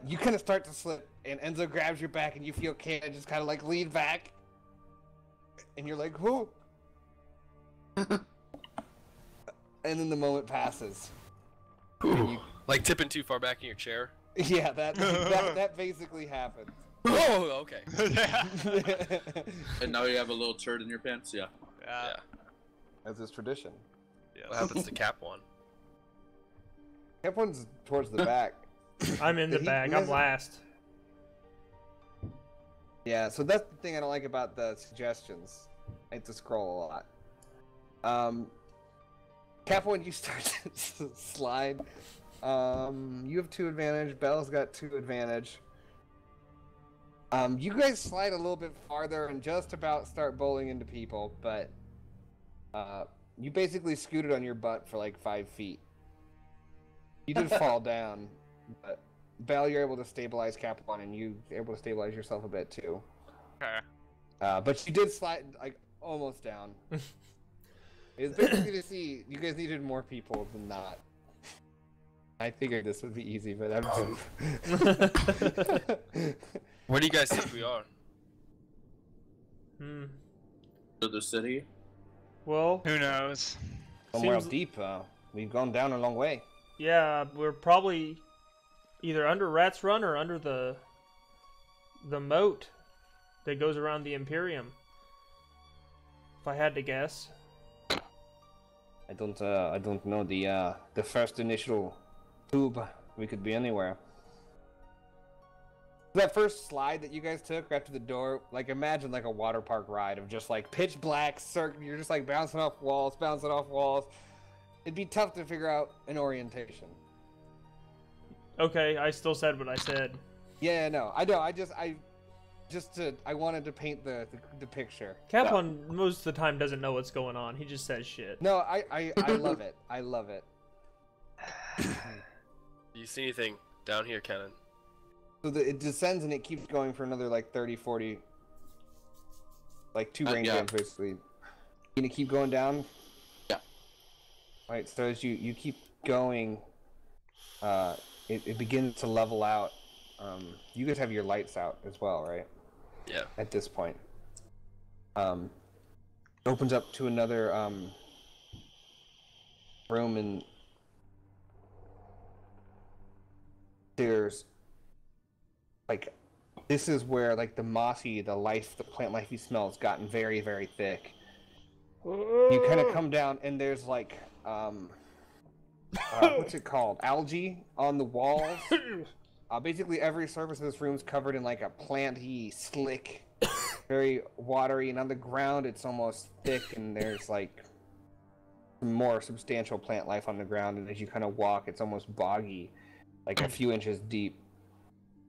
You kind of start to slip, and Enzo grabs your back, and you feel Gannon just kind of like lean back, and you're like, "Whoo!" And then the moment passes. Ooh. Like tipping too far back in your chair. Yeah, that basically happened. Oh, okay. Yeah. And now you have a little turd in your pants? Yeah. Yeah. As is tradition. What happens to Cap One? Cap one's towards the back. I'm in the He back. I'm hasn't- last. Yeah, so that's the thing I don't like about the suggestions. I have to scroll a lot. Cap one, you start to slide. You have 2 advantage. Belle's got 2 advantage. You guys slide a little bit farther and just about start bowling into people, but you basically scooted on your butt for like 5 feet. You did fall down, but Belle, you're able to stabilize Cap one, and you able to stabilize yourself a bit too. Okay. But you did slide like almost down. It's basically to see you guys needed more people than not. I figured this would be easy, but I'm. Where do you guys think we are? Hmm. To the city. Well, Who knows? Somewhere Seems- deep. We've gone down a long way. yeah, we're probably either under Rat's Run or under the moat that goes around the Imperium. If I had to guess. I don't know the first initial tube. We could be anywhere. That first slide that you guys took after the door, like imagine like a water park ride of just like pitch black circle. You're just like bouncing off walls. It'd be tough to figure out an orientation. Okay, I still said what I said. Yeah, no, I know. I wanted to paint the picture. Capon most of the time doesn't know what's going on. He just says shit. No, I love it. I love it. Do you see anything down here, Cannon? So it descends and it keeps going for another like 30, 40, like 2 range jams basically. You gonna keep going down? Yeah. Alright, so as you keep going, it begins to level out. You guys have your lights out as well, right? Yeah. At this point. Opens up to another room, and there's like, this is where like the plant lifey smell has gotten very, very thick. You kind of come down and there's like what's it called? Algae on the walls. Basically every surface of this room is covered in like a planty, slick, very watery, and on the ground it's almost thick, and there's like some more substantial plant life on the ground, and as you kind of walk it's almost boggy, like a few inches deep.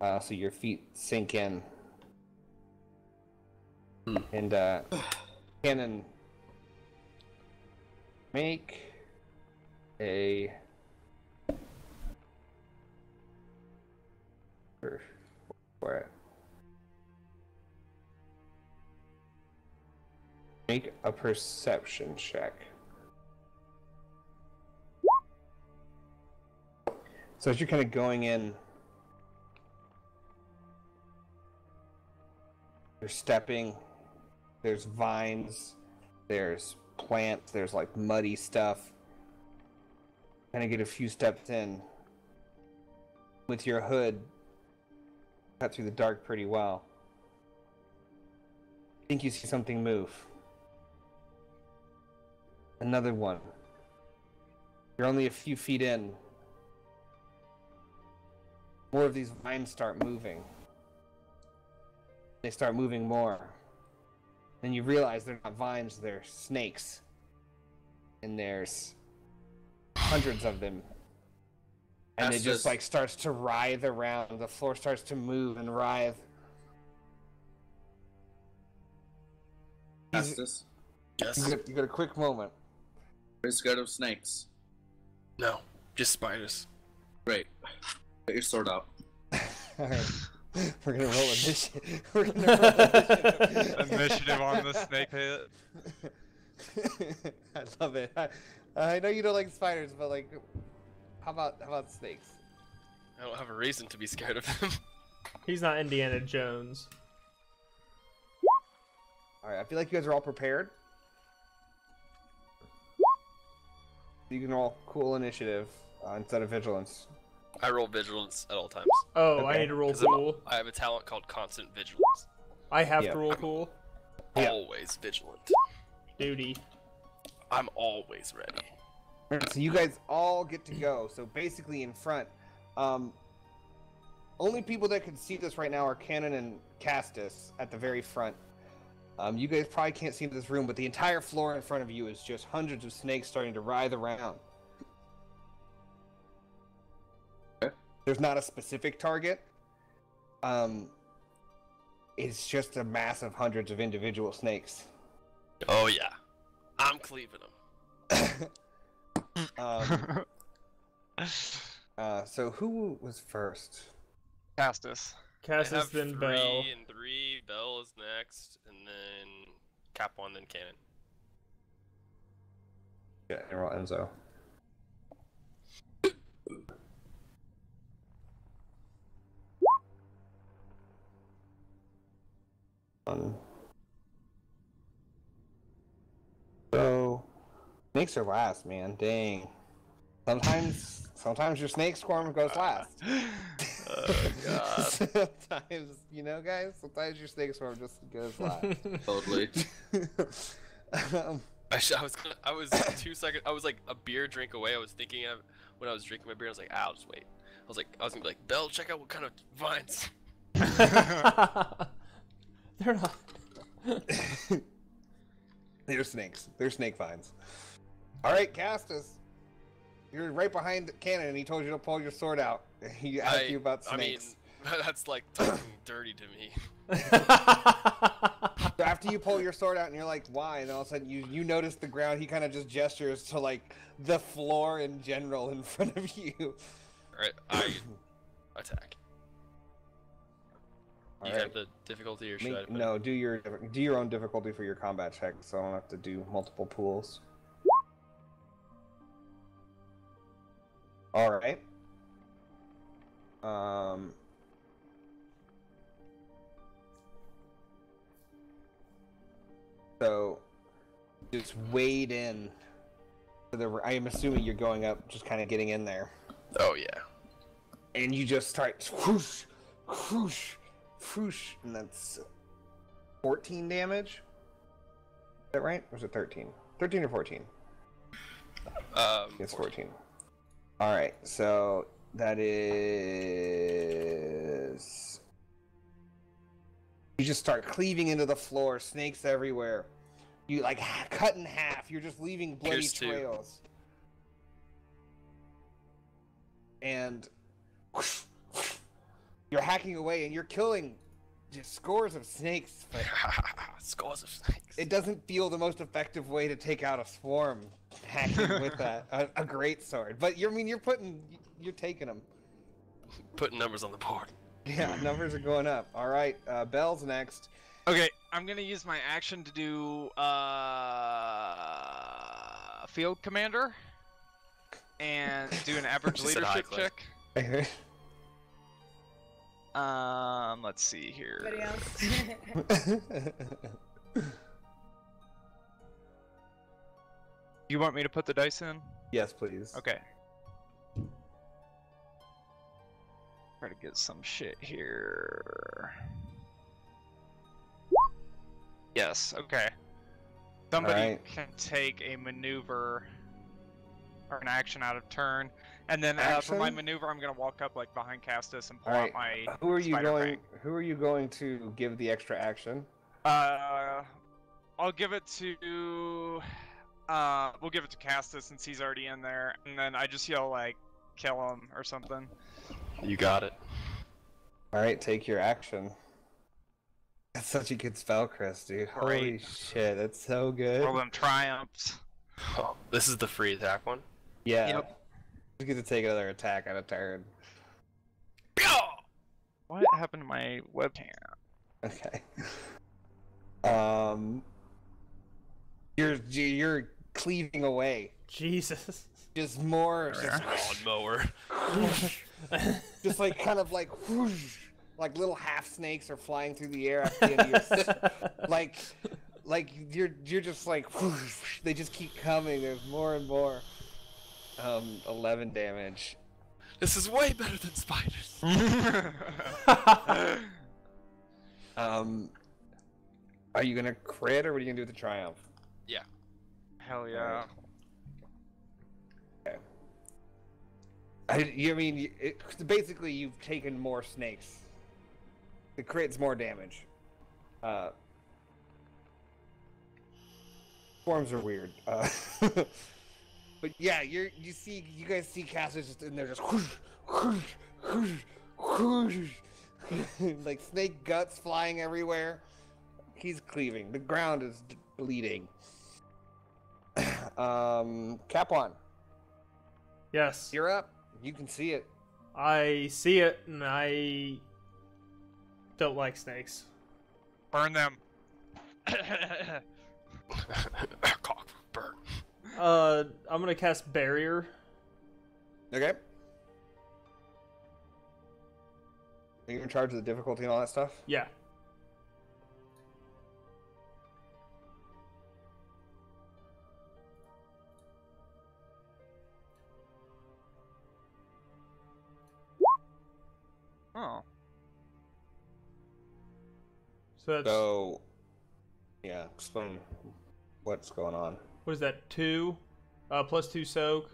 So your feet sink in. And Cannon, make a for it. Make a perception check. So as you're kind of going in, you're stepping, there's vines, there's plants, there's like muddy stuff. Kind of get a few steps in. With your hood, cut through the dark pretty well. I think you see something move. Another one. You're only a few feet in. More of these vines start moving. They start moving more. Then you realize they're not vines, they're snakes. And there's hundreds of them. And it just like starts to writhe around. The floor starts to move and writhe. Castis, Yes. You got a quick moment. are you scared of snakes? No. Just spiders. Great. Get your sword out. Alright. We're gonna roll initiative. We're gonna roll initiative. Initiative on the snake pit. I love it. I know you don't like spiders, but like, how about snakes? I don't have a reason to be scared of them. He's not Indiana Jones. Alright, I feel like you guys are all prepared. You can roll cool initiative instead of vigilance. I roll vigilance at all times. Oh, Okay. I need to roll 'Cause I'm- cool. I have a talent called constant vigilance. I have Yeah. to roll cool. Yeah. Always vigilant. Duty. I'm always ready. Alright, so you guys all get to go. So basically in front, only people that can see this right now are Cannon and Castis at the very front. You guys probably can't see into this room, but the entire floor in front of you is just hundreds of snakes starting to writhe around. Okay. There's not a specific target. It's just a mass of hundreds of individual snakes. Oh yeah. I'm cleaving them. So who was first? Castis. I Cassis, have then 3 Bell. and 3. Bell is next, and then Cap 1, then Cannon. Yeah, and roll Enzo. So Snakes are last, man. Dang. Sometimes your snake swarm goes last. Oh god. Sometimes, guys. Sometimes your snake swarm just goes last. Totally. I was 2 seconds. I was like a beer drink away. I was thinking of when I was drinking my beer. I was like, I'll just wait. I was gonna be like, Belle, check out what kind of vines. They're not. They're snakes. They're snake vines. All right, Castis. You're right behind Cannon, and he told you to pull your sword out. He asked you about snakes. I mean, that's like talking dirty to me. So after you pull your sword out, and you're like, why? And all of a sudden, you notice the ground. He kind of just gestures to like the floor in general in front of you. All right, I attack. You All have the difficulty, or should I? No, do your own difficulty for your combat check, so I don't have to do multiple pools. All right. So just wade in to the. I am assuming you're going up, just kind of getting in there, Oh yeah. and you just start whoosh, whoosh, whoosh, and that's 14 damage. Is that right? Or is it 13? 13 or 14? It's 14. All right, so that is. You just start cleaving into the floor, snakes everywhere. You like cut in half. You're just leaving bloody Here's two. trails. And you're hacking away, and you're killing just scores of snakes. But Scores of snakes. it doesn't feel the most effective way to take out a swarm, hacking with a great sword. But you're taking them. Putting numbers on the board. Yeah, numbers are going up. All right, Belle's next. Okay, I'm gonna use my action to do field commander and do an average She said hi, leadership Clay. check. Let's see here. Anybody else? You want me to put the dice in? Yes, please. Okay. Try to get some shit here. Yes, okay. Somebody Alright. can take a maneuver or an action out of turn, and then for my Action? maneuver, I'm gonna walk up like behind Castis and pull All out right. my Who are you spider going? crank. Who are you going to give the extra action? I'll give it to we'll give it to Castis since he's already in there, and then I just yell like, kill him or something. You got it. All right, take your action. That's such a good spell, Chris, dude. Holy Great. shit, that's so good. Roll them triumphs. Oh, this is the free attack one. Yeah. Yep. You get to take another attack on a turn. What happened to my webcam? Okay. You're cleaving away. Jesus. Just more. Lawnmower. Just like kind of like whoosh, like little half snakes are flying through the air at the end of your like you're just like whoosh, they just keep coming. There's more and more. 11 damage. This is way better than spiders. Are you gonna crit or what are you gonna do with the triumph? Yeah. Hell yeah. Okay. Basically you've taken more snakes. The crit's more damage. Forms are weird. But yeah, you guys see Castis just in there just whoosh, whoosh, whoosh, whoosh. Like snake guts flying everywhere. He's cleaving. The ground is bleeding. Capon, Yes. you're up. You can see it. I see it, and I don't like snakes. Burn them. Cock burn. I'm gonna cast barrier. Okay. Are you in charge of the difficulty and all that stuff? Yeah. So, yeah, explain what's going on. What is that? 2 plus 2 soak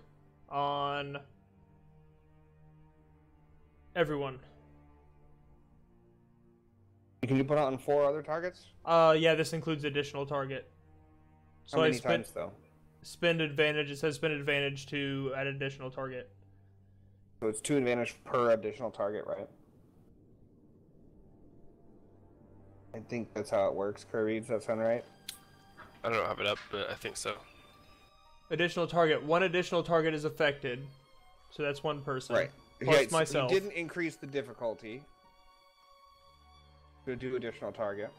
on everyone. Can you put it on 4 other targets? Yeah, this includes additional target. So How many times, though? Spend advantage. It says spend advantage to add additional target. So it's 2 advantage per additional target, right? I think that's how it works. Kirby, does that sound right? I don't have it up, but I think so. Additional target. 1 additional target is affected. So that's 1 person. Right. Plus Yeah, myself. You didn't increase the difficulty to do additional target.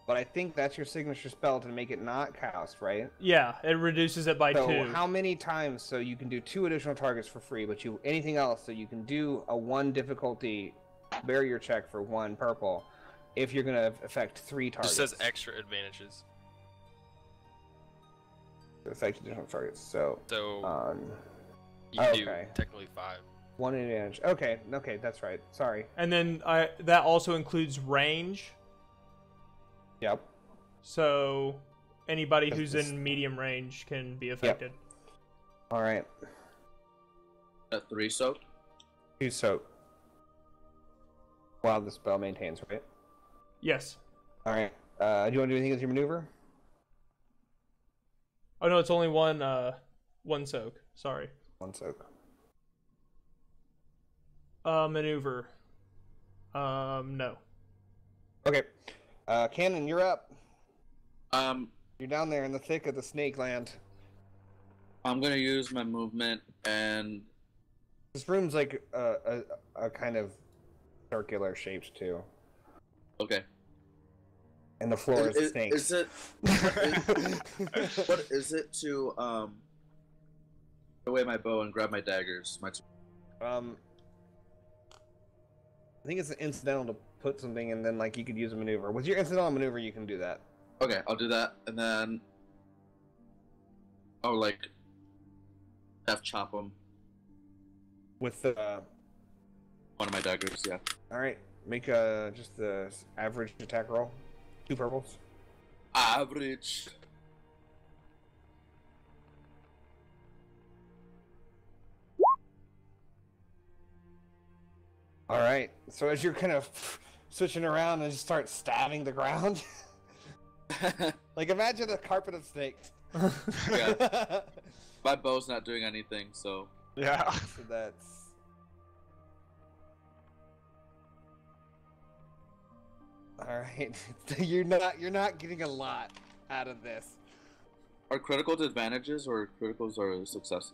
But I think that's your signature spell to make it not cast, right? Yeah, it reduces it by 2. So how many times? So you can do 2 additional targets for free, but anything else, so you can do a 1 difficulty barrier check for 1 purple if you're going to affect 3 targets. It says extra advantages. Affect additional targets. So you can do okay. technically 5. 1 advantage. Okay, that's right. Sorry. And then that also includes range. Yep. So anybody who's in medium range can be affected. Yep. All right. 3 soak? 2 soak. While the spell maintains, right? Yes. All right. Do you want to do anything with your maneuver? Oh no, it's only 1 soak. Sorry. 1 soak. Maneuver. No. Okay. Cannon, you're up. You're down there in the thick of the snake land. I'm gonna use my movement and... This room's like a kind of circular shaped too. Okay. And the floor is snakes. Is it... what is it to, throw away my bow and grab my daggers? I think it's incidental to put something and then, like, you could use a maneuver. With your incidental maneuver, you can do that. Okay, I'll do that, and then I'll, like, chop them. With the... one of my daggers, yeah. Alright, make just the average attack roll. 2 purples. Average. Alright, so as you're kind of switching around and just start stabbing the ground. Like, imagine a carpet of snakes. Yeah. My bow's not doing anything, so... Yeah. So that's... Alright, you're not getting a lot out of this. Are criticals advantages or criticals are successes?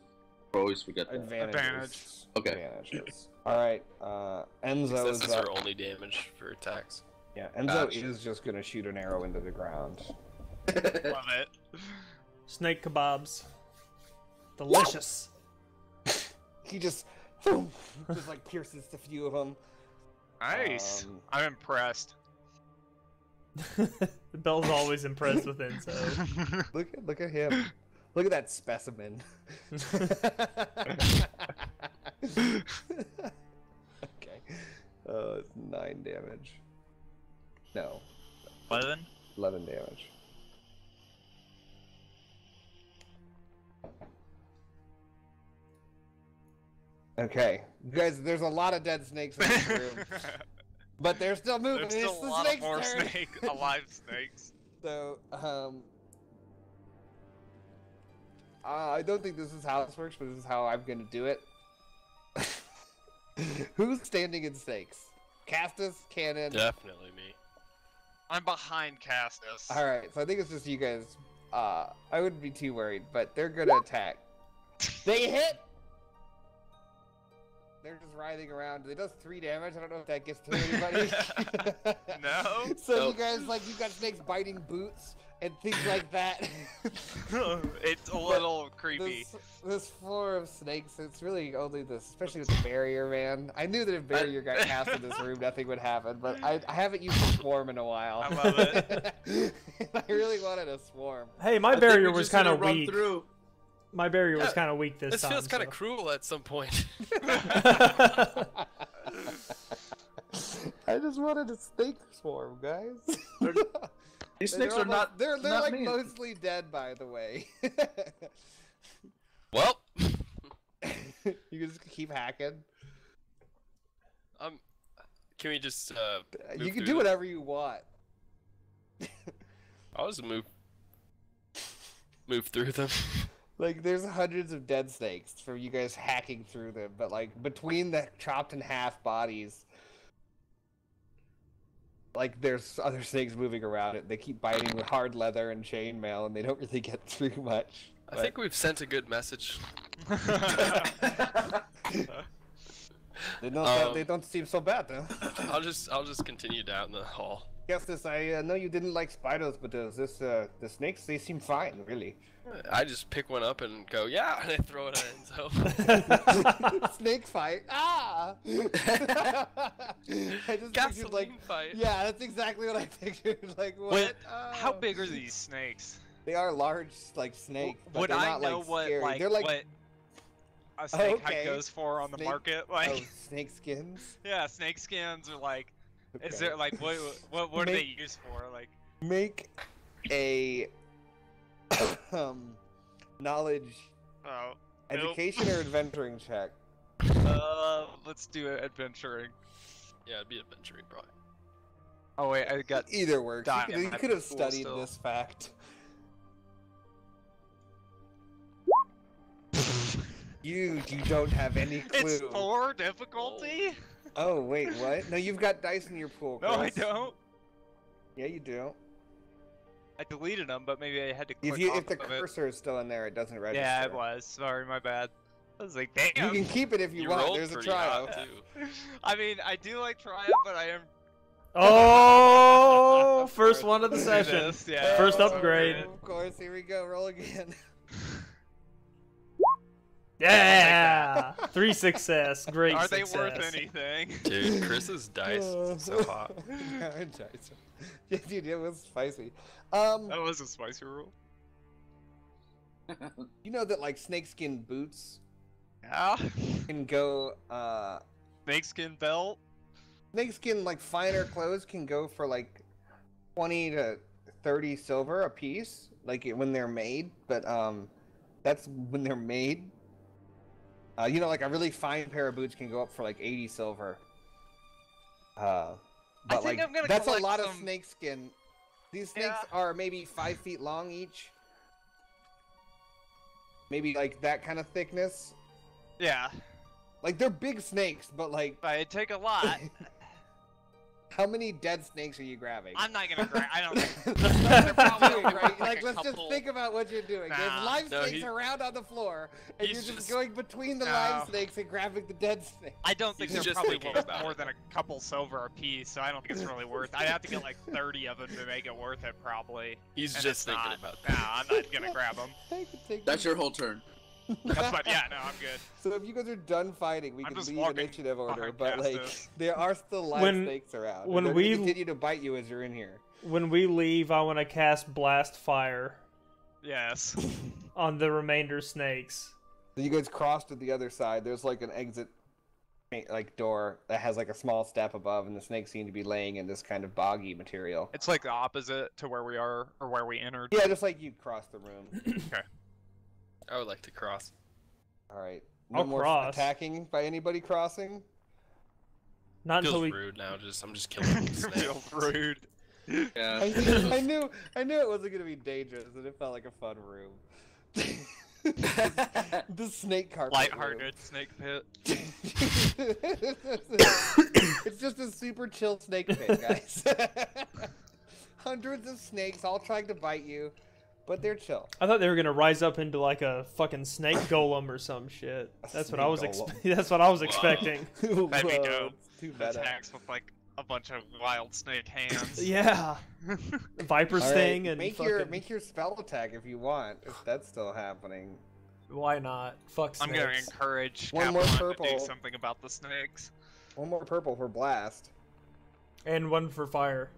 I always forget that. Advantages. Okay. Advantages. Alright, Enzo is Successes are only damage for attacks. Yeah, Enzo is just gonna shoot an arrow into the ground. Love it. Snake kebabs. Delicious. He just, boom, just like pierces a few of them. Nice. I'm impressed. Bell's always impressed with Enzo. Look at him. Look at that specimen. Okay. It's 9 damage. No. 11? 11 damage. Okay. You guys, there's a lot of dead snakes in this room. But they're still moving. There's still It's a the lot snake's of more turn. alive snakes. So, I don't think this is how this works, but this is how I'm gonna do it. Who's standing in snakes? Castis, Cannon. Definitely me. I'm behind Castis. Alright, so I think it's just you guys. I wouldn't be too worried, but they're gonna attack. They hit! They're just writhing around. It does 3 damage. I don't know if that gets to anybody. No? So you guys, like, you've got snakes biting boots and things like that. It's a little creepy. This floor of snakes, it's really only this, especially with the barrier, man. I knew that if barrier got cast in this room, nothing would happen, but I haven't used a swarm in a while. I love it. I really wanted a swarm. Hey, my barrier was kind of weak. Through. My barrier was kind of weak this time. This feels kind of cruel at some point. I I just wanted a snake swarm, guys. These snakes are not. They're not like mean. mostly dead, by the way. Well, You can just keep hacking. can we just You can through do them? whatever you want. I'll just move through them. Like, there's hundreds of dead snakes from you guys hacking through them, but like between the chopped in half bodies, like there's other snakes moving around it. They keep biting with hard leather and chainmail, and they don't really get through much. I think we've sent a good message. They don't seem so bad though. I'll just continue down the hall. Castis, I know you didn't like spiders, but the snakes, they seem fine, really. I just pick one up and go, yeah, and I throw it at Enzo. Snake fight. Ah! I just pictured, like, Gasoline fight. yeah, that's exactly what I pictured. Like, what? Wait, Oh. how big are these snakes? They are large, like snakes. But Would they're I not, know like, what scary. like they're like what a snake okay. hide goes for on the Snake- market? Like, snake skins. yeah, snake skins are like. Is Okay. there like what are they used for? Like, Make a knowledge, oh, nope. education or adventuring check. Let's do it adventuring. Yeah, it'd be adventuring, probably. Oh wait, I got. Either works. Dying You at could the have pool studied still. this fact. You don't have any clue. It's 4 difficulty. Oh wait, what? No, you've got dice in your pool. No, I Chris. don't. Yeah, you do. I deleted them, but maybe I had to click If off the of it. cursor is still in there, it doesn't register. Yeah, it was. Sorry, my bad. I was like, damn. You can keep it if you, want. rolled There's a pretty trial. hot, too. I mean, I do like triumph, but I am. Oh, first one of the do session. this, yeah. First Oh, upgrade. Of course, here we go. Roll again. Yeah, 3 success. Great Are success. they worth anything? Dude, Chris's dice is so hot. Yeah, dude, it was spicy. That was a spicy roll. You know that like snakeskin boots Yeah. can go. Snakeskin belt. Snakeskin like finer clothes can go for like 20 to 30 silver a piece, like when they're made. But that's when they're made. You know, like a really fine pair of boots can go up for like 80 silver. But think like I'm gonna that's a collect lot of some- snakeskin. These snakes Yeah. are maybe 5 feet long each. Maybe like that kind of thickness. Yeah. Like they're big snakes, but like I'd take a lot. how many dead snakes are you grabbing? I'm not gonna grab. I don't think. They're probably doing, only right? like Like, a let's couple- just think about what you're doing. There's Nah. live No, snakes he- around on the floor, and he's you're just just- going between the No. live snakes and grabbing the dead snakes. I don't think He's they're just probably thinking worth about more it. than a couple silver a piece, so I don't think it's really worth. I'd have to get like 30 of them to make it worth it, probably. He's And just it's thinking not. about Nah, that. I'm not gonna grab them. That's your whole turn. That's my. Yeah, no, I'm good. So if you guys are done fighting, we I'm can just leave walking initiative order, behind but like Castis. there are still live When- snakes around. when and they're we- gonna continue to bite you as you're in here. When we leave, I want to cast Blast Fire Yes. on the remainder snakes. So you guys cross to the other side. There's like an exit, like door that has like a small step above, and the snakes seem to be laying in this kind of boggy material. It's like the opposite to where we are or where we entered. Yeah, just like you cross the room. I would like to cross. All right. No I'll more cross. attacking by anybody crossing. Not until Feels we. rude now. I'm just killing Feels snakes. rude. Yeah. I knew it wasn't gonna be dangerous, and it felt like a fun room. The snake carpet. Lighthearted snake pit. room. It's just a super chill snake pit, guys. Hundreds of snakes all trying to bite you, but they're chill. I thought they were gonna rise up into like a fucking snake golem or some shit. That's what I was. snake golem. That's what I was expecting. That'd be Whoa, dope. it's Too meta. Attacks with like a bunch of wild snake hands. Yeah, Viper All right, sting and make fucking. your spell attack if you want, if that's still happening. Why not? Fuck I'm snakes. gonna encourage One more Capcom to purple. do something about the snakes. One more purple for blast, And one for fire.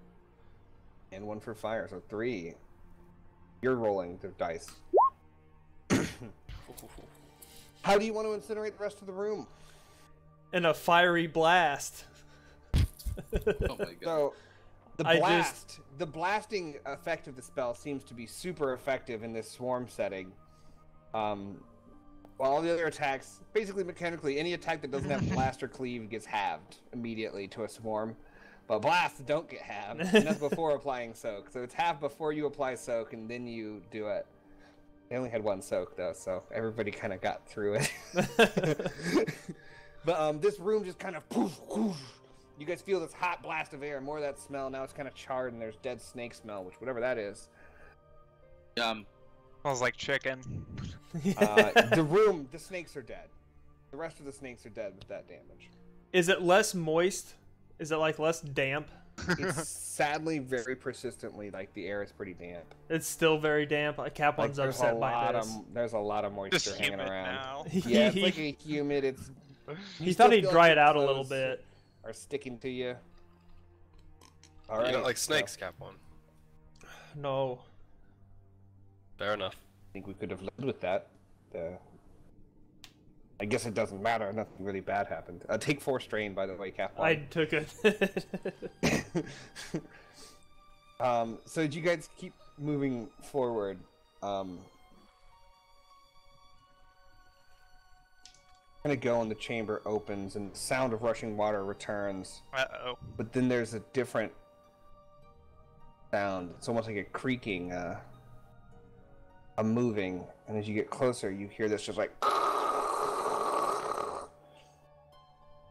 and one for fire, so 3. You're rolling the dice. How do you want to incinerate the rest of the room? And a fiery blast. Oh my god. So, the I blast, the blasting effect of the spell seems to be super effective in this swarm setting. While all the other attacks, basically mechanically, any attack that doesn't have blast or cleave gets halved immediately to a swarm. But blasts don't get halved, and that's before applying soak. So it's half before you apply soak, and then you do it. They only had one soak though, so everybody kind of got through it. But this room just kind of poof, poof. You guys feel this hot blast of air, more of that smell. Now it's kind of charred, and there's dead snake smell, which whatever that is. Smells like chicken. The snakes are dead. The rest of the snakes are dead with that damage. Is it less moist? Is it like less damp? It's sadly very persistently like the air is pretty damp. It's still very damp. Cap one's upset by this. There's a lot of moisture Just hanging humid around. now. Yeah, it's like a humid. It's. He thought he'd dry it out a little bit. Are sticking to you. All You right. don't like snakes, Cap One. No. Fair enough. I think we could have lived with that. I guess it doesn't matter. Nothing really bad happened. Take 4 strain, by the way, Cap. I took it. So did you guys keep moving forward? Gonna go and the chamber opens and the sound of rushing water returns. Uh-oh. But then there's a different sound. It's almost like a creaking, a moving. And as you get closer, you hear this just like...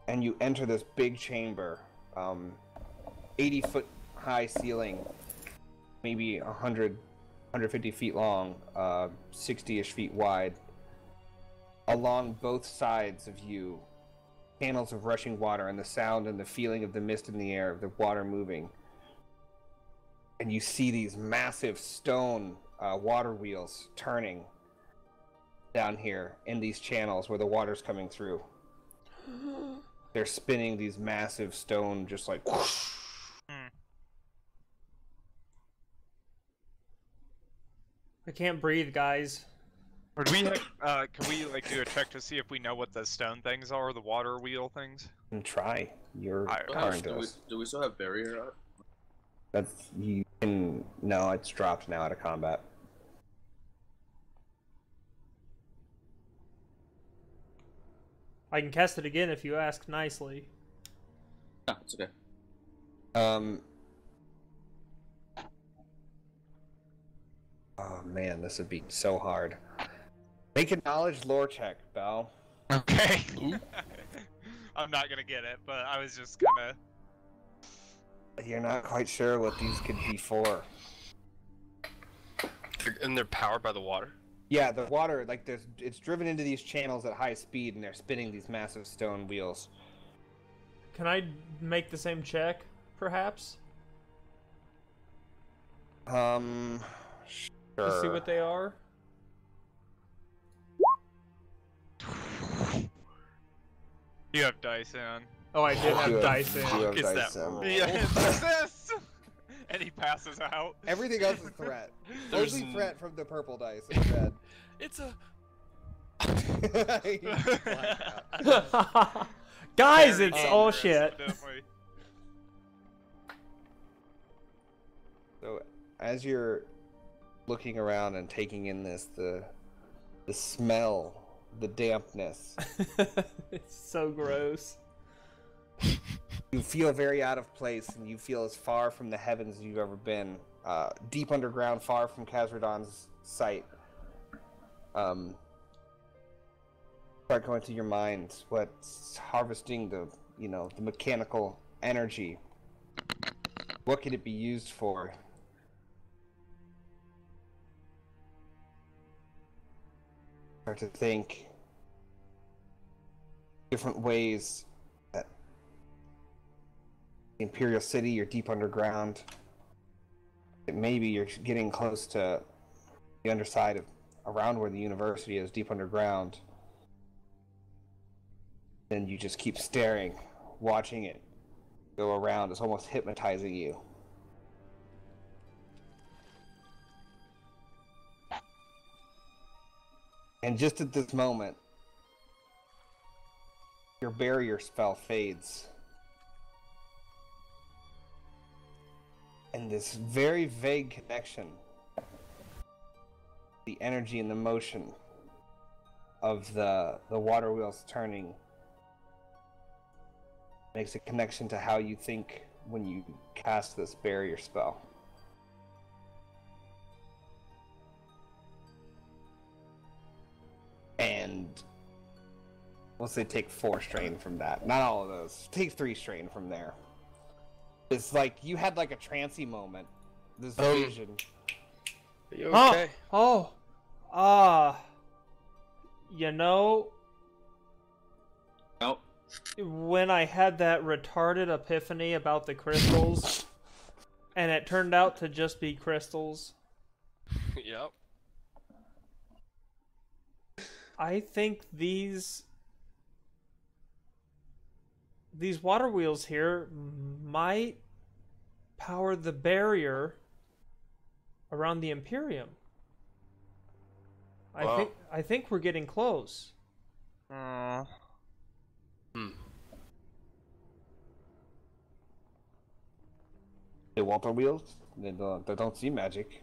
And you enter this big chamber, 80-foot high ceiling, maybe 150 feet long, 60-ish feet wide. Along both sides of you, channels of rushing water and the sound and the feeling of the mist in the air, of the water moving. And you see these massive stone water wheels turning down here in these channels where the water's coming through. They're spinning these massive stone, just like whoosh. I can't breathe, guys. Would we can we like do a check to see if we know what the stone things are, the water wheel things? And try your Alright, turn. Do we still have barrier up? That's you can. No, it's dropped now out of combat. I can cast it again if you ask nicely. No, it's okay. Oh man, this would be so hard. Make a knowledge lore check, Bell. Okay. I'm not gonna get it, but I was just gonna. You're not quite sure what these could be for. And they're powered by the water? Yeah, the water, like it's driven into these channels at high speed, and they're spinning these massive stone wheels. Can I make the same check, perhaps? Sure. To see what they are? You have dice in. Oh, I did have You dice in. you have Is dice that in. Yeah, persist! And he passes out. Everything else is threat. There's Mostly n- threat from the purple dice is red. It's a... Guys, Very it's all dangerous, shit. evidently. So, as you're looking around and taking in this, the smell, the dampness, It's so gross. you feel very out of place, and you feel as far from the heavens as you've ever been. Deep underground, far from Khazradon's sight. Start going through your mind what's harvesting the mechanical energy. What could it be used for? Start to think different ways that the Imperial City, you're deep underground. Maybe you're getting close to the underside of around where the university is, deep underground. And you just keep staring, watching it go around. It's almost hypnotizing you. And just at this moment, your barrier spell fades. and this very vague connection, the energy and the motion of the water wheels turning makes a connection to how you think when you cast this barrier spell. And we'll say take 4 strain from that. Not all of those. Take 3 strain from there. It's like you had like a trancy moment. This vision. Are you okay? You know, Oh, when I had that retarded epiphany about the crystals, and it turned out to just be crystals, Yep. I think these water wheels here might power the barrier around the Imperium. Wow. I think we're getting close. Hmm. The water wheels, they don't see magic.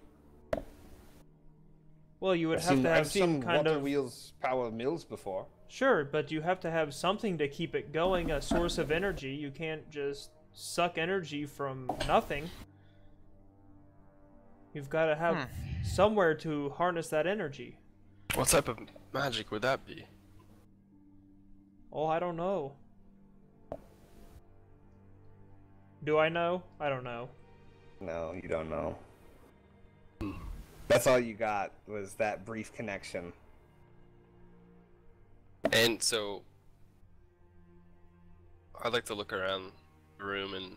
Well, you would have to have I've seen some kind water of wheels power mills before. Sure, but you have to have something to keep it going, a source of energy. You can't just suck energy from nothing. You've got to have somewhere to harness that energy. What type of magic would that be? Oh, I don't know. Do I know? I don't know. No, you don't know. That's all you got was that brief connection. And so, I'd like to look around the room and,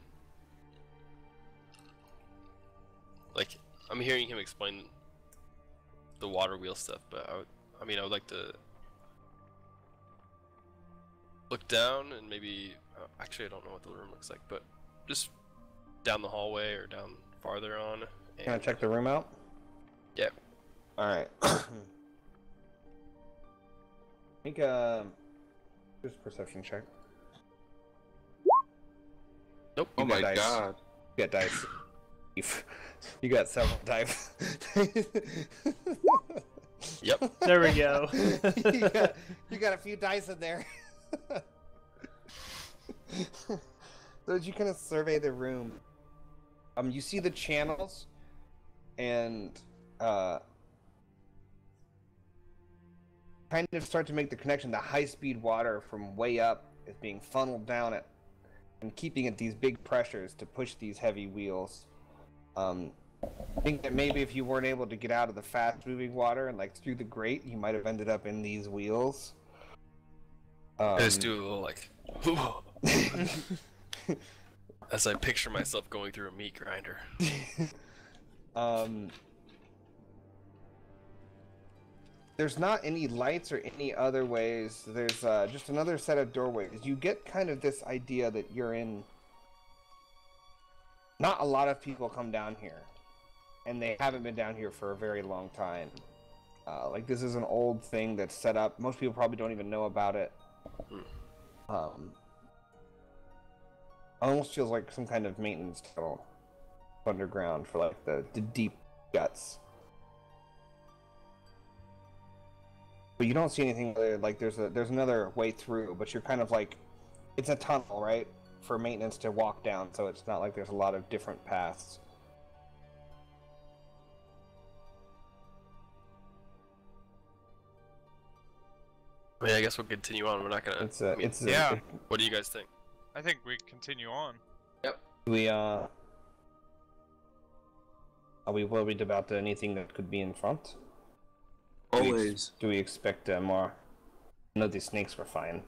like, I'm hearing him explain the water wheel stuff, but I would like to look down and maybe, actually I don't know what the room looks like, but just down the hallway or down farther on. Can I check the room out? Yeah. Alright. Make a just perception check. Nope. oh You got my dice. god. You got dice. You got several dice. Yep. There we go. you got a few dice in there. So as you kind of survey the room, you see the channels, and kind of start to make the connection. The high-speed water from way up is being funneled down it, and keeping at these big pressures to push these heavy wheels. I think that maybe if you weren't able to get out of the fast-moving water and like through the grate, you might have ended up in these wheels. I just do a little like, as I picture myself going through a meat grinder. There's not any lights or any other ways. There's just another set of doorways. You get kind of this idea that you're in. Not a lot of people come down here, and they haven't been down here for a very long time. Like this is an old thing that's set up. Most people probably don't even know about it. Almost feels like some kind of maintenance tunnel underground for like the deep guts. But you don't see anything there, like there's another way through, but you're kind of like, it's a tunnel, right? For maintenance to walk down, so it's not like there's a lot of different paths. I mean, I guess we'll continue on. We're not gonna. yeah. What do you guys think? I think we continue on. Are we worried about anything that could be in front? Always. Do we expect more? No, the snakes were fine.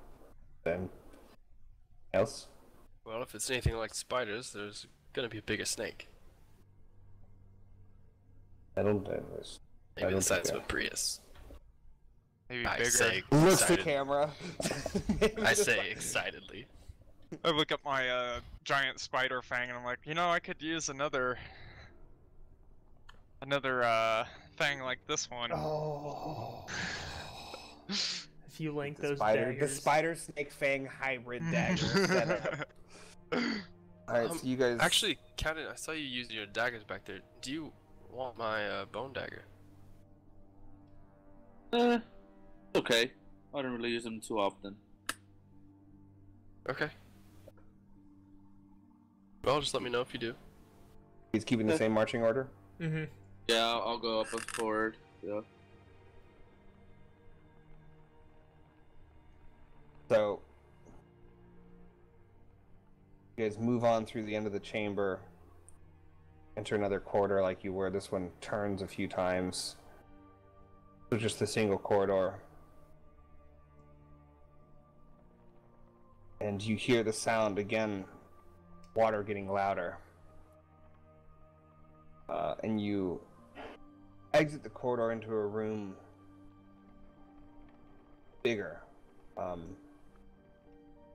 Then else? Well, if it's anything like spiders, there's gonna be a bigger snake. I don't know this. Maybe the size of a Prius. Maybe I bigger. say Looks the excited. camera. I say excitedly. I look at my giant spider fang and I'm like, you know, I could use another fang like this one. Oh. If you link The those the daggers. spider snake fang hybrid dagger set up. Alright, so you guys... Actually, Captain, I saw you using your daggers back there. Do you want my bone dagger? Okay. I don't really use them too often. Okay. Well, just let me know if you do. He's keeping the same marching order? Mm-hmm. Yeah, I'll go up and forward. Yeah. So, you guys move on through the end of the chamber, enter another corridor like you were. This one turns a few times. So just a single corridor. And you hear the sound again, water getting louder. And you exit the corridor into a room bigger.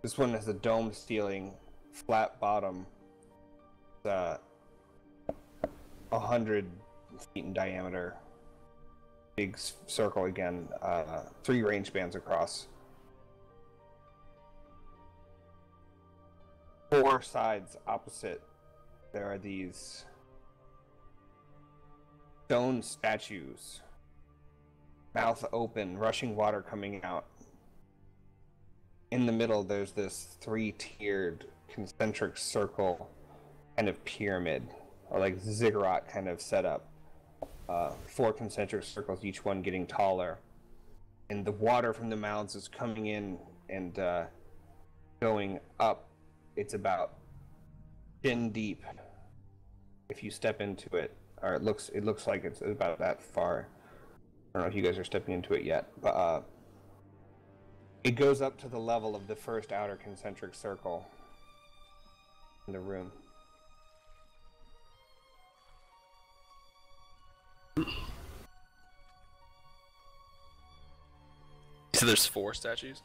This one has a domed ceiling, flat bottom, 100 feet in diameter, big circle again, 3 range bands across. 4 sides opposite, there are these stone statues, mouth open, rushing water coming out. In the middle, there's this 3-tiered concentric circle kind of pyramid, or like ziggurat kind of setup. 4 concentric circles, each one getting taller. And the water from the mouths is coming in and going up. It's about 10 deep if you step into it, or it looks like it's about that far. I don't know if you guys are stepping into it yet, but it goes up to the level of the first outer concentric circle in the room. So there's 4 statues?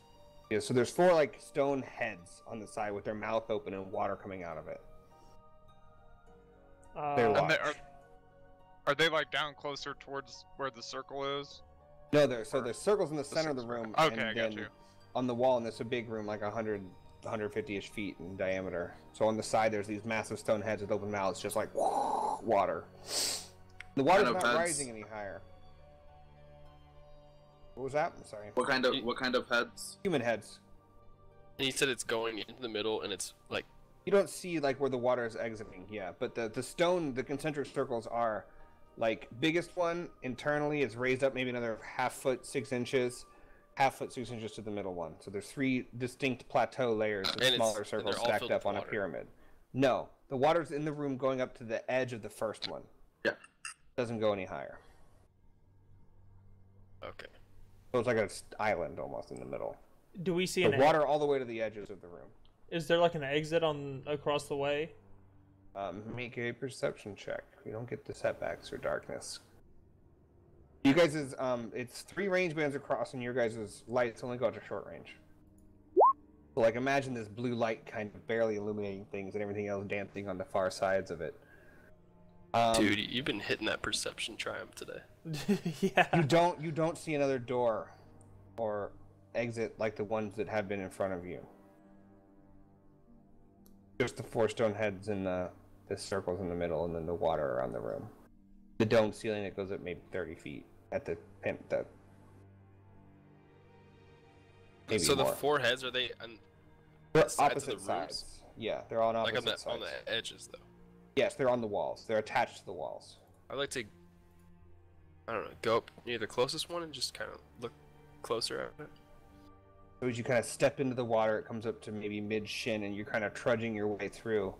Yeah, so there's 4 like stone heads on the side with their mouth open and water coming out of it. They're Uh, large. Are they like down closer towards where the circle is? No, there's circles in the center of the room. Okay, and I got then you. on the wall, and there's a big room, like 150-ish feet in diameter. So on the side, there's these massive stone heads with open mouths, just like water. The water's Kind of not heads. rising any higher. What was that? I'm sorry. What kind of heads? Human heads. And you said it's going into the middle, and it's like... You don't see like where the water is exiting, yeah. But the stone, the concentric circles are, like, biggest one internally is raised up maybe another half foot 6 inches, half foot 6 inches to the middle one. So there's 3 distinct plateau layers of And smaller and circles they're all stacked filled up with on a water. pyramid. No, the water's in the room going up to the edge of the first one. Yeah. Doesn't go any higher. Okay. So it's like an island almost in the middle. do we see The an water all the way to the edges of the room. Is there like an exit on across the way? Make a perception check. You don't get the setbacks or darkness. You guys is it's 3 range bands across, and your guys' lights only go to short range. So like imagine this blue light kind of barely illuminating things, and everything else dancing on the far sides of it. Dude, you've been hitting that perception triumph today. Yeah. You don't see another door or exit like the ones that have been in front of you. Just the 4 stone heads and the circles in the middle, and then the water around the room. The dome ceiling that goes up maybe 30 feet at the maybe So more. the 4 heads, are they on They're sides of opposite the rooms? sides. Yeah, they're on Like opposite on sides. the edges, though? Yes, they're on the walls. They're attached to the walls. I'd like to, I don't know, go up near the closest one and just kind of look closer at it. So as you kind of step into the water, it comes up to maybe mid-shin, and you're kind of trudging your way through.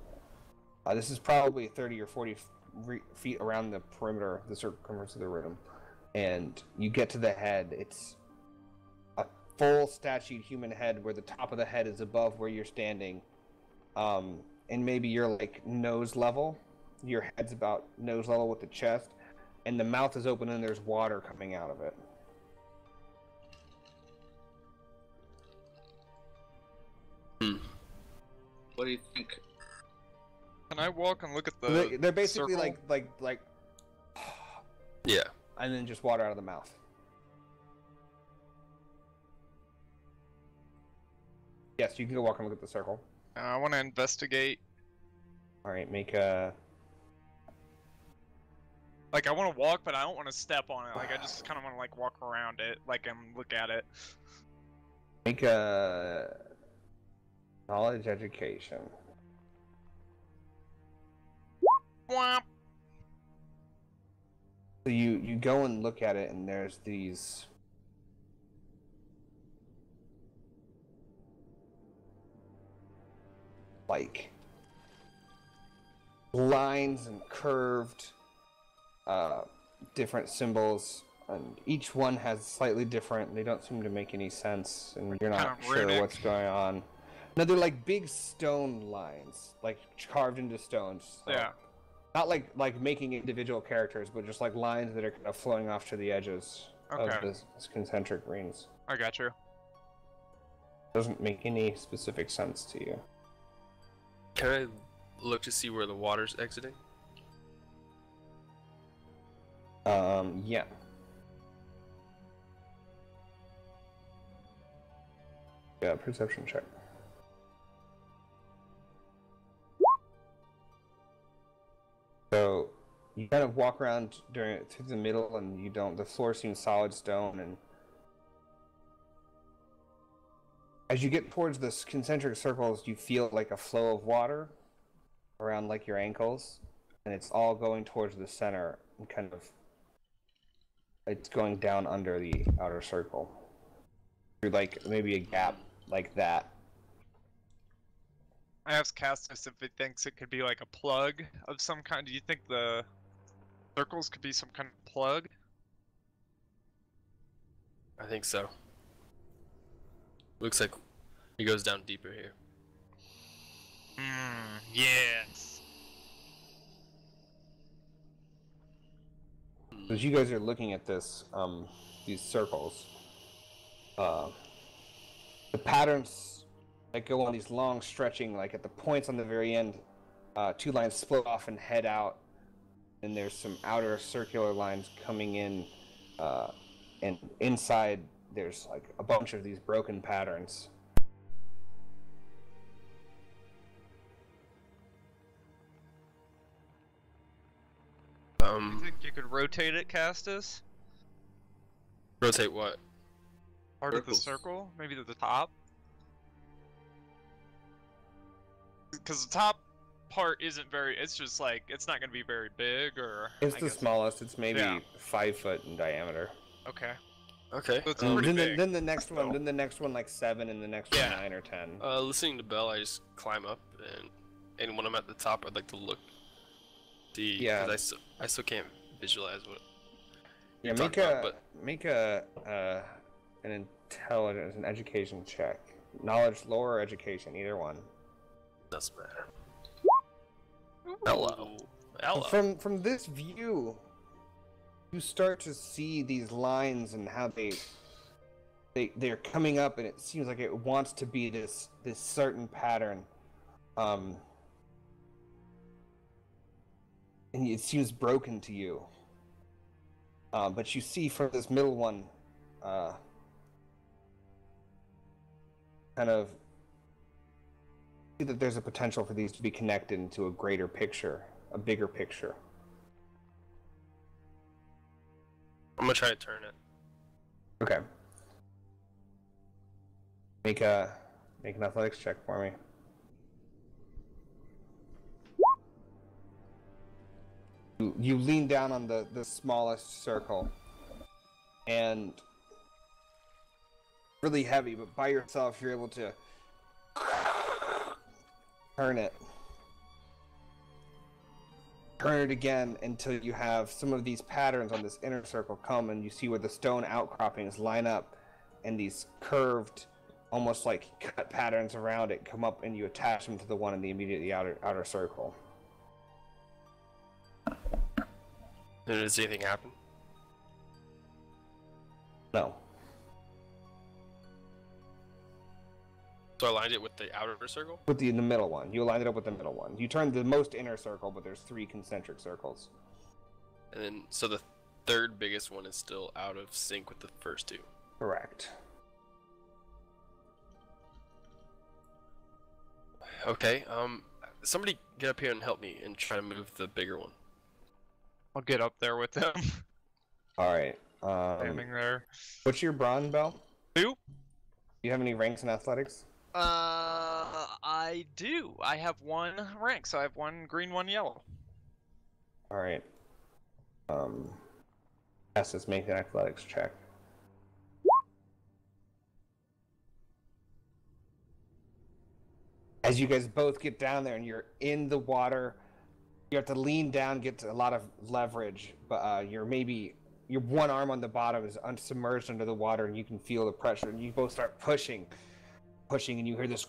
This is probably 30 or 40 feet around the perimeter, the circumference of the room. And you get to the head. It's a full statued human head where the top of the head is above where you're standing. And maybe you're like nose level. Your head's about nose level with the chest. And the mouth is open and there's water coming out of it. What do you think? Can I walk and look at the They're basically circle? like Yeah. and then just water out of the mouth. Yes, you can go walk and look at the circle. I want to investigate Alright, make a... Like, I want to walk, but I don't want to step on it. Like, I just kind of want to, like, walk around it, like, and look at it. Make a... knowledge education. Womp. So you go and look at it, and there's these... like... lines and curved different symbols, and each one has slightly different. They don't seem to make any sense, and you're not Kind of sure runic. what's going on. No, they're like big stone lines, like carved into stones. So Yeah. not like making individual characters, but just like lines that are kind of flowing off to the edges Okay. of this concentric rings. I got you. Doesn't make any specific sense to you. Can I look to see where the water's exiting? Yeah. Yeah, perception check. So you kind of walk around through the middle, and you don't. The floor seems solid stone, and as you get towards the concentric circles, you feel like a flow of water around like your ankles, and it's all going towards the center, and kind of it's going down under the outer circle through like maybe a gap like that. I asked Castis if he thinks it could be like a plug of some kind. Do you think the circles could be some kind of plug? I think so. Looks like it goes down deeper here. Yes. As you guys are looking at this, these circles, the patterns that go on these long stretching, like at the points on the very end, two lines split off and head out, and there's some outer circular lines coming in, and inside there's like a bunch of these broken patterns. You think you could rotate it, Castis? Rotate what? Part of the Circles. circle? Maybe to the top? Because the top part isn't very, it's just like, it's not going to be very big, or... It's I the guess- smallest. It's maybe Yeah. 5 foot in diameter. Okay. Okay. So it's And pretty then, big. then the next one, then the next one like 7, and the next Yeah. one 9 or 10. Listening to Bell, I just climb up, and when I'm at the top, I'd like to look. See, Yeah. 'cause I still can't visualize what. Yeah, you're make talking a about, make a an intelligence, an education check, knowledge, lore, or education, either one. Doesn't matter. Hello. Hello. From this view, you start to see these lines and how they're coming up, and it seems like it wants to be this certain pattern, and it seems broken to you. But you see from this middle one, kind of see that there's a potential for these to be connected into a greater picture, a bigger picture. I'm gonna try to turn it. Okay. Make an athletics check for me. You lean down on the smallest circle, and really heavy, but by yourself you're able to turn it. Turn it again until you have some of these patterns on this inner circle come, and you see where the stone outcroppings line up, and these curved, almost like cut patterns around it come up, and you attach them to the one in the immediately outer circle. Does anything happen? No. So I lined it with the outer circle? With the middle one. You lined it up with the middle one. You turned the most inner circle, but there's 3 concentric circles. And then, so the third biggest one is still out of sync with the first 2. Correct. Okay, somebody get up here and help me and try to move the bigger one. I'll get up there with them. All right. Standing there. What's your bronze belt? 2? Do you have any ranks in athletics? I do. I have 1 rank, so I have 1 green, 1 yellow. All right. Castis, make an athletics check. As you guys both get down there and you're in the water, you have to lean down, get a lot of leverage, but your one arm on the bottom is unsubmerged under the water, and you can feel the pressure, and you both start pushing, and you hear this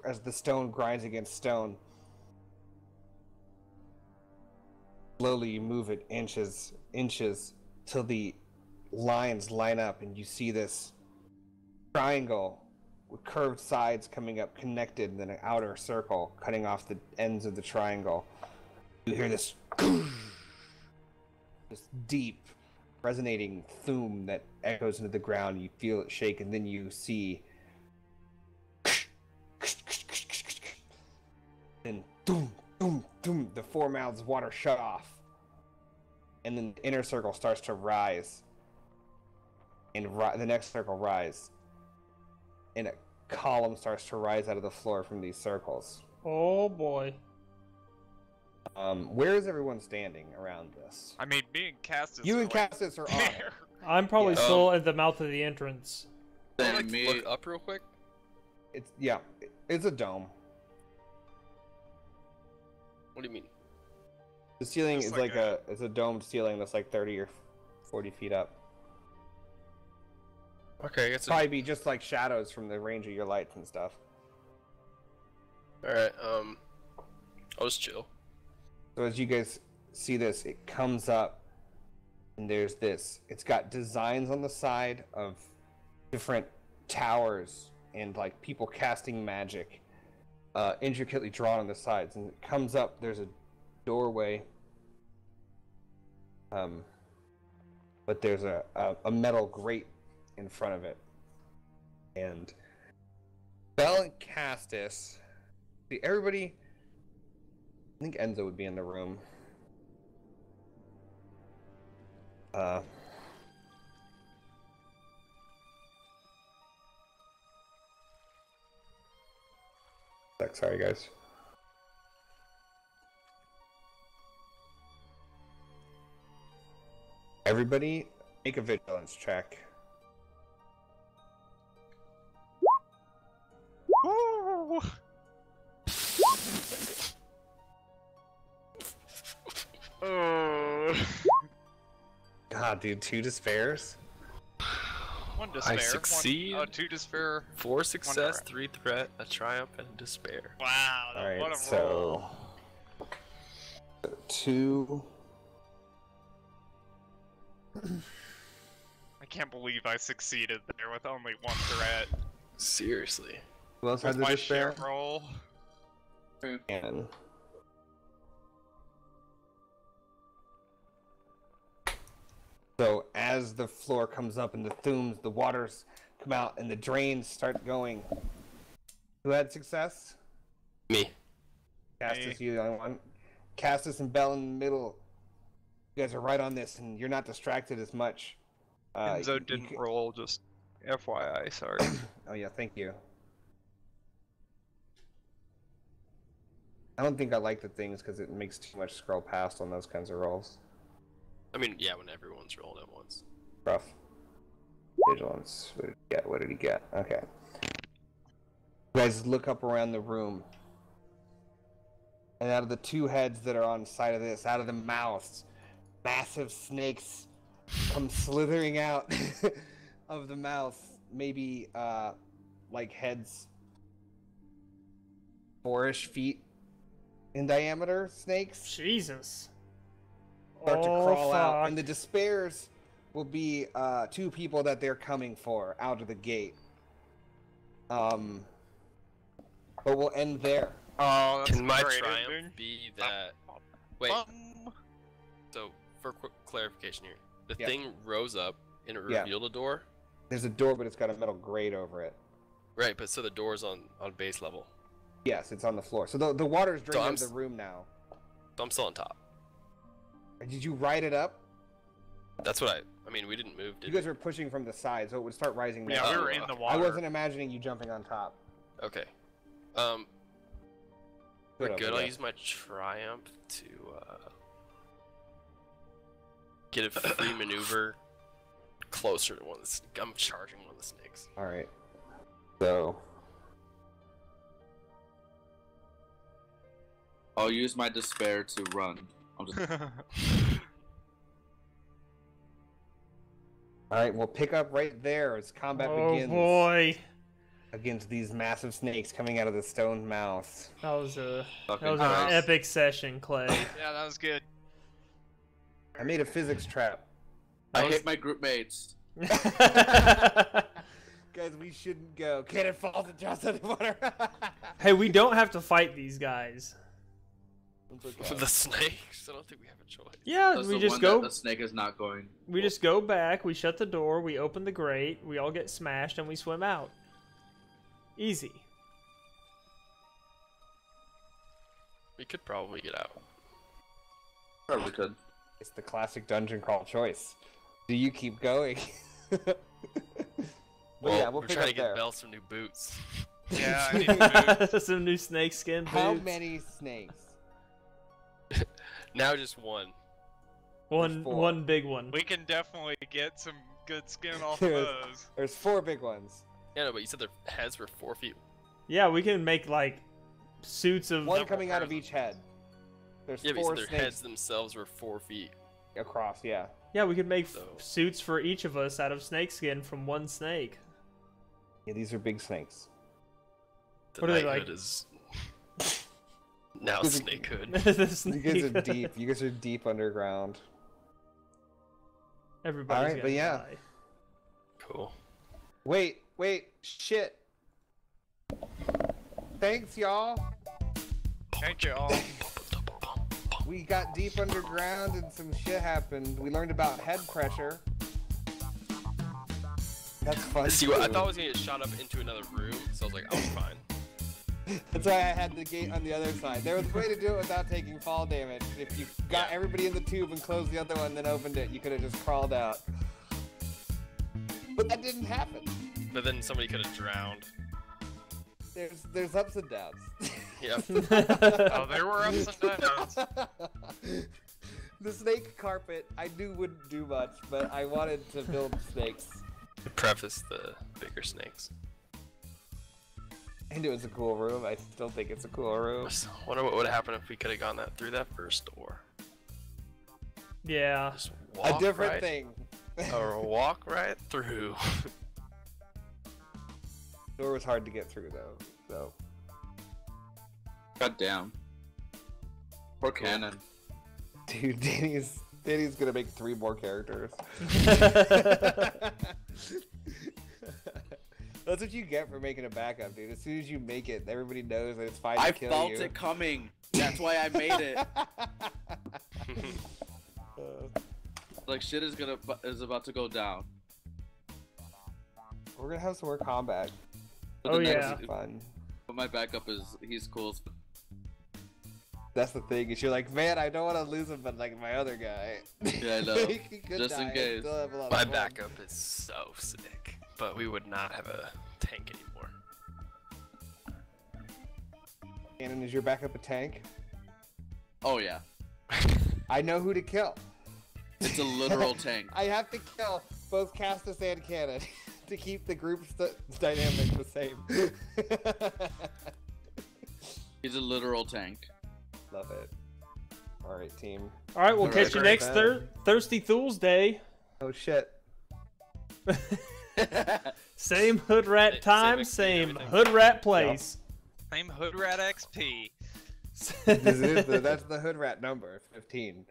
as the stone grinds against stone. Slowly you move it inches till the lines line up, and you see this triangle with curved sides coming up, connected, and then an outer circle cutting off the ends of the triangle. You hear this deep, resonating thum that echoes into the ground. You feel it shake, and then you see and doom, doom, doom, the 4 mouths of water shut off. And then the inner circle starts to rise. And the next circle rise. And a column starts to rise out of the floor from these circles. Oh boy. Where is everyone standing around this? I mean, me and Castis. You and Castis are on it. I'm probably Yeah. still at the mouth of the entrance. Can I, Then like, me. look up real quick? It's a dome. What do you mean? The ceiling Just is like it's a domed ceiling that's like 30 or 40 feet up. Okay, I guess. Probably be just like shadows from the range of your lights and stuff. Alright, I'll just chill. So as you guys see this, it comes up, and there's this. It's got designs on the side of different towers and like people casting magic, intricately drawn on the sides. And it comes up. There's a doorway, but there's a metal grate in front of it. And Bell and Castis, see everybody. I think Enzo would be in the room. Sorry, guys. Everybody, make a vigilance check. Ooh. God, dude, 2 despairs? 1 despair. I succeed. 2 despair. 4 success, Wonder. 3 threat, a triumph, and a despair. Wow, All right, what a so roll. 2. I can't believe I succeeded there with only 1 threat. Seriously. Who else With has a my despair? share roll. And so as the floor comes up and the thumes, the waters come out and the drains start going. Who had success? Me. Castis, you the only one. Castis and Bell in the middle. You guys are right on this, and you're not distracted as much. Enzo didn't roll, just FYI, sorry. Oh yeah, thank you. I don't think I like the things because it makes too much scroll past on those kinds of rolls. I mean, yeah, when everyone's rolled at once. Rough. Vigilance. What did he get? What did he get? Okay. You guys look up around the room. And out of the 2 heads that are on the side of this, out of the mouths, massive snakes come slithering out of the mouth. Maybe, like heads 4-ish feet in diameter snakes. Jesus. Start to crawl out. fuck. And the despairs will be 2 people that they're coming for out of the gate. But we'll end there. Oh, that's Can my great triumph ending. be that? Wait, so for quick clarification here, the Yeah. thing rose up and it Yeah. revealed a door? There's a door, but it's got a metal grate over it. Right, but so the door's on base level. Yes, it's on the floor. So the water's So draining I'm into the room now. So I'm still on top. Did you ride it up? That's what I mean, we didn't move, did You we? guys were pushing from the side, so it would start rising. Yeah, now. we were in the I water. wasn't imagining you jumping on top. Okay. Good We're up, good. I I'll guess. use my triumph to get a free maneuver closer to one of the snakes. I'm charging one of the snakes. All right. So I'll use my despair to run. I'm just... all right, we'll pick up right there as combat begins. Oh boy, Against these massive snakes coming out of the stone mouth. that was a Fucking that was nice. an epic session, Clay. Yeah, that was good. I made a physics trap. I hate my group mates. Guys, we shouldn't go. Cannon falls and drops out of the water. Hey, we don't have to fight these guys. For the snakes, I don't think we have a choice. Yeah, That's we the just one go. that the snake is not going. We just go back. We shut the door. We open the grate. We all get smashed, and we swim out. Easy. We could probably get out. Probably could. It's the classic dungeon crawl choice. Do you keep going? But yeah, we'll we're pick trying up to get there. Belle some new boots. Yeah, I need to move. Some new snake skin boots. How many snakes? Now just one. One Four. one big one. We can definitely get some good skin off of those. There's 4 big ones. Yeah, no, but you said their heads were 4 feet. Yeah, we can make like suits of. One coming out of each head. There's Yeah, but you 4 said their snakes heads themselves were 4 feet. across, yeah. Yeah, we could make So- suits for each of us out of snake skin from one snake. Yeah, these are big snakes. The What are they Nighthood like? is now Is it- Snakehood. The You snake. guys are deep. You guys are deep underground. Everybody's Alright, gonna but yeah. die. Cool. Wait, shit. Thanks, y'all. Thank you all. We got deep underground and some shit happened. We learned about head pressure. That's fun. See, what I too. thought I was gonna get shot up into another room, so I was like, I'm fine. That's why I had the gate on the other side. There was a way to do it without taking fall damage. If you got everybody in the tube and closed the other one, then opened it, you could have just crawled out. But that didn't happen. But then somebody could have drowned. There's ups and downs. Yep. Oh, there were ups and downs. The snake carpet I knew wouldn't do much, but I wanted to build snakes. To preface the bigger snakes. And it was a cool room. I still think it's a cool room. I wonder what would happen if we could have gone through that first door. Yeah. Just walk A different right, thing. Or walk right through. Door was hard to get through though. So God damn. Poor Cannon. dude, Danny's gonna make 3 more characters. That's what you get for making a backup, dude. As soon as you make it, everybody knows that it's fine to I kill felt you. it coming. That's why I made it. Like shit is about to go down. We're gonna have some more combat. But Oh, the next- yeah. It'll be fun. But my backup is he's cool. That's the thing. Is you're like, man, I don't want to lose him, but like my other guy. Yeah, I know. He could Just in die and case. still have a lot of My fun. backup is so sick, but we would not have a tank anymore. Cannon, is your backup a tank? Oh yeah, I know who to kill. it's a literal tank. I have to kill both Castis and Cannon to keep the group's dynamic the same. He's a literal tank. Love it. All right, team. All right, we'll All catch you right, next man. Thirsty Thul's Day. Oh shit. Same hood rat Same time, XP, same everything. hood rat place. Same Hood Rat XP. That's the hood rat number, 15.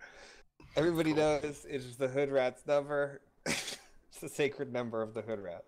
Everybody knows it's the hood rat's number. It's the sacred number of the hood rat.